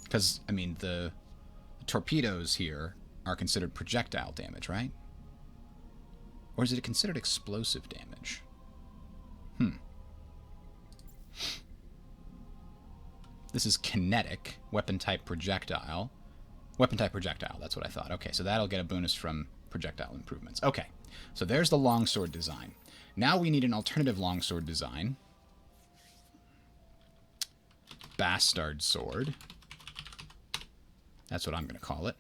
Because, I mean, the torpedoes here are considered projectile damage, right? Or is it considered explosive damage? This is kinetic, weapon-type projectile. Weapon-type projectile, that's what I thought. Okay, so that'll get a bonus from projectile improvements. Okay, so there's the longsword design. Now we need an alternative longsword design. Bastard sword. That's what I'm going to call it.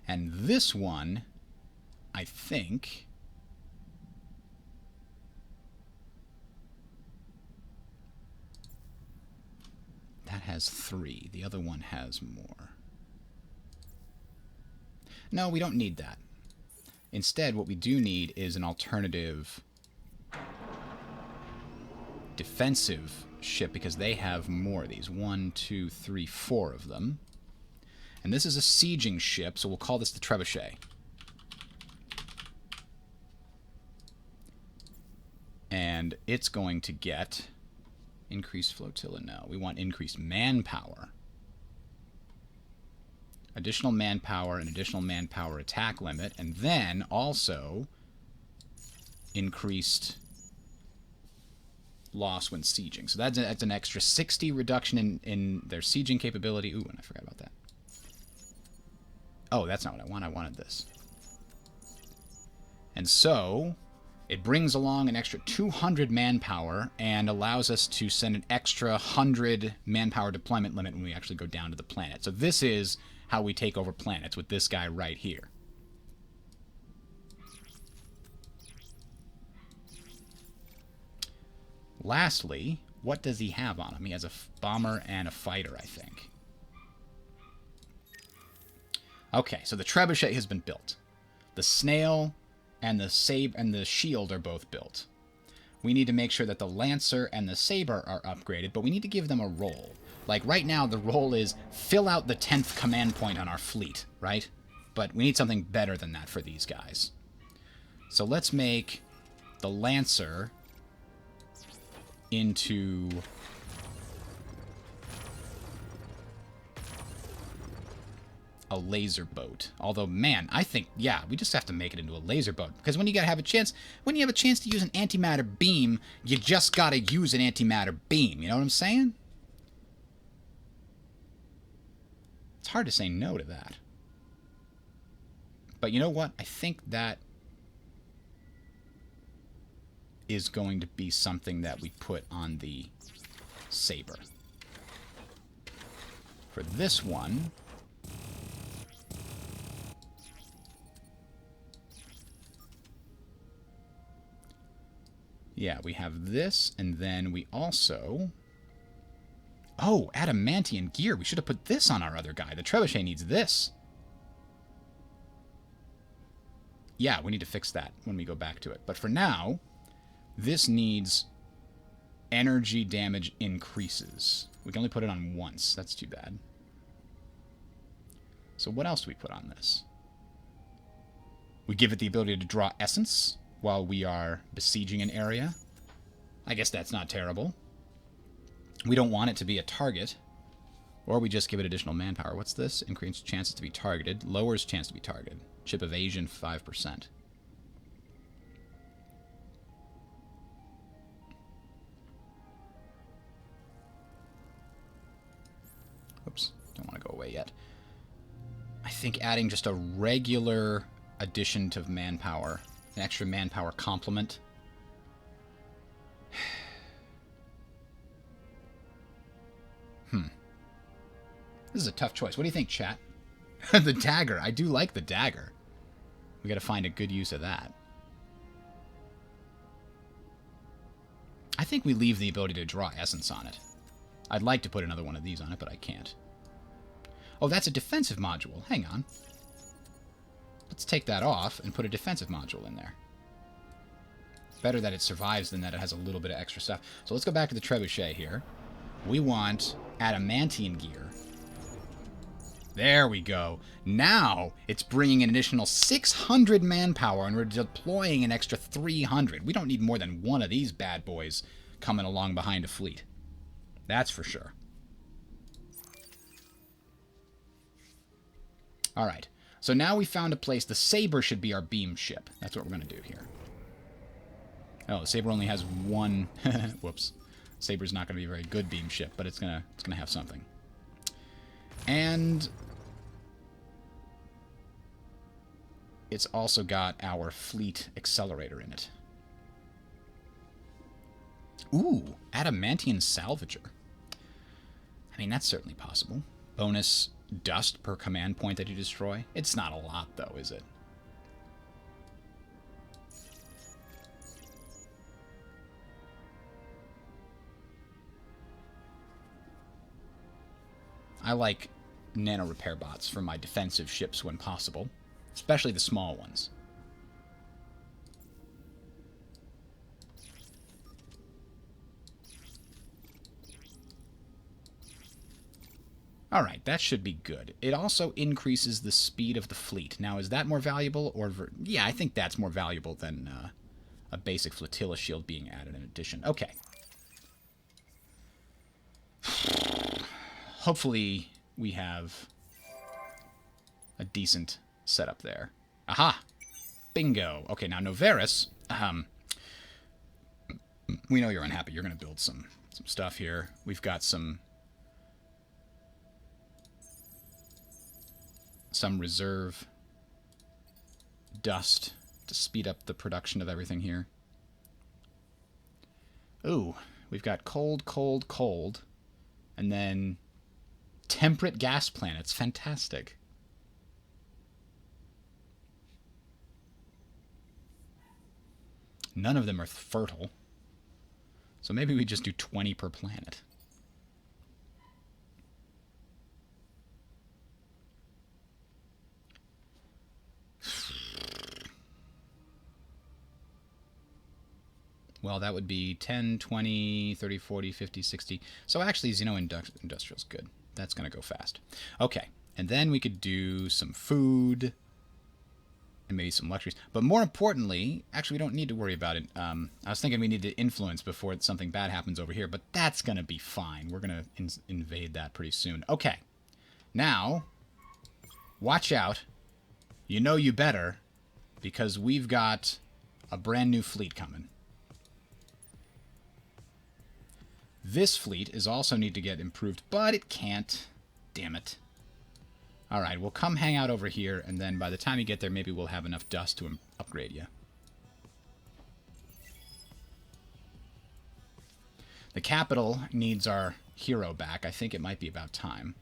And this one, I think... that has 3. The other one has more. No, we don't need that. Instead, what we do need is an alternative defensive ship, because they have more of these. 1, 2, 3, 4 of them. And this is a sieging ship, so we'll call this the Trebuchet. And it's going to get increased flotilla. No, we want increased manpower. Additional manpower and additional manpower attack limit, and then also increased loss when sieging. So that's an extra 60 reduction in their sieging capability. Ooh, and I forgot about that. Oh, that's not what I want. I wanted this. And so it brings along an extra 200 manpower and allows us to send an extra 100 manpower deployment limit when we actually go down to the planet. So this is how we take over planets, with this guy right here. Lastly, what does he have on him? He has a bomber and a fighter, I think. Okay, so the trebuchet has been built. The snail and the saber and the shield are both built. We need to make sure that the lancer and the saber are upgraded, but we need to give them a role. Like, right now, the role is fill out the 10th command point on our fleet, right? But we need something better than that for these guys. So let's make the lancer into a laser boat. Although, man, I think, yeah, we just have to make it into a laser boat. Because when you have a chance to use an antimatter beam, you just gotta use an antimatter beam. You know what I'm saying? It's hard to say no to that. But you know what? I think that is going to be something that we put on the saber. For this one, yeah, we have this, and then we also... oh, adamantium gear. We should have put this on our other guy. The trebuchet needs this. Yeah, we need to fix that when we go back to it. But for now, this needs energy damage increases. We can only put it on once. That's too bad. So what else do we put on this? We give it the ability to draw essence while we are besieging an area. I guess that's not terrible. We don't want it to be a target. Or we just give it additional manpower. What's this? Increases chances to be targeted. Lowers chance to be targeted. Ship evasion 5%. Oops. Don't want to go away yet. I think adding just a regular addition to manpower. An extra manpower complement. This is a tough choice. What do you think, chat? The dagger. I do like the dagger. We got to find a good use of that. I think we leave the ability to draw essence on it. I'd like to put another one of these on it, but I can't. Oh, that's a defensive module. Hang on. Let's take that off and put a defensive module in there. Better that it survives than that it has a little bit of extra stuff. So let's go back to the trebuchet here. We want adamantium gear. There we go. Now it's bringing an additional 600 manpower, and we're deploying an extra 300. We don't need more than one of these bad boys coming along behind a fleet. That's for sure. All right. So now we found a place. The Saber should be our beam ship. That's what we're going to do here. Oh, the Saber only has one. Whoops. Saber's not going to be a very good beam ship, but it's gonna have something. And it's also got our fleet accelerator in it. Ooh, adamantium salvager. I mean, that's certainly possible. Bonus dust per command point that you destroy. It's not a lot, though, is it? I like nano repair bots for my defensive ships when possible, especially the small ones. Alright, that should be good. It also increases the speed of the fleet. Now, is that more valuable? Or yeah, I think that's more valuable than a basic flotilla shield being added in addition. Okay. Hopefully we have a decent setup there. Aha! Bingo! Okay, now Novaris, we know you're unhappy. You're going to build some stuff here. We've got some reserve dust to speed up the production of everything here. Ooh, we've got cold, cold, cold, and then temperate gas planets. Fantastic. None of them are fertile. So maybe we just do 20 per planet. Well, that would be 10, 20, 30, 40, 50, 60. So actually, Xeno-Industrial's good. That's going to go fast. Okay, and then we could do some food and maybe some luxuries. But more importantly, actually, we don't need to worry about it. I was thinking we need to influence before something bad happens over here, but that's going to be fine. We're going to invade that pretty soon. Okay, now, watch out. You know you better, because we've got a brand new fleet coming. This fleet is also need to get improved, but it can't. Damn it. Alright, we'll come hang out over here, and then by the time you get there, maybe we'll have enough dust to upgrade you. The capital needs our hero back. I think it might be about time.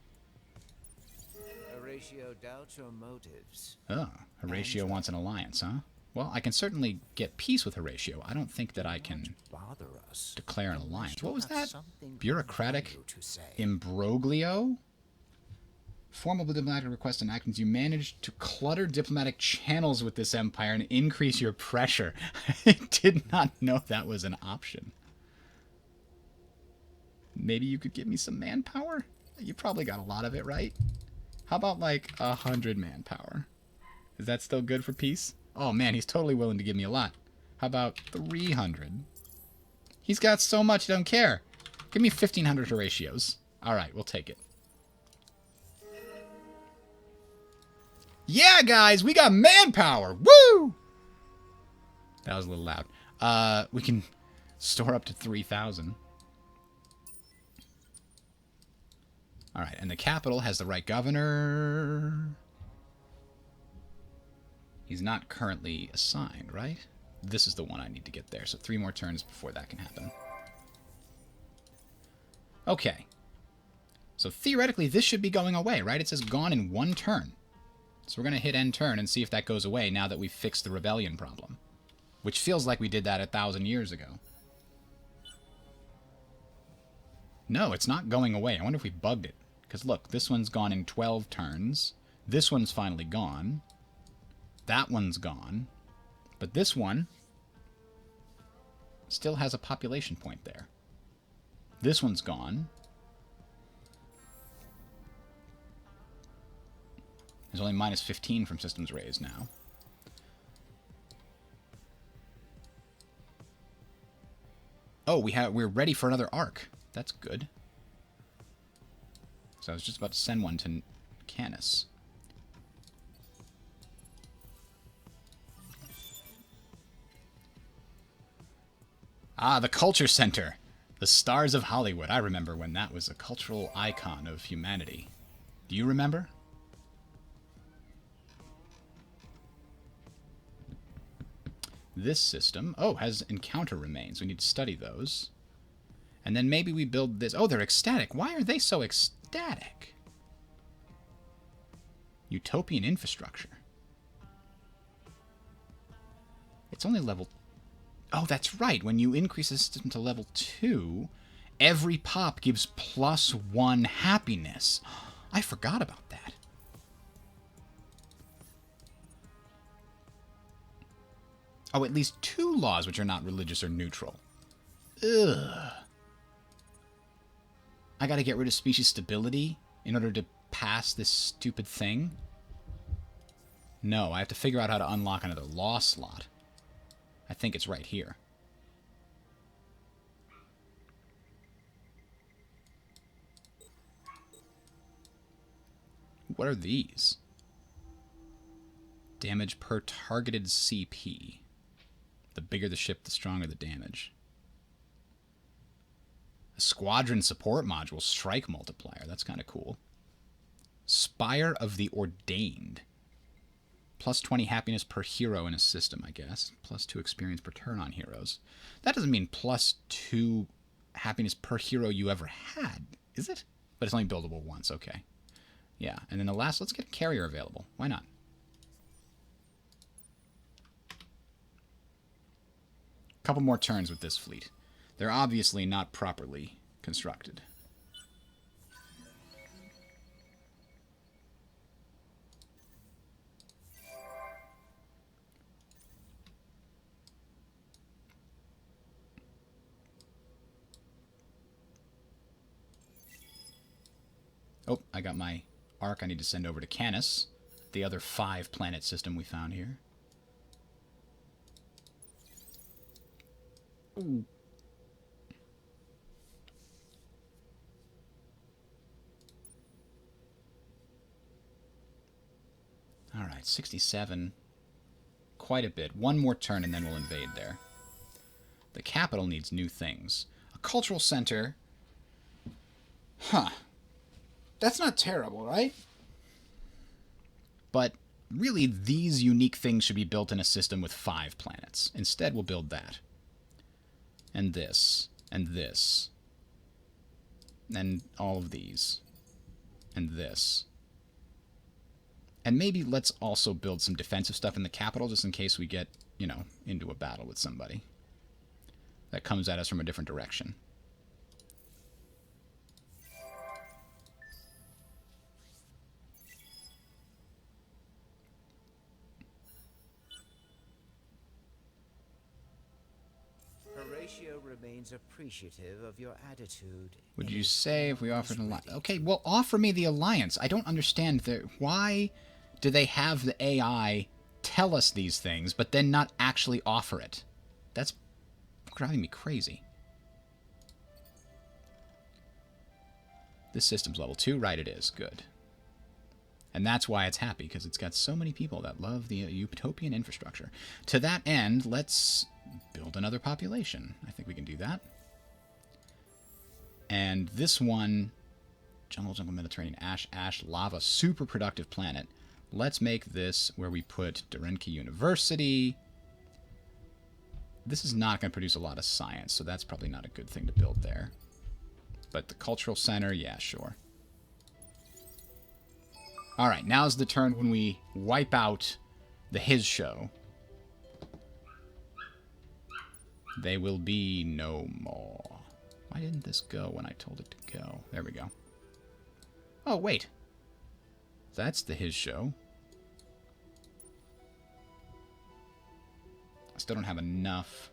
Horatio doubts your motives. Oh, Horatio wants an alliance, huh? Well, I can certainly get peace with Horatio. I don't think that I can declare an alliance. What was that? Bureaucratic imbroglio? Formal diplomatic requests and actions. You managed to clutter diplomatic channels with this empire and increase your pressure. I did not know that was an option. Maybe you could give me some manpower? You probably got a lot of it, right? How about like 100 manpower? Is that still good for peace? Oh man, he's totally willing to give me a lot. How about 300? He's got so much, he don't care. Give me 1,500 Horatios. Alright, we'll take it. Yeah, guys, we got manpower! Woo! That was a little loud. We can store up to 3,000. Alright, and the capital has the right governor. He's not currently assigned, right? This is the one I need to get there, so 3 more turns before that can happen. Okay. So theoretically, this should be going away, right? It says gone in 1 turn. So we're going to hit end turn and see if that goes away now that we've fixed the rebellion problem. Which feels like we did that 1,000 years ago. No, it's not going away. I wonder if we bugged it. Because look, this one's gone in 12 turns. This one's finally gone. That one's gone. But this one still has a population point there. This one's gone. There's only minus 15 from systems raised now. Oh, we're ready for another arc. That's good. So I was just about to send one to Canis. Ah, the Culture Center. The Stars of Hollywood. I remember when that was a cultural icon of humanity. Do you remember? This system, oh, has encounter remains. We need to study those. And then maybe we build this. Oh, they're ecstatic. Why are they so ecstatic? Utopian infrastructure. It's only level... Oh, that's right. When you increase the system to level 2, every pop gives +1 happiness. I forgot about that. Oh, at least 2 laws which are not religious or neutral. Ugh. I gotta get rid of species stability in order to pass this stupid thing? No, I have to figure out how to unlock another law slot. I think it's right here. What are these? Damage per targeted CP. The bigger the ship, the stronger the damage. A squadron support module, strike multiplier. That's kind of cool. Spire of the Ordained. +20 happiness per hero in a system, I guess. +2 experience per turn on heroes. That doesn't mean +2 happiness per hero you ever had, is it? But it's only buildable once, okay. Yeah, and then the last, let's get a carrier available. Why not? Couple more turns with this fleet. They're obviously not properly constructed. Oh, I got my arc I need to send over to Canis, the other 5-planet system we found here. Ooh. Alright, 67. Quite a bit. One more turn and then we'll invade there. The capital needs new things. A cultural center. Huh. That's not terrible, right? But really, these unique things should be built in a system with 5 planets. Instead, we'll build that. And this. And this. And all of these. And this. And maybe let's also build some defensive stuff in the capital just in case we get, you know, into a battle with somebody that comes at us from a different direction. Horatio remains appreciative of your attitude. Would you say if we offered an alliance? Okay, well, offer me the alliance. I don't understand. Why do they have the AI tell us these things, but then not actually offer it? That's driving me crazy. This system's level 2? Right, it is. Good. And that's why it's happy, because it's got so many people that love the utopian infrastructure. To that end, let's build another population. I think we can do that. And this one, Jungle, Mediterranean, Ash, Lava, super productive planet. Let's make this where we put Derenki University. This is not going to produce a lot of science, so that's probably not a good thing to build there. But the cultural center, yeah, sure. Alright, now's the turn when we wipe out the His Show. They will be no more. Why didn't this go when I told it to go? There we go. Oh, wait. That's the His Show. I still don't have enough.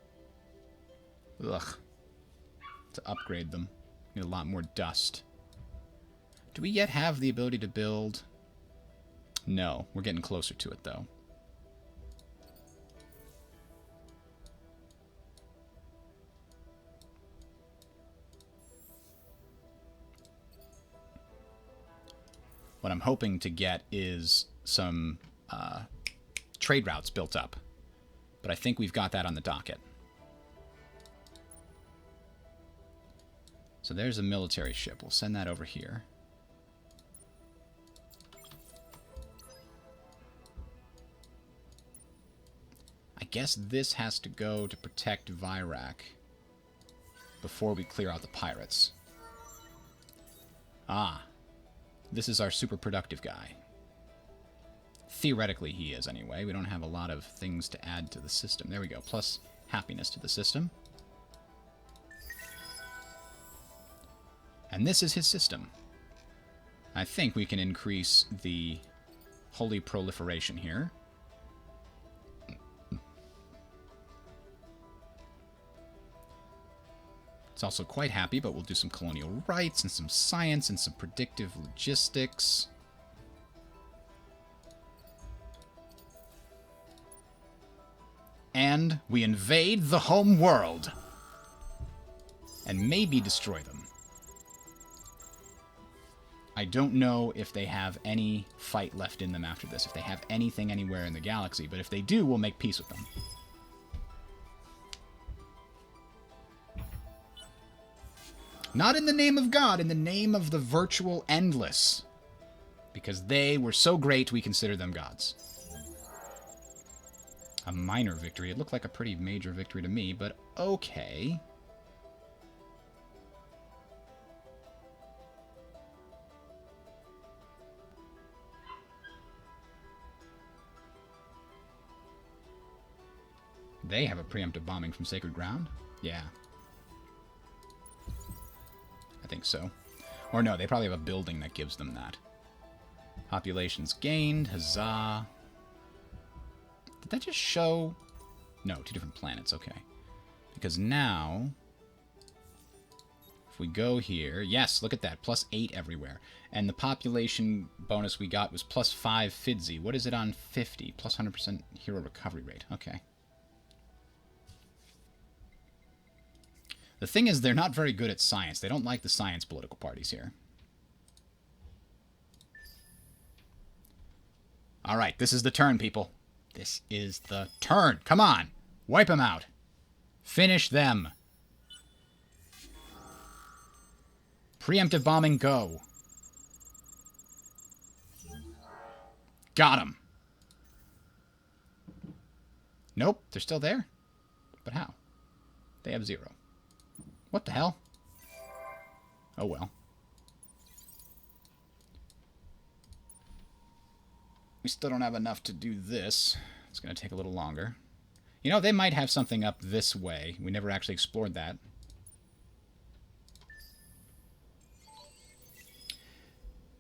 Ugh. To upgrade them. Need a lot more dust. Do we yet have the ability to build No, we're getting closer to it, though. What I'm hoping to get is some trade routes built up. But I think we've got that on the docket. So there's a military ship. We'll send that over here. I guess this has to go to protect Vyrak before we clear out the pirates. Ah. This is our super productive guy. Theoretically, he is anyway. We don't have a lot of things to add to the system. There we go. Plus happiness to the system. And this is his system. I think we can increase the holy proliferation here. It's also quite happy, but we'll do some colonial rights and some science and some predictive logistics. And we invade the home world. And maybe destroy them. I don't know if they have any fight left in them after this, if they have anything anywhere in the galaxy, but if they do, we'll make peace with them. Not in the name of God, in the name of the virtual endless. Because they were so great, we consider them gods. A minor victory. It looked like a pretty major victory to me, but okay. They have a preemptive bombing from Sacred Ground? Yeah. I think so. Or no, they probably have a building that gives them that. Populations gained. Huzzah. Did that just show... No, 2 different planets. Okay. Because now... If we go here... Yes, look at that. +8 everywhere. And the population bonus we got was +5 Fidzi. What is it on 50? +100% hero recovery rate. Okay. The thing is, they're not very good at science. They don't like the science political parties here. Alright, this is the turn, people. This is the turn. Come on. Wipe them out. Finish them. Preemptive bombing, go. Got them. Nope, they're still there. But how? They have 0. What the hell? Oh well. We still don't have enough to do this. It's going to take a little longer. You know, they might have something up this way. We never actually explored that.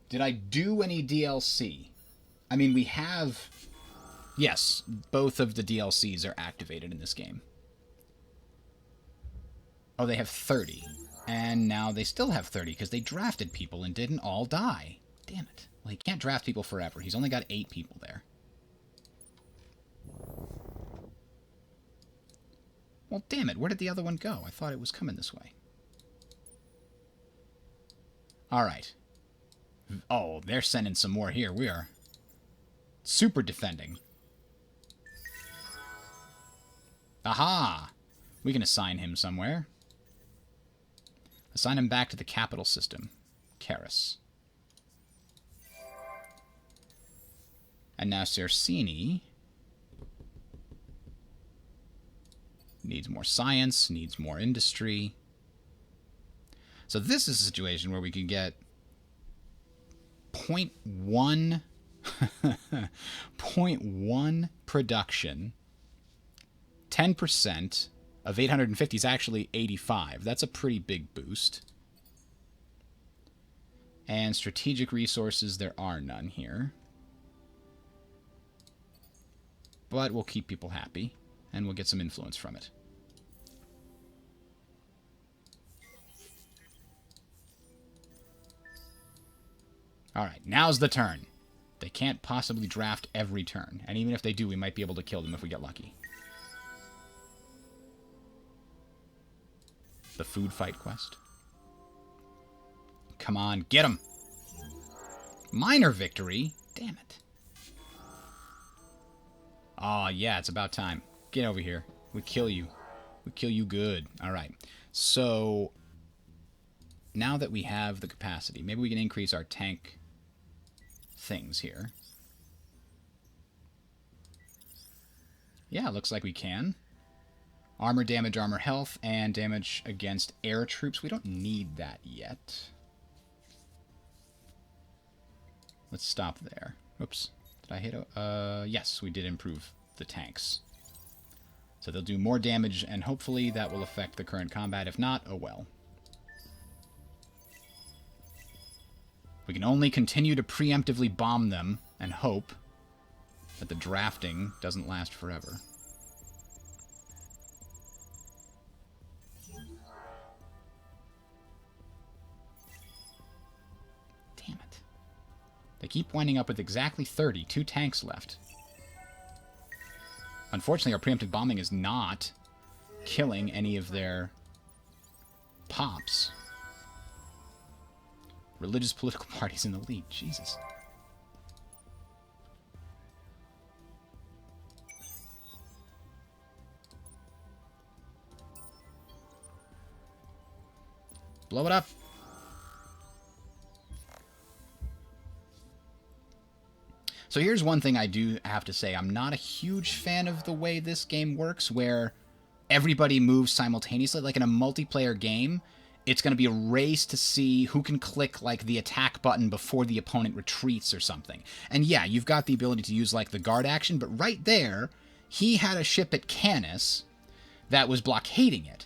Did I do any DLC? I mean, we have... Yes, both of the DLCs are activated in this game. Oh, they have 30. And now they still have 30 because they drafted people and didn't all die. Damn it. Well, he can't draft people forever. He's only got 8 people there. Well, damn it. Where did the other one go? I thought it was coming this way. All right. Oh, they're sending some more here. We are super defending. Aha! We can assign him somewhere. Assign him back to the capital system. Karis. And now Cersini needs more science, needs more industry. So this is a situation where we can get 0.1 0.1 production. 10% of 850 is actually 85. That's a pretty big boost. And strategic resources, there are none here. But we'll keep people happy, and we'll get some influence from it. Alright, now's the turn. They can't possibly draft every turn. And even if they do, we might be able to kill them if we get lucky. The food fight quest. Come on, get him! Minor victory? Damn it. Aw, yeah, it's about time. Get over here. We kill you. We kill you good. Alright. So, now that we have the capacity, maybe we can increase our tank things here. Yeah, looks like we can. Armor damage, armor health, and damage against air troops. We don't need that yet. Let's stop there. Oops. Did I hit yes, we did improve the tanks. So they'll do more damage, and hopefully that will affect the current combat. If not, oh well. We can only continue to preemptively bomb them and hope that the drafting doesn't last forever. Damn it. They keep winding up with exactly 30, 2 tanks left. Unfortunately, our preemptive bombing is not killing any of their pops. Religious political parties in the league. Jesus. Blow it up. So here's one thing I do have to say. I'm not a huge fan of the way this game works, where everybody moves simultaneously. Like in a multiplayer game, it's going to be a race to see who can click, like, the attack button before the opponent retreats or something. And yeah, you've got the ability to use, like, the guard action, but right there, he had a ship at Canis that was blockading it.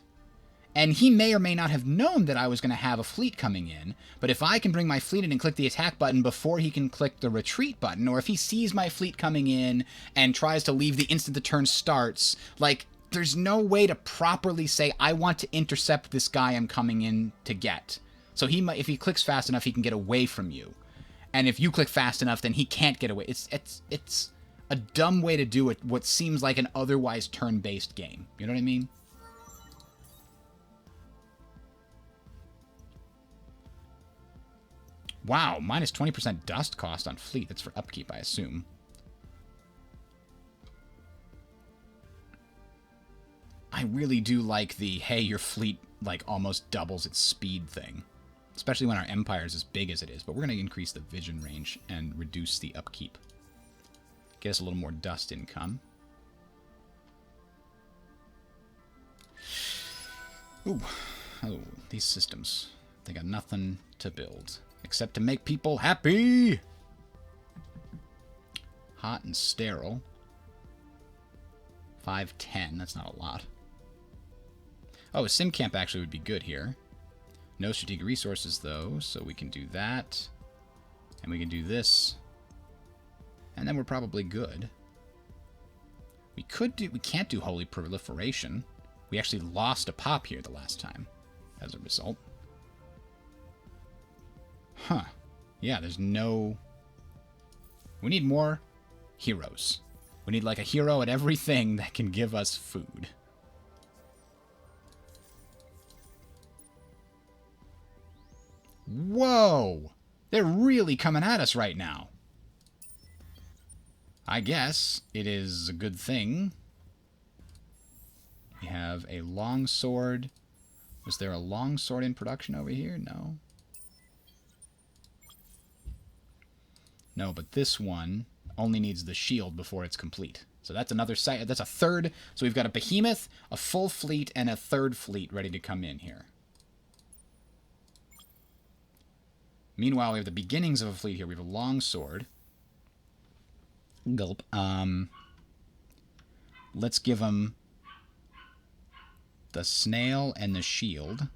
And he may or may not have known that I was going to have a fleet coming in, but if I can bring my fleet in and click the attack button before he can click the retreat button, or if he sees my fleet coming in and tries to leave the instant the turn starts, like, there's no way to properly say, I want to intercept this guy I'm coming in to get. So he might, if he clicks fast enough, he can get away from you. And if you click fast enough, then he can't get away. It's a dumb way to do it, what seems like an otherwise turn-based game. You know what I mean? Wow, minus 20% dust cost on fleet. That's for upkeep, I assume. I really do like the, hey, your fleet, like, almost doubles its speed thing. Especially when our empire is as big as it is. But we're going to increase the vision range and reduce the upkeep. Get us a little more dust income. Ooh. Oh, these systems. They got nothing to build. Except to make people happy! Hot and sterile. 510, that's not a lot. Oh, a sim camp actually would be good here. No strategic resources, though, so we can do that. And we can do this. And then we're probably good. We can't do holy proliferation. We actually lost a pop here the last time, as a result. Huh. Yeah, there's no... We need more heroes. We need, like, a hero at everything that can give us food. Whoa! They're really coming at us right now. I guess it is a good thing. We have a longsword. Was there a longsword in production over here? No. No, but this one only needs the shield before it's complete. So that's another site. That's a third. So we've got a behemoth, a full fleet, and a third fleet ready to come in here. Meanwhile, we have the beginnings of a fleet here. We have a longsword. Gulp. Let's give him the snail and the shield.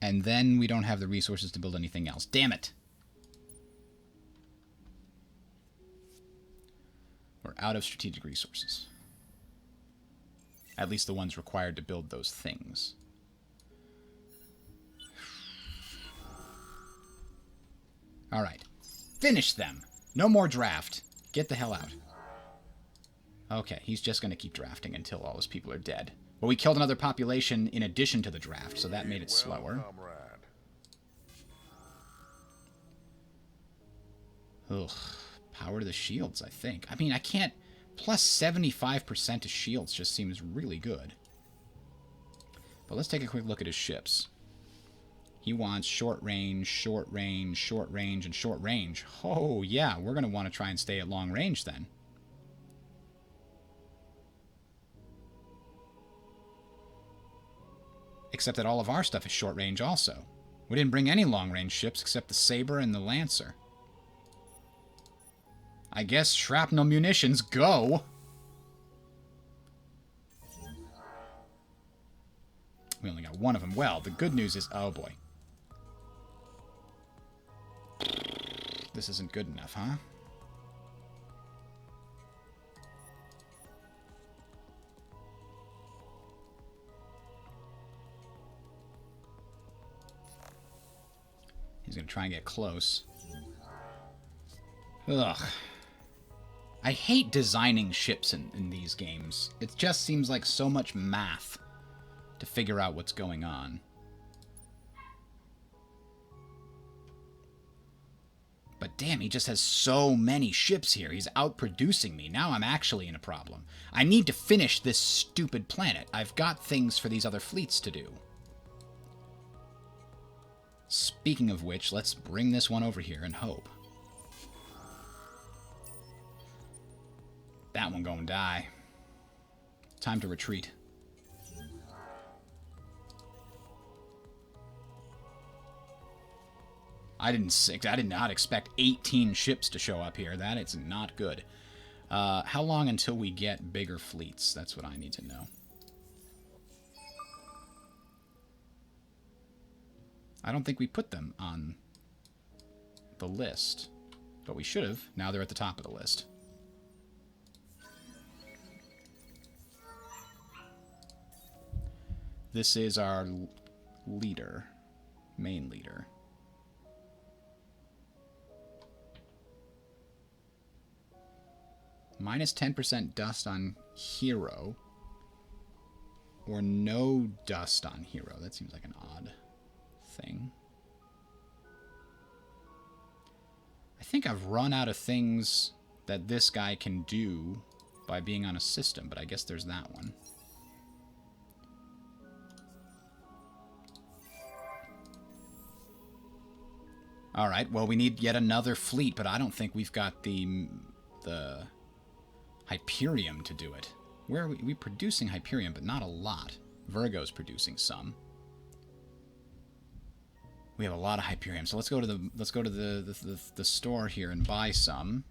And then we don't have the resources to build anything else. Damn it! We're out of strategic resources. At least the ones required to build those things. Alright. Finish them. No more draft. Get the hell out. Okay, he's just going to keep drafting until all his people are dead. Well, we killed another population in addition to the draft, so that made it slower. Ugh. Power to the shields, I think. I mean, I can't... Plus 75% to shields just seems really good. But let's take a quick look at his ships. He wants short range, short range, short range, and short range. Oh, yeah, we're going to want to try and stay at long range then. Except that all of our stuff is short range also. We didn't bring any long range ships except the Saber and the Lancer. I guess shrapnel munitions go. We only got one of them. Well, the good news is... Oh, boy. This isn't good enough, huh? He's going to try and get close. Ugh. I hate designing ships in these games. It just seems like so much math to figure out what's going on. But damn, he just has so many ships here. He's outproducing me. Now I'm actually in a problem. I need to finish this stupid planet. I've got things for these other fleets to do. Speaking of which, let's bring this one over here and hope. That one gonna die. Time to retreat. I did not expect 18 ships to show up here. That is not good. How long until we get bigger fleets? That's what I need to know. I don't think we put them on the list, but we should have. Now they're at the top of the list. This is our leader, main leader. Minus 10% dust on hero. Or no dust on hero. That seems like an odd thing. I think I've run out of things that this guy can do by being on a system, but I guess there's that one. Alright, well, we need yet another fleet, but I don't think we've got the Hyperium to do it. Where are we? We're producing Hyperium, but not a lot. Virgo's producing some. We have a lot of Hyperium, so let's go to the store here and buy some.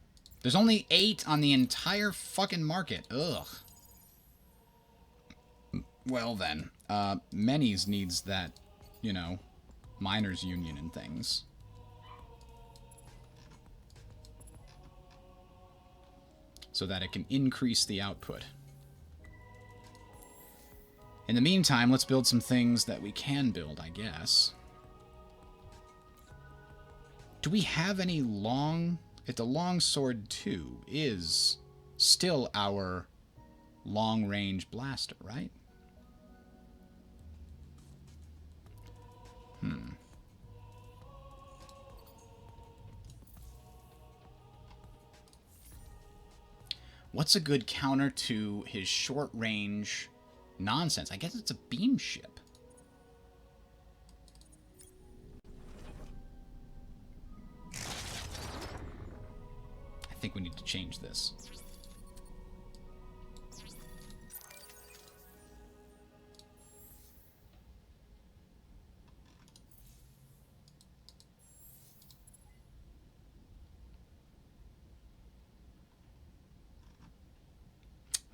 There's only 8 on the entire fucking market. Ugh. Well then, Menes needs that, you know, miners union and things. So that it can increase the output. In the meantime, let's build some things that we can build, I guess. Do we have any long... The longsword 2 is still our long-range blaster, right? What's a good counter to his short-range nonsense? I guess it's a beam ship. I think we need to change this.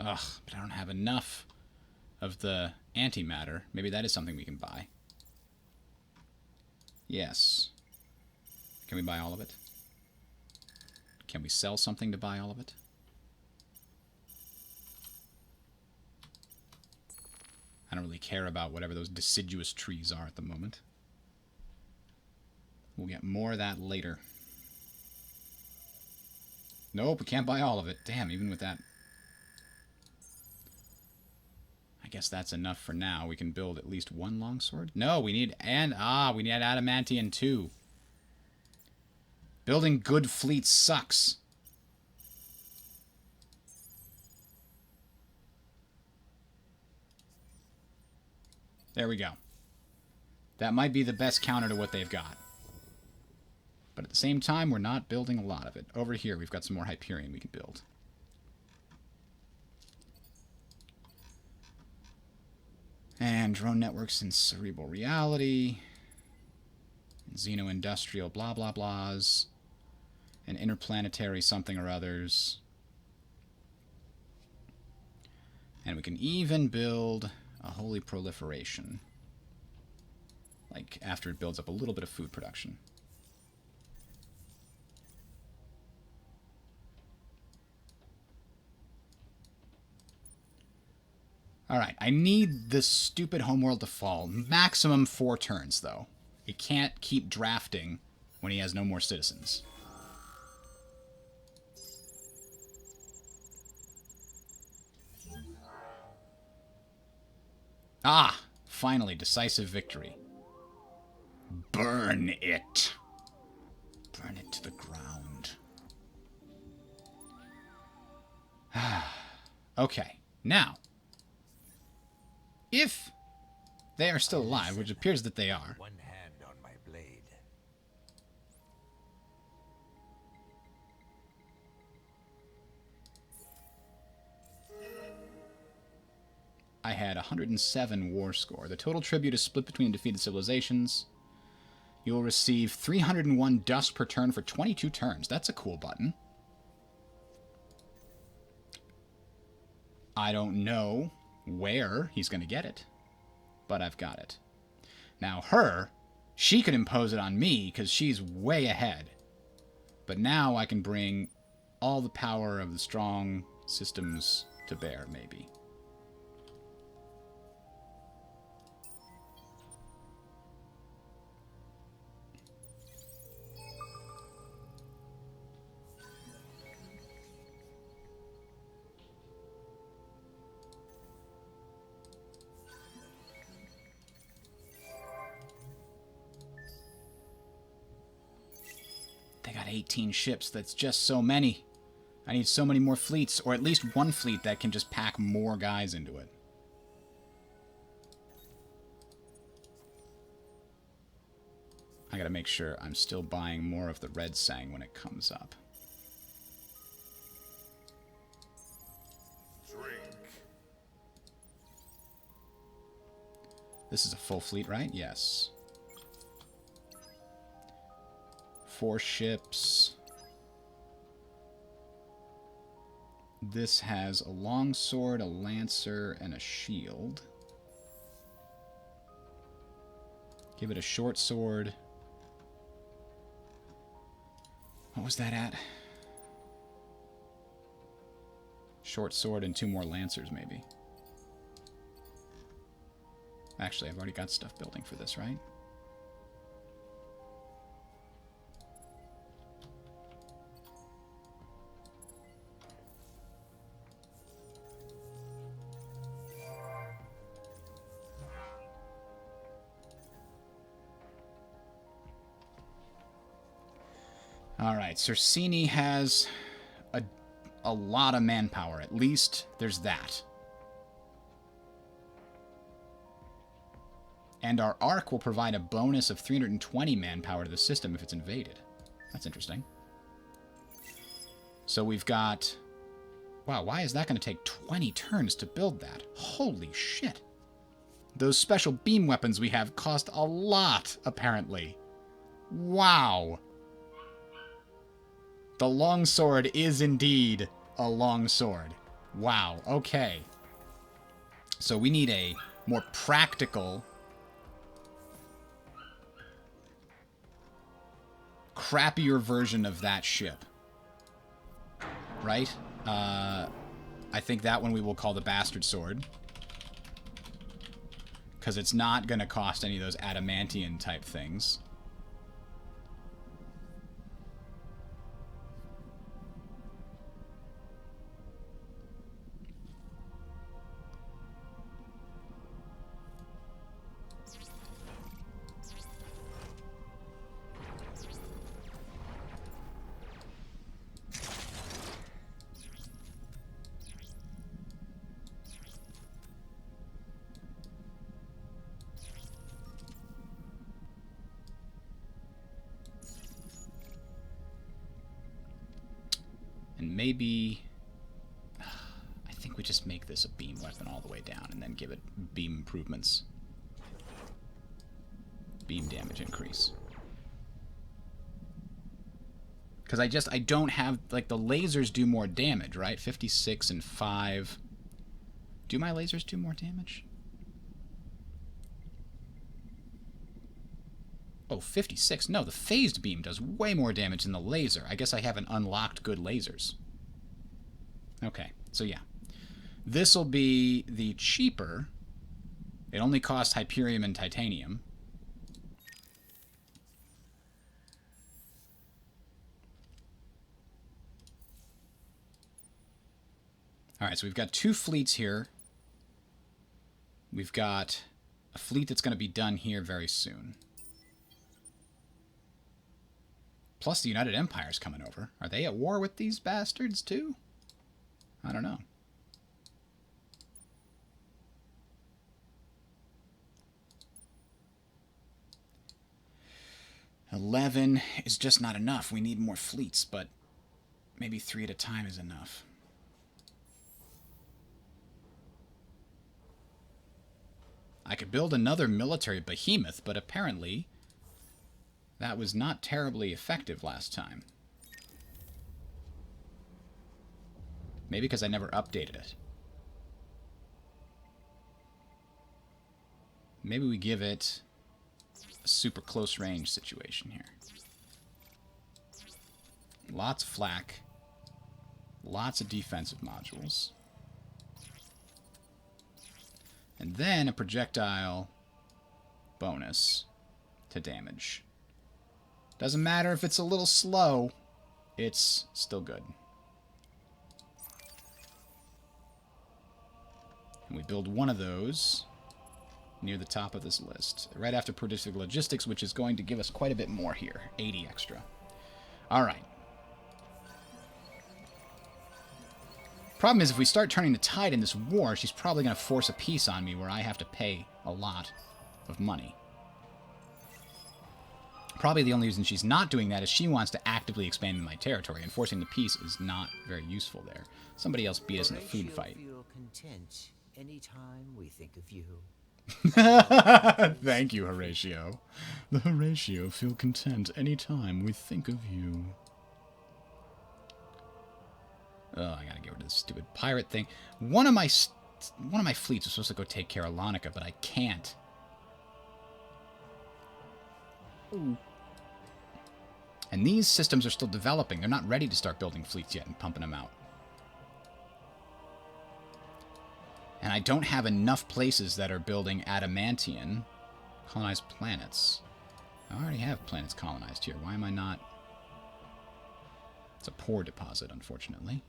Ugh, but I don't have enough of the antimatter. Maybe that is something we can buy. Yes. Can we buy all of it? Can we sell something to buy all of it? I don't really care about whatever those deciduous trees are at the moment. We'll get more of that later. Nope, we can't buy all of it. Damn, even with that. I guess that's enough for now. We can build at least one longsword. No, we need... we need adamantium too. Building good fleets sucks. There we go. That might be the best counter to what they've got. But at the same time, we're not building a lot of it. Over here, we've got some more Hyperion we can build. And drone networks in cerebral reality. Xeno-industrial blah blah blahs. And interplanetary something or others. And we can even build a holy proliferation. Like, after it builds up a little bit of food production. Alright, I need this stupid homeworld to fall. Maximum 4 turns, though. It can't keep drafting when he has no more citizens. Ah! Finally, decisive victory. Burn it! Burn it to the ground. Okay, now... if they are still alive, which appears that they are. One hand on my blade. I had 107 war score. The total tribute is split between defeated civilizations. You will receive 301 dust per turn for 22 turns. That's a cool button. I don't know where he's going to get it, but I've got it. Now she could impose it on me because she's way ahead. But now I can bring all the power of the strong systems to bear, maybe. They got 18 ships. That's just so many. I need so many more fleets, or at least one fleet that can just pack more guys into it. I gotta make sure I'm still buying more of the Red Sang when it comes up. Drink. This is a full fleet, right? Yes. 4 ships. This has a longsword, a lancer, and a shield. Give it a short sword. What was that at? Short sword and 2 more lancers, maybe. Actually, I've already got stuff building for this, right? Alright, Cersini has a lot of manpower. At least there's that. And our Ark will provide a bonus of 320 manpower to the system if it's invaded. That's interesting. So we've got... wow, why is that going to take 20 turns to build that? Holy shit. Those special beam weapons we have cost a lot, apparently. Wow. The longsword is indeed a longsword. Wow, okay. So we need a more practical, crappier version of that ship. Right? I think that one we will call the Bastard Sword. Because it's not going to cost any of those adamantium type things. And maybe... I think we just make this a beam weapon all the way down and then give it beam improvements. Beam damage increase. Because I don't have... Like, the lasers do more damage, right? 56 and 5. Do my lasers do more damage? Oh, 56. No, the phased beam does way more damage than the laser. I guess I haven't unlocked good lasers. Okay, so yeah. This will be the cheaper. It only costs Hyperium and Titanium. Alright, so we've got 2 fleets here. We've got a fleet that's going to be done here very soon. Plus the United Empire's coming over. Are they at war with these bastards too? I don't know. $11 is just not enough. We need more fleets, but maybe 3 at a time is enough. I could build another military behemoth, but apparently that was not terribly effective last time. Maybe because I never updated it. Maybe we give it a super close range situation here. Lots of flak. Lots of defensive modules. And then a projectile bonus to damage. Doesn't matter if it's a little slow, it's still good. And we build one of those near the top of this list, right after predictive logistics, which is going to give us quite a bit more here. 80 extra. All right. Problem is, if we start turning the tide in this war, she's probably going to force a peace on me where I have to pay a lot of money. Probably the only reason she's not doing that is she wants to actively expand my territory, and forcing the peace is not very useful there. Somebody else beat us in a food fight. Feel content anytime we think of you. Thank you, Horatio. The Horatio feel content anytime we think of you. Oh, I gotta get rid of this stupid pirate thing. One of my fleets was supposed to go take care of Lonica, but I can't. Ooh. And these systems are still developing. They're not ready to start building fleets yet and pumping them out. And I don't have enough places that are building adamantium colonized planets. I already have planets colonized here. Why am I not? It's a poor deposit, unfortunately.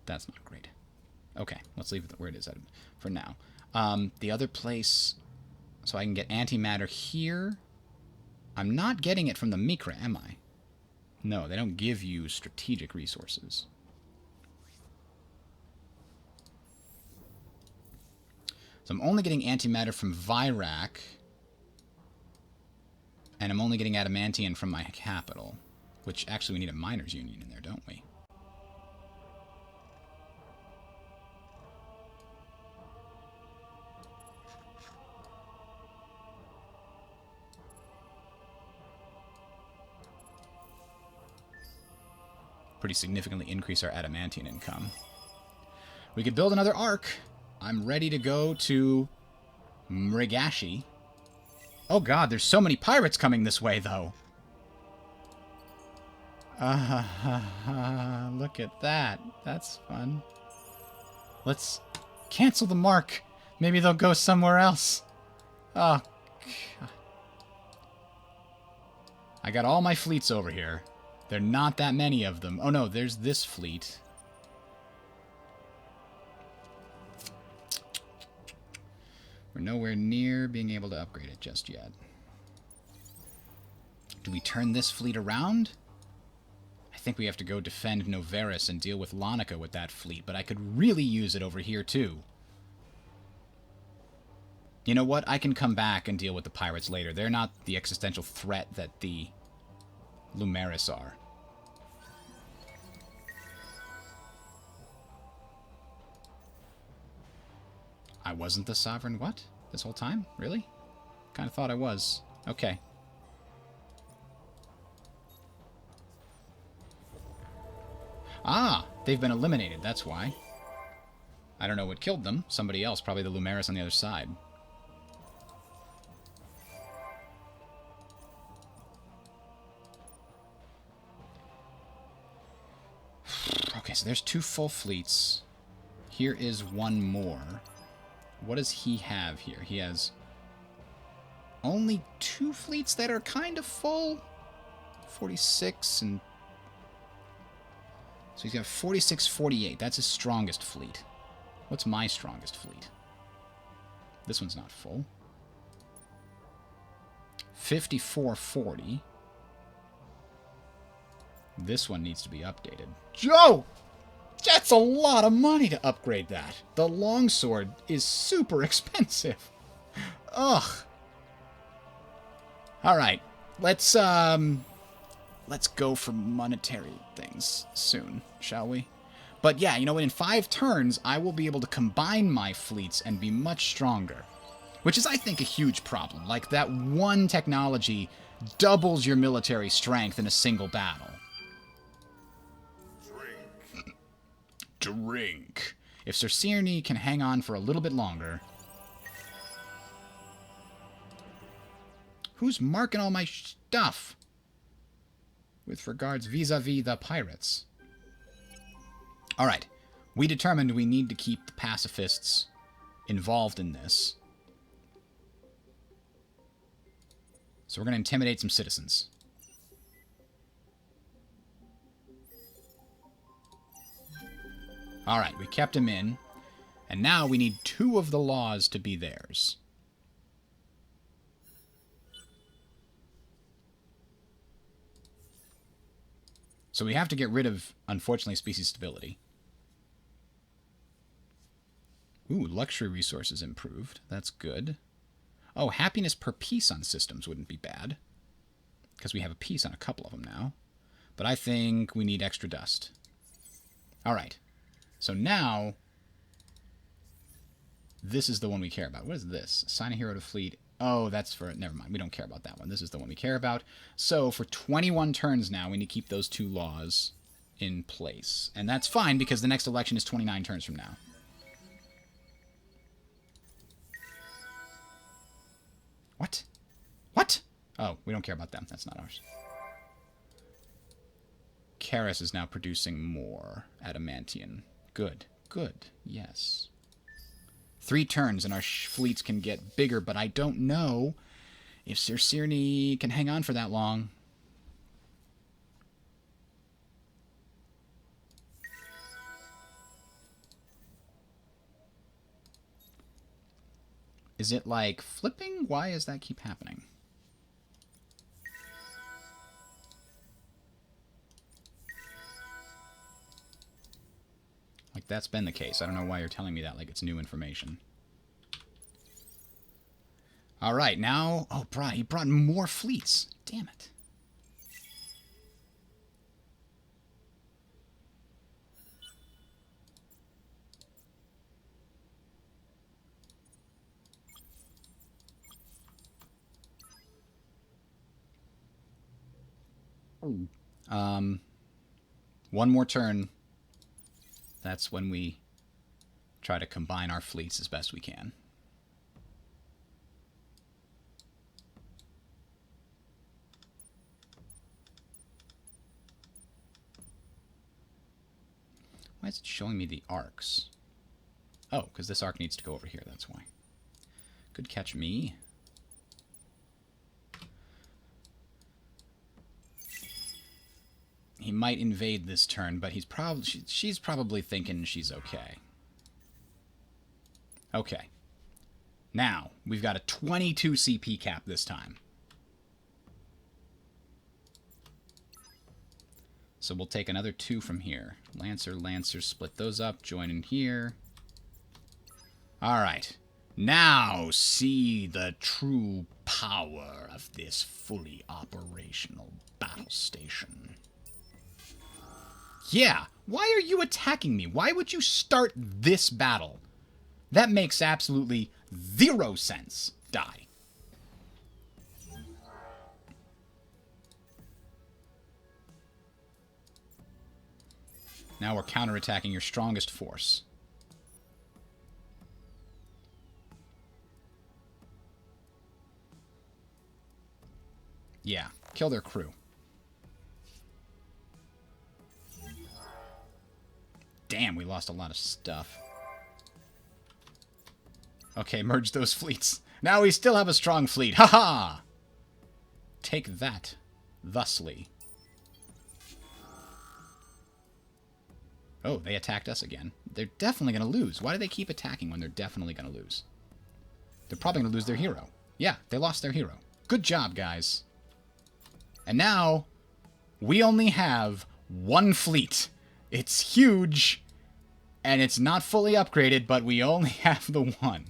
That's not great. Okay, let's leave it where it is for now. The other place, so I can get antimatter here. I'm not getting it from the Mikra, am I? No, they don't give you strategic resources. So I'm only getting antimatter from Virac. And I'm only getting adamantium from my capital. Which, actually, we need a miners' union in there, don't we? Pretty significantly increase our adamantium income. We could build another arc. I'm ready to go to Mrigashi. Oh god, there's so many pirates coming this way, though. Look at that. That's fun. Let's cancel the mark. Maybe they'll go somewhere else. Oh, God. I got all my fleets over here. There are not that many of them. Oh no, there's this fleet. We're nowhere near being able to upgrade it just yet. Do we turn this fleet around? I think we have to go defend Noveris and deal with Lanica with that fleet, but I could really use it over here too. You know what? I can come back and deal with the pirates later. They're not the existential threat that the Lumeris are. I wasn't the sovereign what? This whole time? Really? Kind of thought I was. Okay. Ah! They've been eliminated, that's why. I don't know what killed them. Somebody else, probably the Lumeris on the other side. Okay, so there's 2 full fleets. Here is 1 more. What does he have here? He has only 2 fleets that are kind of full. 46 and... So he's got 46, 48. That's his strongest fleet. What's my strongest fleet? This one's not full. 54, 40. This one needs to be updated. Joe! That's a lot of money to upgrade that. The longsword is super expensive. Ugh. Alright. Let's go for monetary things soon, shall we? But yeah, you know, in 5 turns, I will be able to combine my fleets and be much stronger. Which is, I think, a huge problem. Like, that one technology doubles your military strength in a single battle. Drink. If Sir Cirne can hang on for a little bit longer... Who's marking all my stuff? With regards vis-a-vis the pirates. Alright. We determined we need to keep the pacifists involved in this. So we're going to intimidate some citizens. Alright, we kept him in. And now we need 2 of the laws to be theirs. So we have to get rid of, unfortunately, species stability. Ooh, luxury resources improved. That's good. Oh, happiness per piece on systems wouldn't be bad. Because we have a piece on a couple of them now. But I think we need extra dust. Alright. So now, this is the one we care about. What is this? Assign a hero to fleet. Oh, that's for... Never mind. We don't care about that one. This is the one we care about. So, for 21 turns now, we need to keep those 2 laws in place. And that's fine, because the next election is 29 turns from now. What? What? Oh, we don't care about them. That's not ours. Karis is now producing more adamantium. Good. Good. Yes. 3 turns and our fleets can get bigger, but I don't know if Sir Cirne can hang on for that long. Is it like flipping? Why does that keep happening? Like, that's been the case. I don't know why you're telling me that like it's new information. Alright, now... Oh, he brought more fleets. Damn it. One more turn. That's when we try to combine our fleets as best we can. Why is it showing me the arcs? Oh, because this arc needs to go over here, that's why. Good catch, me. He might invade this turn, but she's probably thinking she's okay. Okay. Now, we've got a 22 CP cap this time. So we'll take another 2 from here. Lancer, Lancer, split those up, join in here. Alright. Now see the true power of this fully operational battle station. Yeah, why are you attacking me? Why would you start this battle? That makes absolutely 0 sense. Die. Now we're counterattacking your strongest force. Yeah, kill their crew. Damn, we lost a lot of stuff. Okay, merge those fleets. Now we still have a strong fleet. Ha-ha! Take that, thusly. Oh, they attacked us again. They're definitely going to lose. Why do they keep attacking when they're definitely going to lose? They're probably going to lose their hero. Yeah, they lost their hero. Good job, guys. And now, we only have 1 fleet. It's huge, and it's not fully upgraded, but we only have the 1.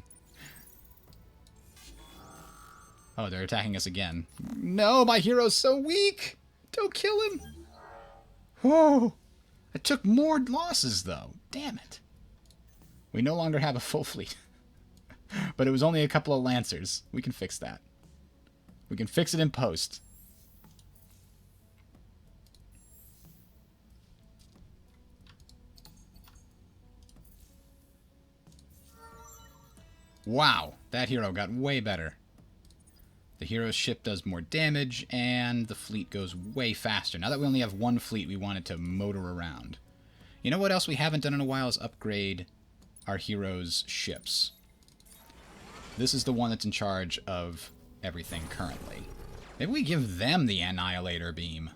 Oh, they're attacking us again. No, my hero's so weak! Don't kill him! Oh, I took more losses, though. Damn it. We no longer have a full fleet. But it was only a couple of Lancers. We can fix that. We can fix it in post. Wow, that hero got way better. The hero's ship does more damage, and the fleet goes way faster. Now that we only have 1 fleet, we want it to motor around. You know what else we haven't done in a while is upgrade our hero's ships. This is the one that's in charge of everything currently. Maybe we give them the Annihilator Beam.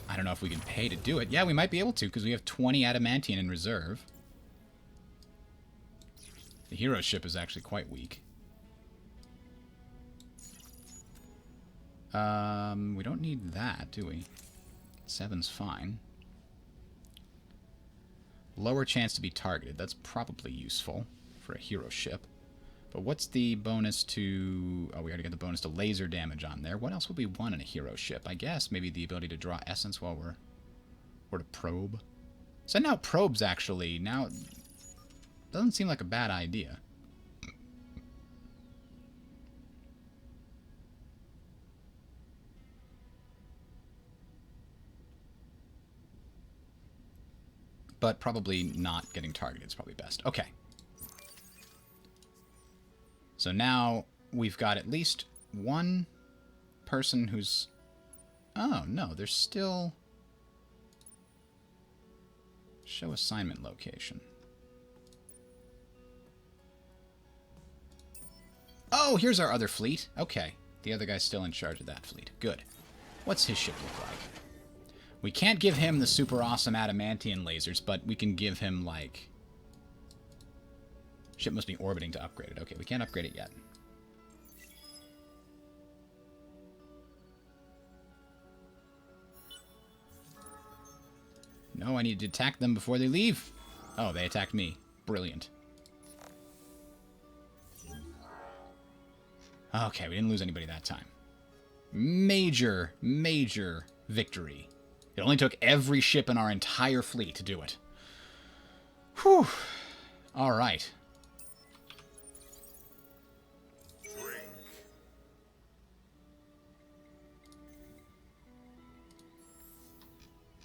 I don't know if we can pay to do it. Yeah, we might be able to, because we have 20 Adamantium in reserve. The hero ship is actually quite weak. We don't need that, do we? 7's fine. Lower chance to be targeted. That's probably useful for a hero ship. But what's the bonus to... Oh, we already got the bonus to laser damage on there. What else would we want in a hero ship? I guess maybe the ability to draw essence while we're... Or to probe. Send out probes, actually. Now, doesn't seem like a bad idea. But probably not getting targeted is probably best. Okay. So now we've got at least 1 person who's... Oh, no, there's still... Show assignment location. Oh, here's our other fleet. Okay. The other guy's still in charge of that fleet. Good. What's his ship look like? We can't give him the super awesome Adamantium lasers, but we can give him, like... Ship must be orbiting to upgrade it. Okay, we can't upgrade it yet. No, I need to attack them before they leave. Oh, they attacked me. Brilliant. Okay, we didn't lose anybody that time. Major, major victory. It only took every ship in our entire fleet to do it. Whew. All right. Drink.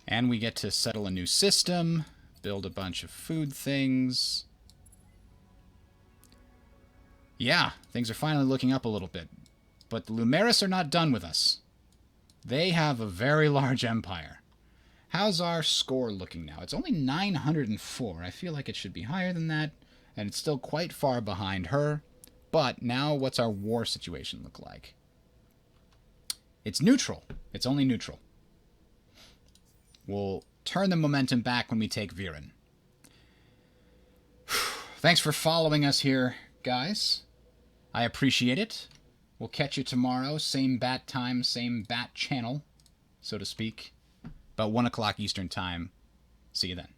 And we get to settle a new system, build a bunch of food things. Yeah, things are finally looking up a little bit. But the Lumeris are not done with us. They have a very large empire. How's our score looking now? It's only 904. I feel like it should be higher than that, and it's still quite far behind her. But now what's our war situation look like? It's neutral. It's only neutral. We'll turn the momentum back when we take Viren. thanks for following us here, guys. I appreciate it. We'll catch you tomorrow. Same bat time, same bat channel, so to speak. About 1 o'clock Eastern time. See you then.